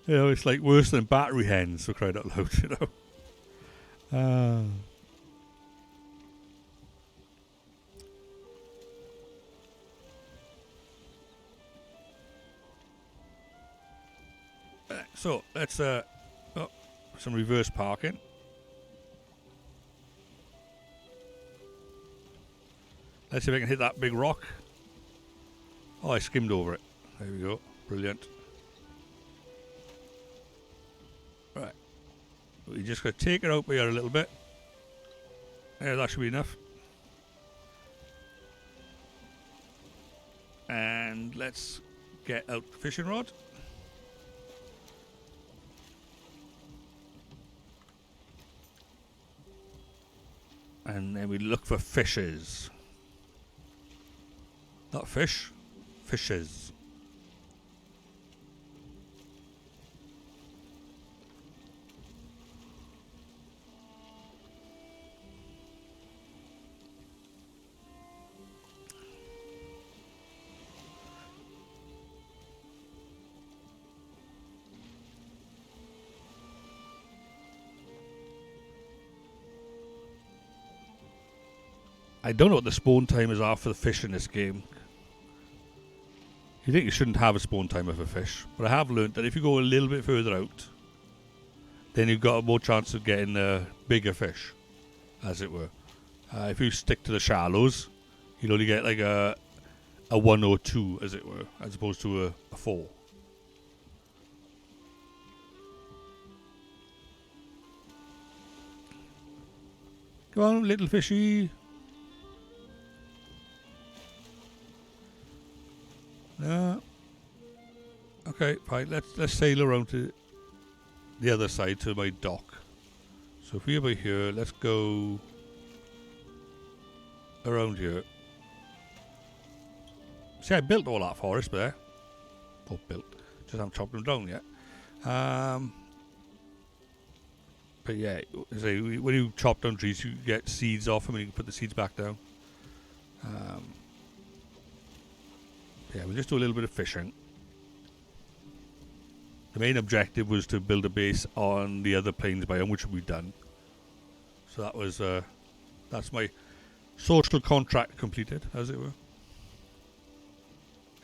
It's like worse than battery hens, for crying out loud, So, let's, some reverse parking. Let's see if I can hit that big rock. Oh, I skimmed over it. There we go. Brilliant. Right. We just got to take it out by here a little bit. There, that should be enough. And let's get out the fishing rod. And then we look for fishes. Not fish. Fishes. I don't know what the spawn timers are for the fish in this game. You think you shouldn't have a spawn timer for fish, but I have learnt that if you go a little bit further out, then you've got a more chance of getting bigger fish, as it were. If you stick to the shallows, you'll only get like a 1 or 2, as it were, as opposed to a 4. Come on, little fishy. No. Okay, fine. Let's sail around to the other side to my dock. So if we're over here, let's go around here. See, I built all that forest there. Oh, built. Just haven't chopped them down yet. But yeah, when you chop down trees, you get seeds off them and you can put the seeds back down. Yeah, we'll just do a little bit of fishing. The main objective was to build a base on the other plains biome, which we've done. So that was, that's my social contract completed, as it were.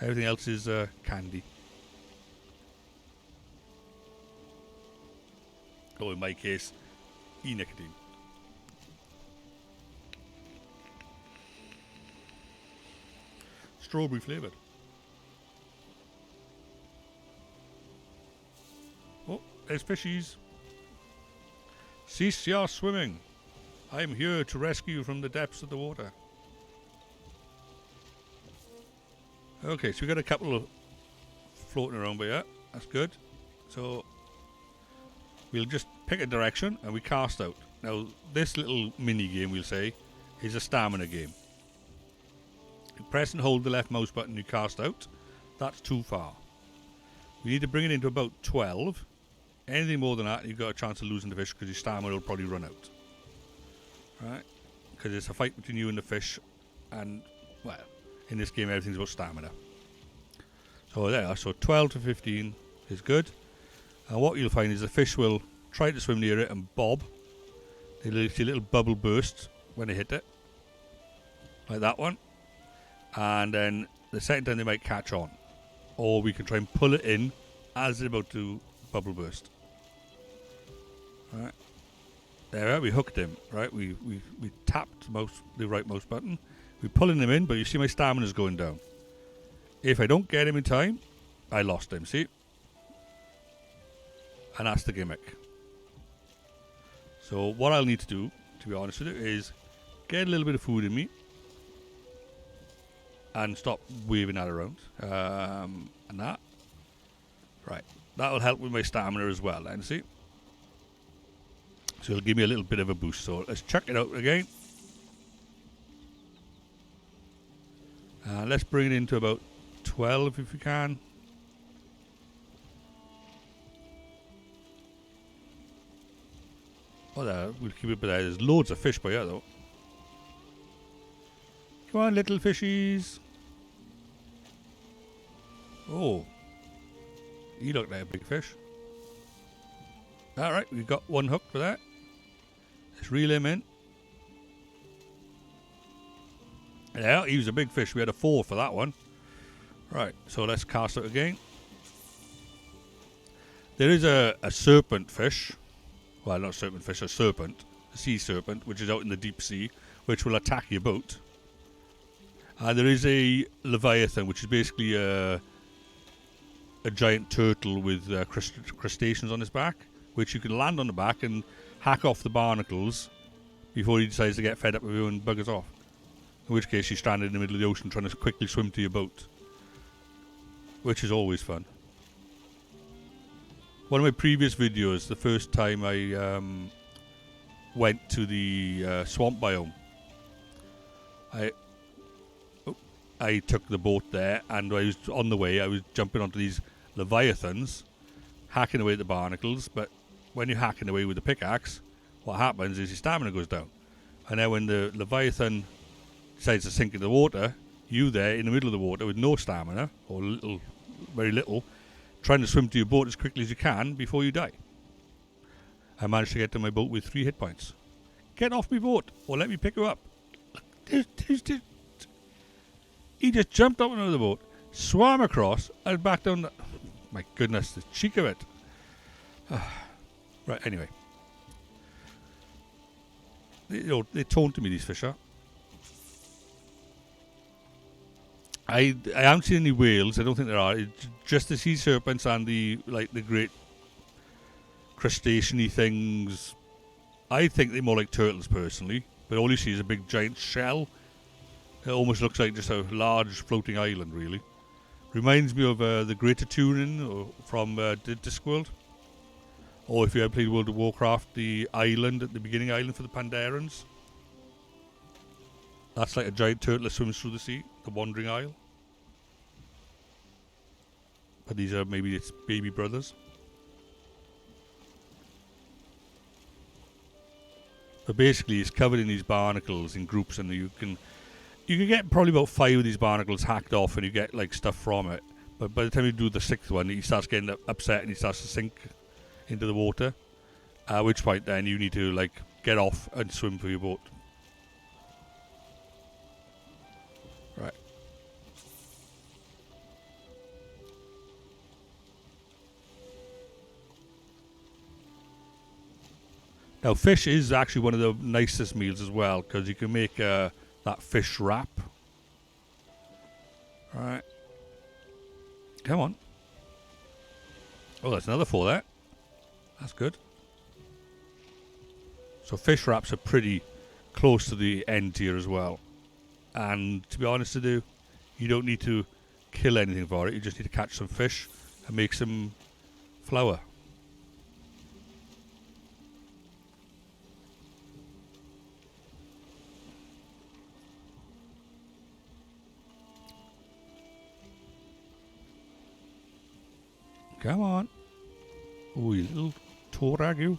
Everything else is candy. Or in my case, e-nicotine. Strawberry flavoured. Oh, there's fishies. Cease your swimming. I am here to rescue you from the depths of the water. Okay, so we got a couple of floating around by here. That's good. So we'll just pick a direction and we cast out. Now, this little mini game, we'll say, is a stamina game. You press and hold the left mouse button, you cast out. That's too far. We need to bring it into about 12. Anything more than that, you've got a chance of losing the fish because your stamina will probably run out. Right? because it's a fight between you and the fish, and, well, in this game everything's about stamina. So there, so 12 to 15 is good. And what you'll find is the fish will try to swim near it and bob. They'll see a little bubble burst when they hit it, like that one. And then the second time they might catch on. Or we can try and pull it in as they're about to bubble burst. Right. There we hooked him. Right, we tapped the right mouse button. We're pulling him in, but you see my stamina's going down. If I don't get him in time, I lost him, see? And that's the gimmick. So what I'll need to do, to be honest with you, is get a little bit of food in me and stop waving that around. And that. Right. That'll help with my stamina as well, then, see? So it'll give me a little bit of a boost. So let's check it out again. Let's bring it into about 12 if we can. Oh, there, we'll keep it by there. There's loads of fish by here, though. Come on, little fishies. Oh. He looked like a big fish. Alright, we've got one hook for that. Let's reel him in. Yeah, he was a big fish. We had a 4 for that one. Right, so let's cast it again. There is a serpent fish. Well, not serpent fish, a serpent. A sea serpent, which is out in the deep sea, which will attack your boat. And there is a leviathan, which is basically a giant turtle with crustaceans on his back, which you can land on the back and hack off the barnacles before he decides to get fed up with you and buggers off. In which case, you're stranded in the middle of the ocean trying to quickly swim to your boat, which is always fun. One of my previous videos, the first time I went to the swamp biome, I took the boat there, and I was on the way. I was jumping onto these leviathans, hacking away at the barnacles. But when you're hacking away with the pickaxe, what happens is your stamina goes down. And then when the leviathan decides to sink in the water, you there in the middle of the water with no stamina, or very little, trying to swim to your boat as quickly as you can before you die. I managed to get to my boat with 3 hit points. Get off my boat, or let me pick you up. He just jumped up into the boat, swam across, and back down. My goodness, the cheek of it. Right, anyway. They taunted me, these fish are. I haven't seen any whales. I don't think there are. It's just the sea serpents and the great crustacean-y things. I think they're more like turtles, personally. But all you see is a big giant shell. It almost looks like just a large floating island, really. Reminds me of the Greater Turin from Discworld. Or if you ever played World of Warcraft, the island at the beginning island for the Pandarans. That's like a giant turtle that swims through the sea, the Wandering Isle. But these are maybe its baby brothers. But basically, it's covered in these barnacles in groups, and you can get probably about 5 of these barnacles hacked off, and you get like stuff from it. But by the time you do the 6th one, he starts getting upset and he starts to sink into the water. At which point, then you need to like get off and swim for your boat. Right. Now, fish is actually one of the nicest meals as well, because you can make that fish wrap. Right. Come on. Oh, that's another 4 there. That's good. So fish wraps are pretty close to the end tier as well. And to be honest with you, you don't need to kill anything for it. You just need to catch some fish and make some flour. Come on. Oh, you little torag, you.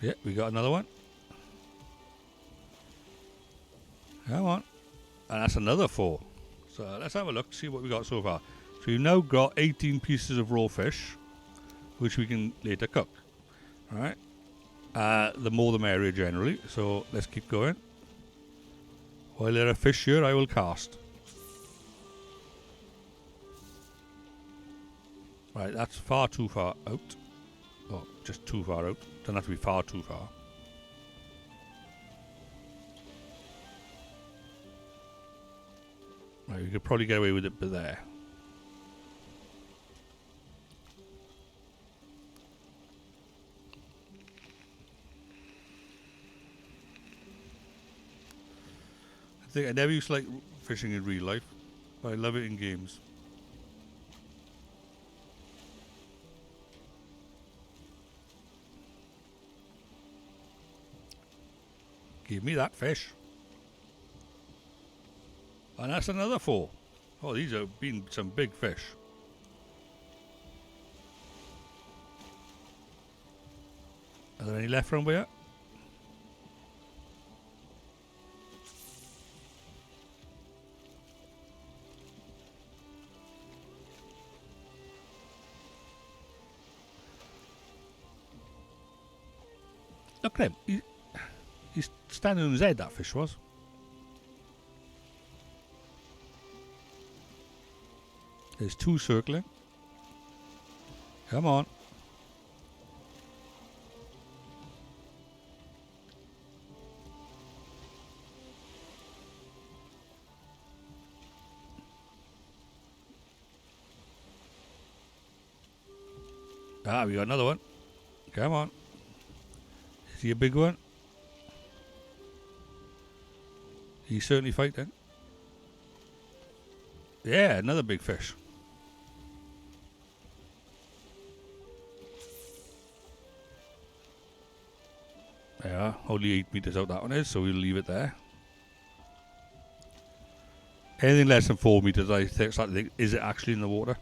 Yeah, we got another one. Come on. And that's another 4. So let's have a look, see what we got so far. So we've now got 18 pieces of raw fish, which we can later cook. Alright. The more the merrier generally. So let's keep going. While there are fish here, I will cast. Right, that's far too far out. Oh, just too far out. Doesn't have to be far too far. Right, we could probably get away with it but there. I think I never used to like fishing in real life, but I love it in games. Give me that fish. And that's another 4. Oh, these have been some big fish. Are there any left round here? Look at him. He's standing on his head, that fish was. There's 2 circling. Come on. Ah, we got another one. Come on. Is he a big one? He's certainly fighting. Yeah, another big fish. Yeah, only 8 meters out that one is, so we'll leave it there. Anything less than 4 meters, I think, is it actually in the water?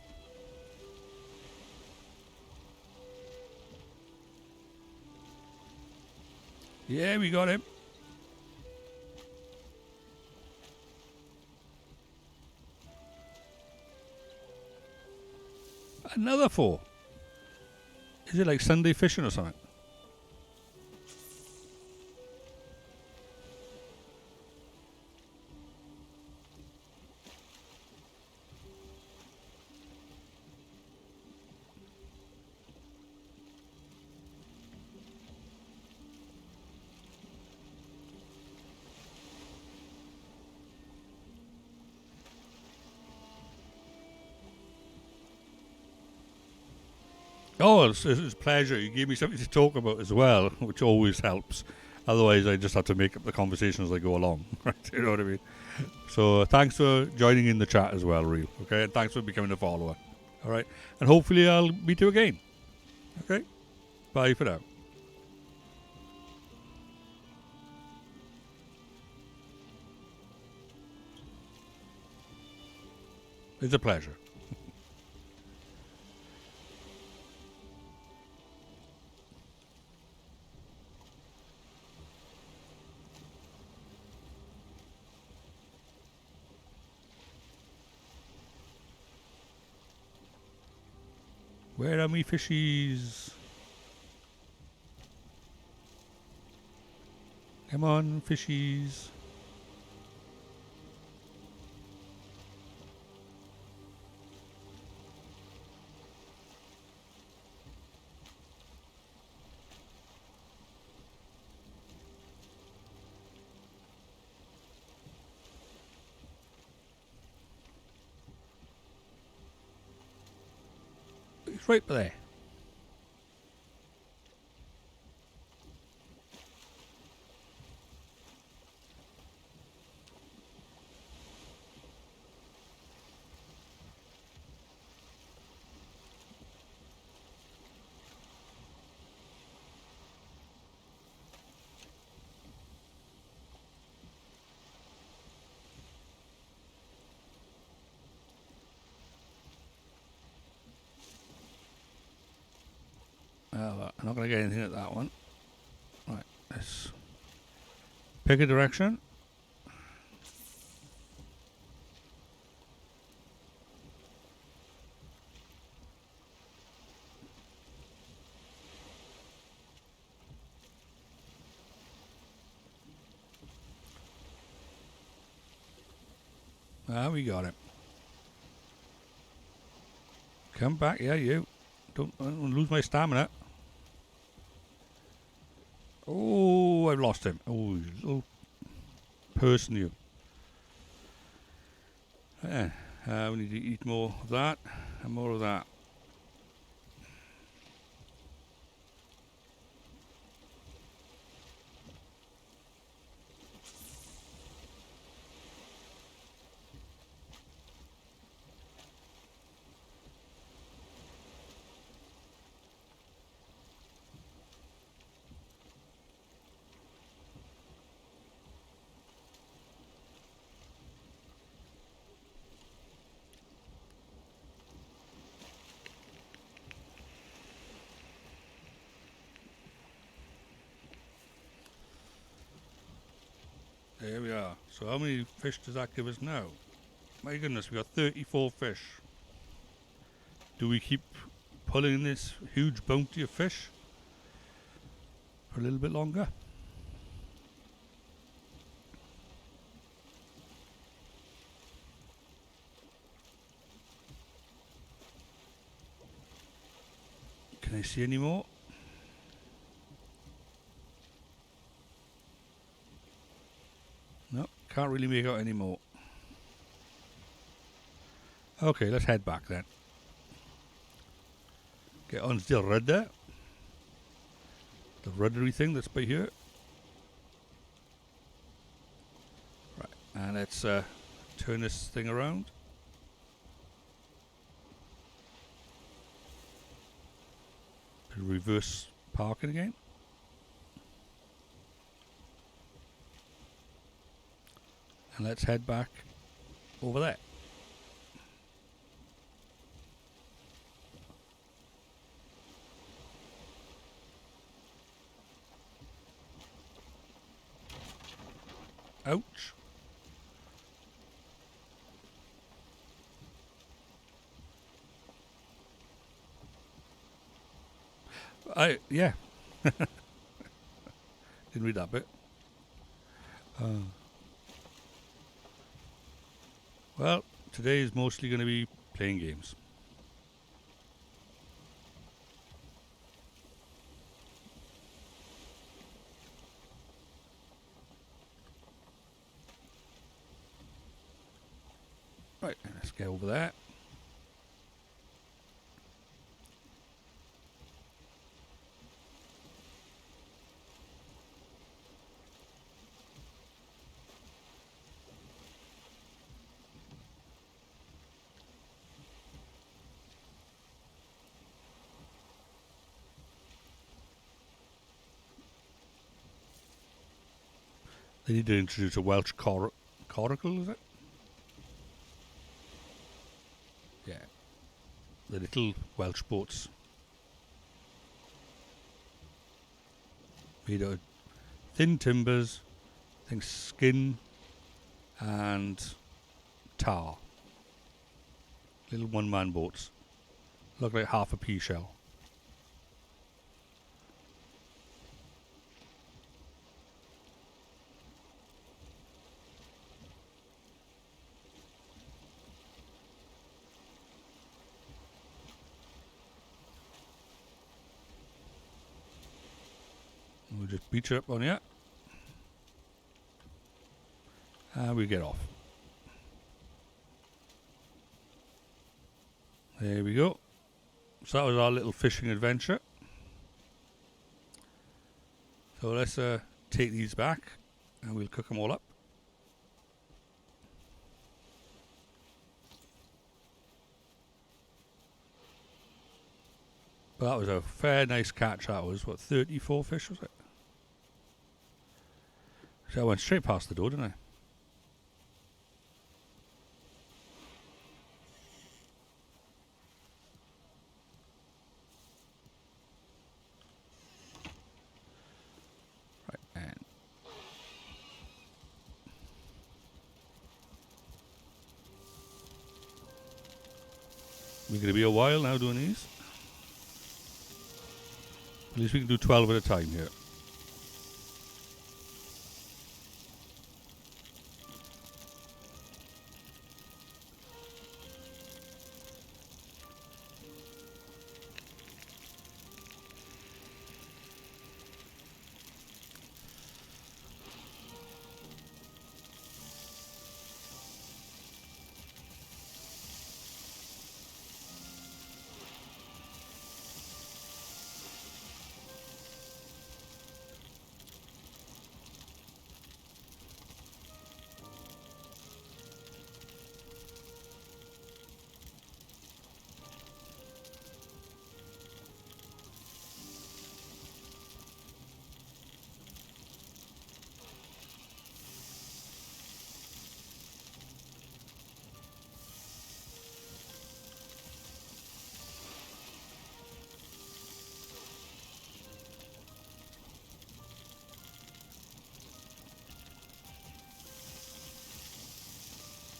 Yeah, we got him. Another 4. Is it like Sunday fishing or something? Oh, it's a pleasure. You gave me something to talk about as well, which always helps. Otherwise, I just have to make up the conversation as I go along. Right? You know what I mean? So, thanks for joining in the chat as well, Real. Okay, and thanks for becoming a follower. All right, and hopefully I'll meet you again. Okay, bye for now. It's a pleasure. Where are me fishies? Come on, fishies. It's right there. I'm not going to get anything at that one. Let's pick a direction. Ah, we got it. Come back, yeah, you. Don't lose my stamina. Oh, I've lost him. Oh, you little person, you. Yeah, we need to eat more of that and more of that. There we are. So how many fish does that give us now? My goodness, we got 34 fish. Do we keep pulling this huge bounty of fish for a little bit longer? Can I see any more? No, can't really make out any more. Okay, let's head back then. Get on to the rudder. The ruddery thing that's by here. Right, and let's turn this thing around. Reverse parking again. And let's head back over there. Ouch. Yeah. Didn't read that bit. Well, today is mostly going to be playing games. Right, let's get over there. They need to introduce a Welsh coracle, is it? Yeah. The little Welsh boats. Made out of thin timbers, I think skin and tar. Little one-man boats. Look like half a pea shell. We'll just beach it up on here. And we get off. There we go. So that was our little fishing adventure. So let's take these back and we'll cook them all up. But that was a fair nice catch. That was, what, 34 fish, was it? So I went straight past the door, didn't I? Right, We're going to be a while now doing these. At least we can do 12 at a time here.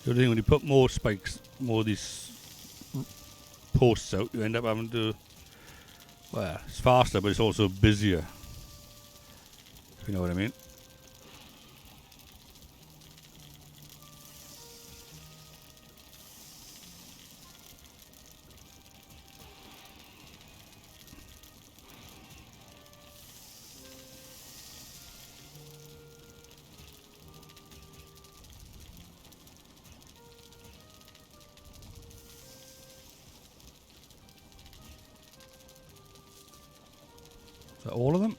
The other thing, when you put more spikes, more of these posts out, you end up having to, well, it's faster, but it's also busier. If you know what I mean. Is that all of them?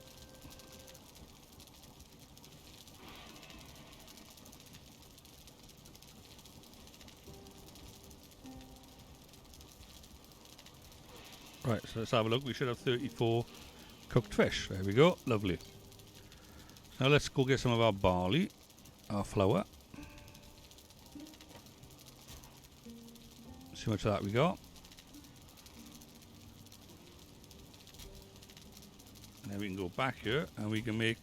Right, so let's have a look. We should have 34 cooked fish. There we go. Lovely. Now let's go get some of our barley, our flour. See how much of that we got. And then we can go back here and we can make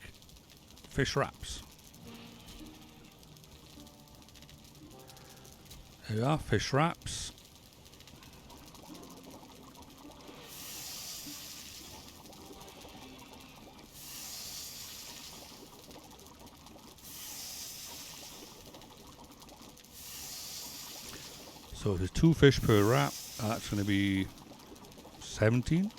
fish wraps. There we are, fish wraps. So there's 2 fish per wrap. That's going to be 17.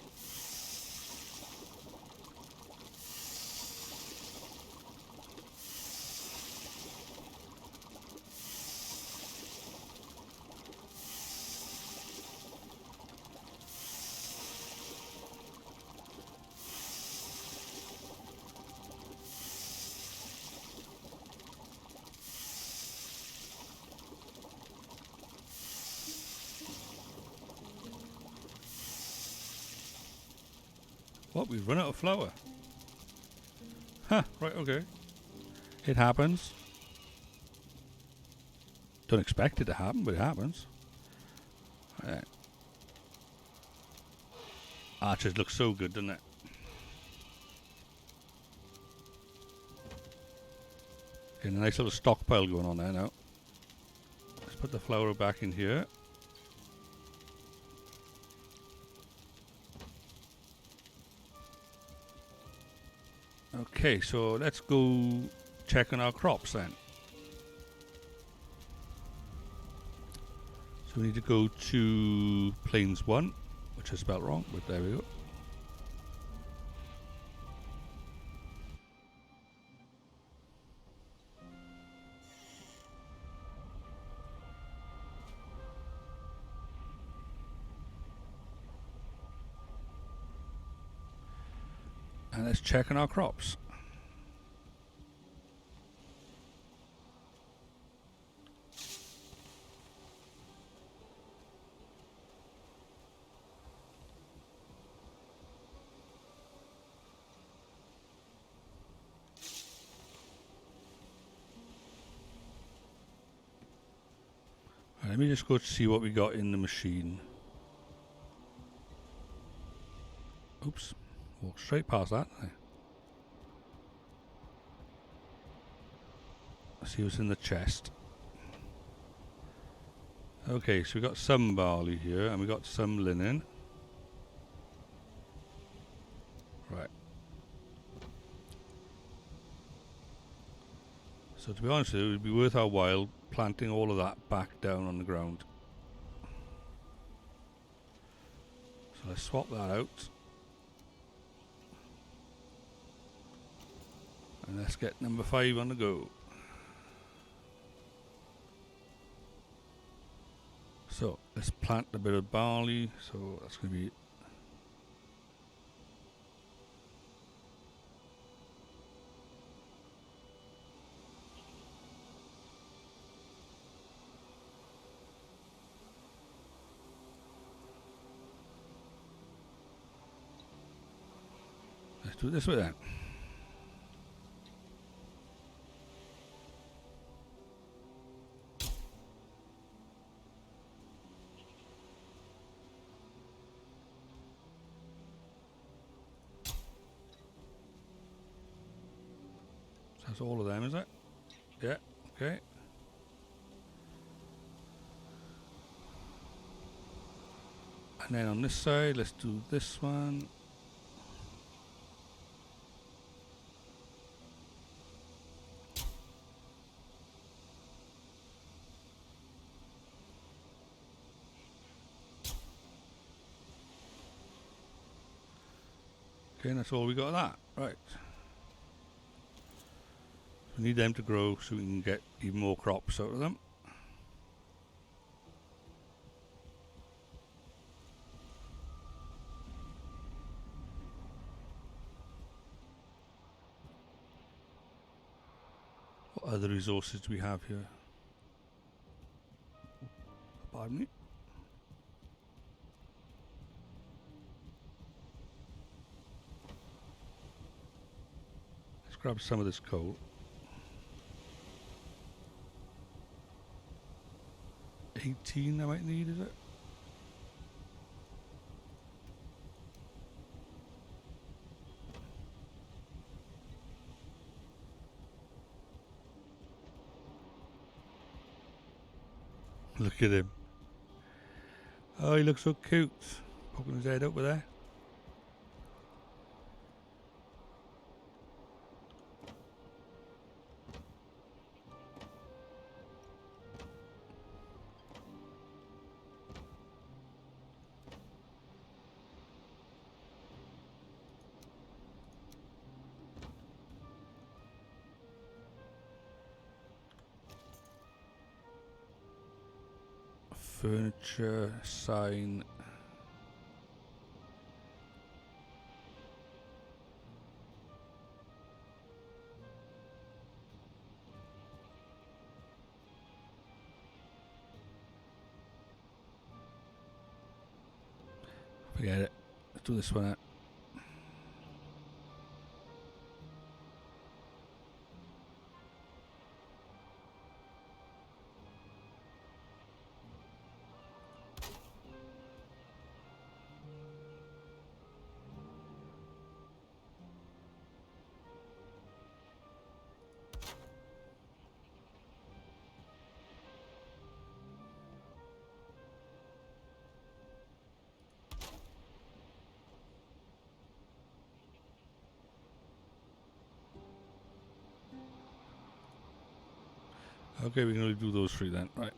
What? We've run out of flour. Huh, right, okay. It happens. Don't expect it to happen, but it happens. Right. That just looks so good, doesn't it? Getting a nice little stockpile going on there now. Let's put the flour back in here. Okay, so let's go check on our crops then. So we need to go to Plains 1, which I spelled wrong, but there we go. And let's check on our crops. Let me just go to see what we got in the machine. Oops. Walk straight past that. Let's see what's in the chest. Okay, so we got some barley here, and we got some linen. Right. So to be honest with you, it would be worth our while planting all of that back down on the ground. So let's swap that out. And let's get number 5 on the go. So let's plant a bit of barley. So that's going to be... Let's do it this way then. So that's all of them, is it? Yeah, okay. And then on this side, let's do this one. Okay, and that's all we got of that. Right. We need them to grow so we can get even more crops out of them. What other resources do we have here? Pardon me? Let's grab some of this coal. 18 I might need, is it? Look at him. Oh, he looks so cute. Poking his head over there. Furniture, sign. Forget it. Let's do this one out. Okay, we can only do those 3 then. Right.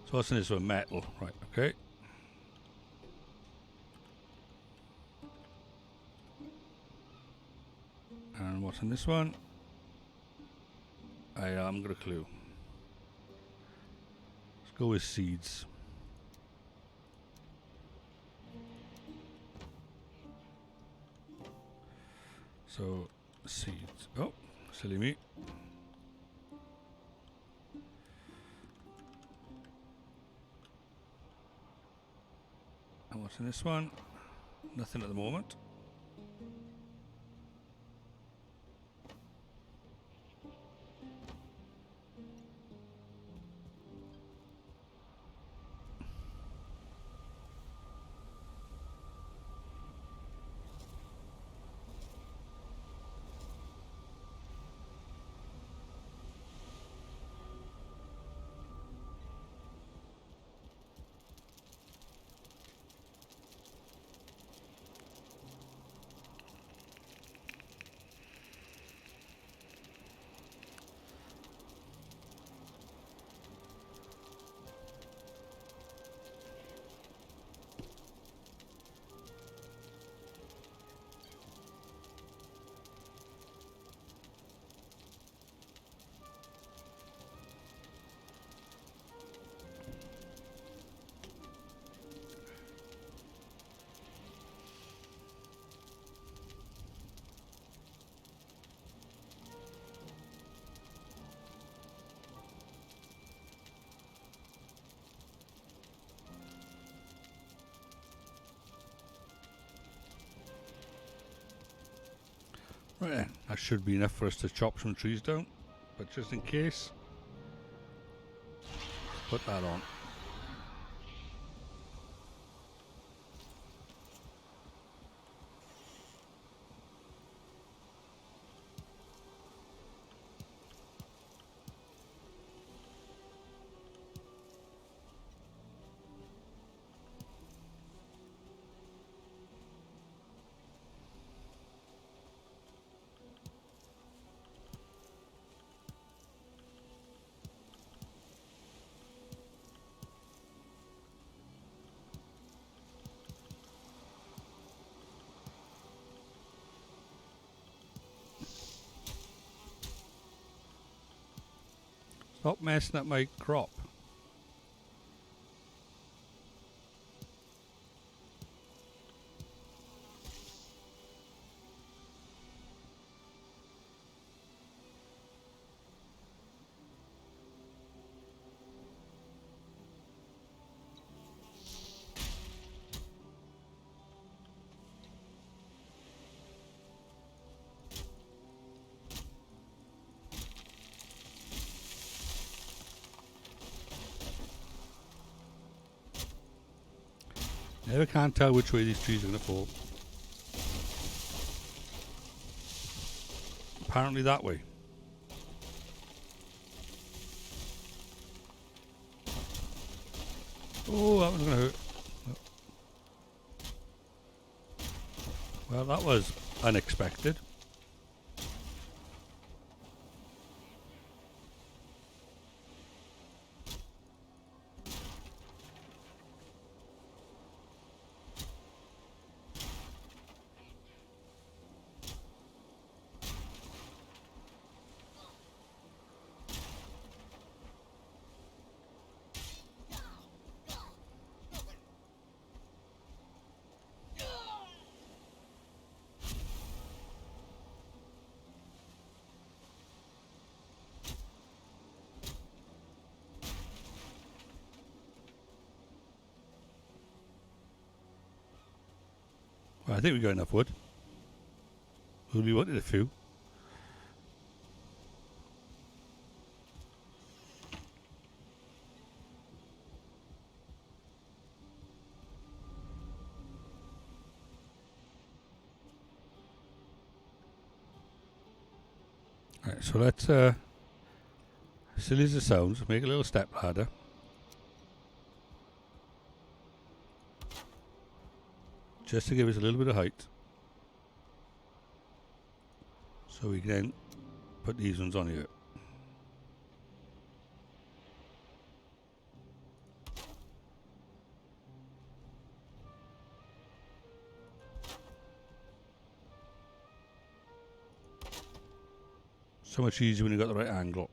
So what's in this one? Metal. Right, okay. And what's in this one? I haven't got a clue. Let's go with seeds. So, seeds. Oh, silly me. And what's in this one? Nothing at the moment. Right then, that should be enough for us to chop some trees down. But just in case, put that on. Stop messing up my crop. Never can't tell which way these trees are going to fall. Apparently that way. Oh, that one's going to hurt. No. Well, that was unexpected. Well, I think we got enough wood. We wanted a few. Right, so let's, silly as it sounds, make a little step ladder. Just to give us a little bit of height. So we can then put these ones on here. So much easier when you've got the right angle.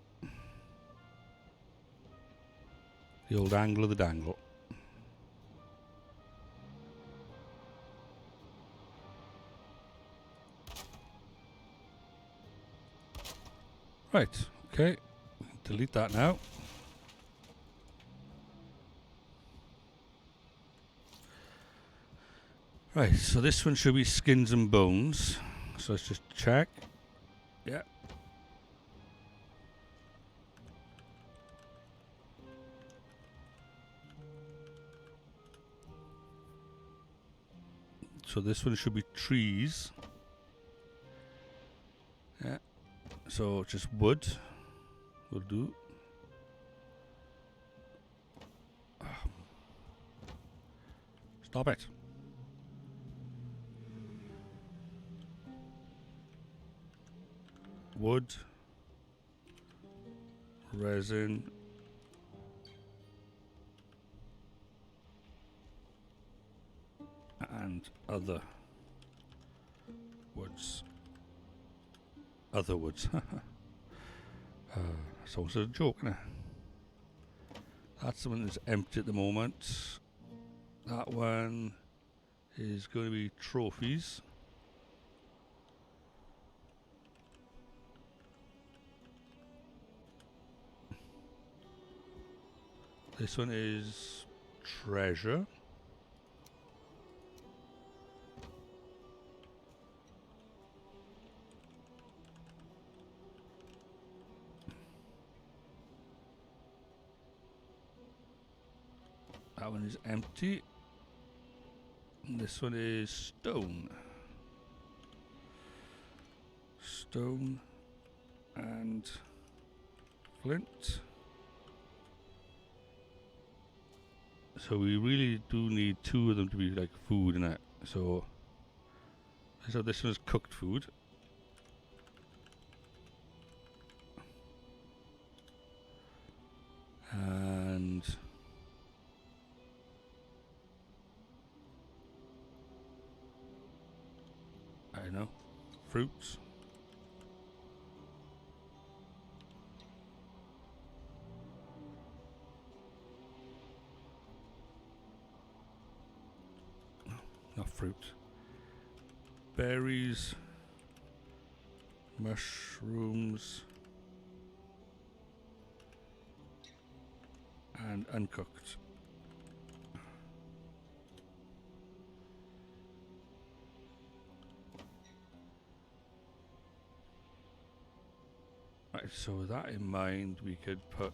The old angle of the dangle. Right, okay. Delete that now. Right, so this one should be skins and bones. So let's just check. Yeah. So this one should be trees. Yeah. So just wood will do. Stop it. Wood, resin, and other woods. Other woods. It's almost a joke, isn't it? That's the one that's empty at the moment. That one is going to be trophies. This one is treasure. That one is empty. And this one is stone. Stone and flint. So we really do need 2 of them to be like food in it. So this one is cooked food. And I don't know, fruits. Not fruit. Berries, mushrooms, and uncooked. Right, so with that in mind, we could put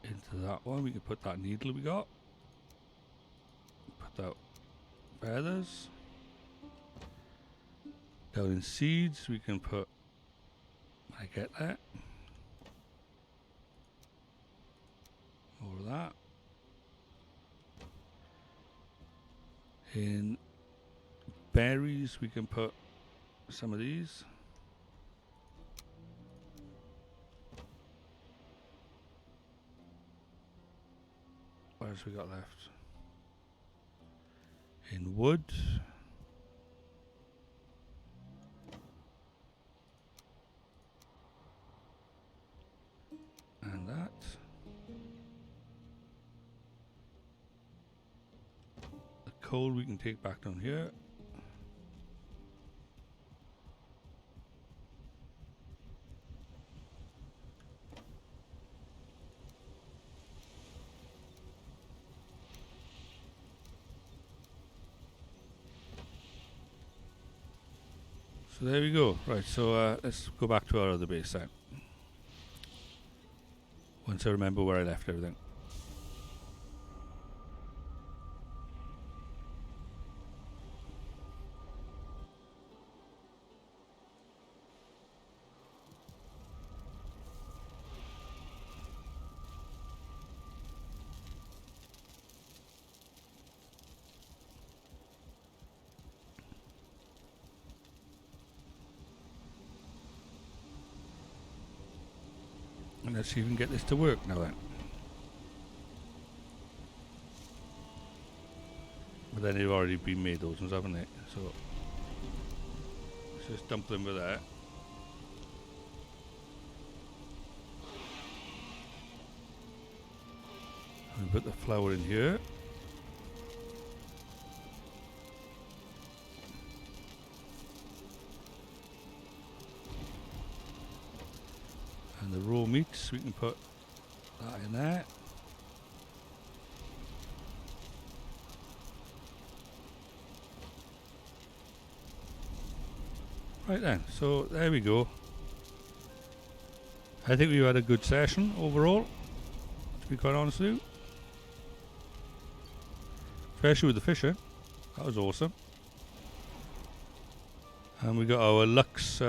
into that one, we could put that needle we got. Put that feathers. Down in seeds, we can put, I get that. More of that. In berries, we can put some of these. What else we got left? In wood. And that. The coal we can take back down here. So there we go. Right, so let's go back to our other base then. Once I remember where I left everything. And let's see if we can get this to work now then. But then they've already been made, those ones, haven't they? So let's just dump them with that. And put the flour in here. And the raw meats, we can put that in there. Right then, so there we go. I think we've had a good session overall, to be quite honest with you. Especially with the fisher. That was awesome. And we got our Lux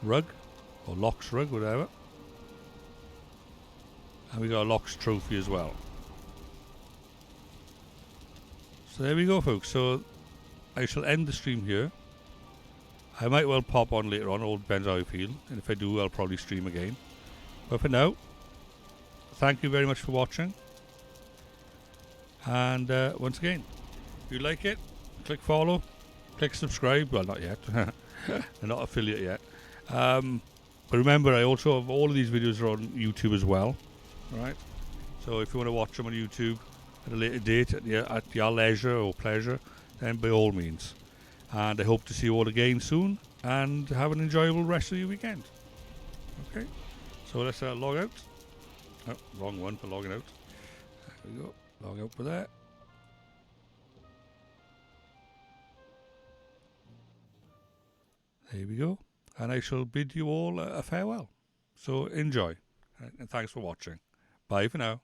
rug, or Lox rug, whatever. And we got a Lox trophy as well. So there we go, folks. So I shall end the stream here. I might well pop on later on, all depends how I feel. And if I do, I'll probably stream again. But for now, thank you very much for watching. And once again, if you like it, click follow, click subscribe. Well, not yet. They're not affiliate yet. But remember, I also have all of these videos are on YouTube as well. Right? So if you want to watch them on YouTube at a later date, at your leisure or pleasure, then by all means. And I hope to see you all again soon. And have an enjoyable rest of your weekend. Okay? So let's log out. Oh, wrong one for logging out. There we go. Log out for that. There we go. And I shall bid you all a farewell. So enjoy. And thanks for watching. Bye for now.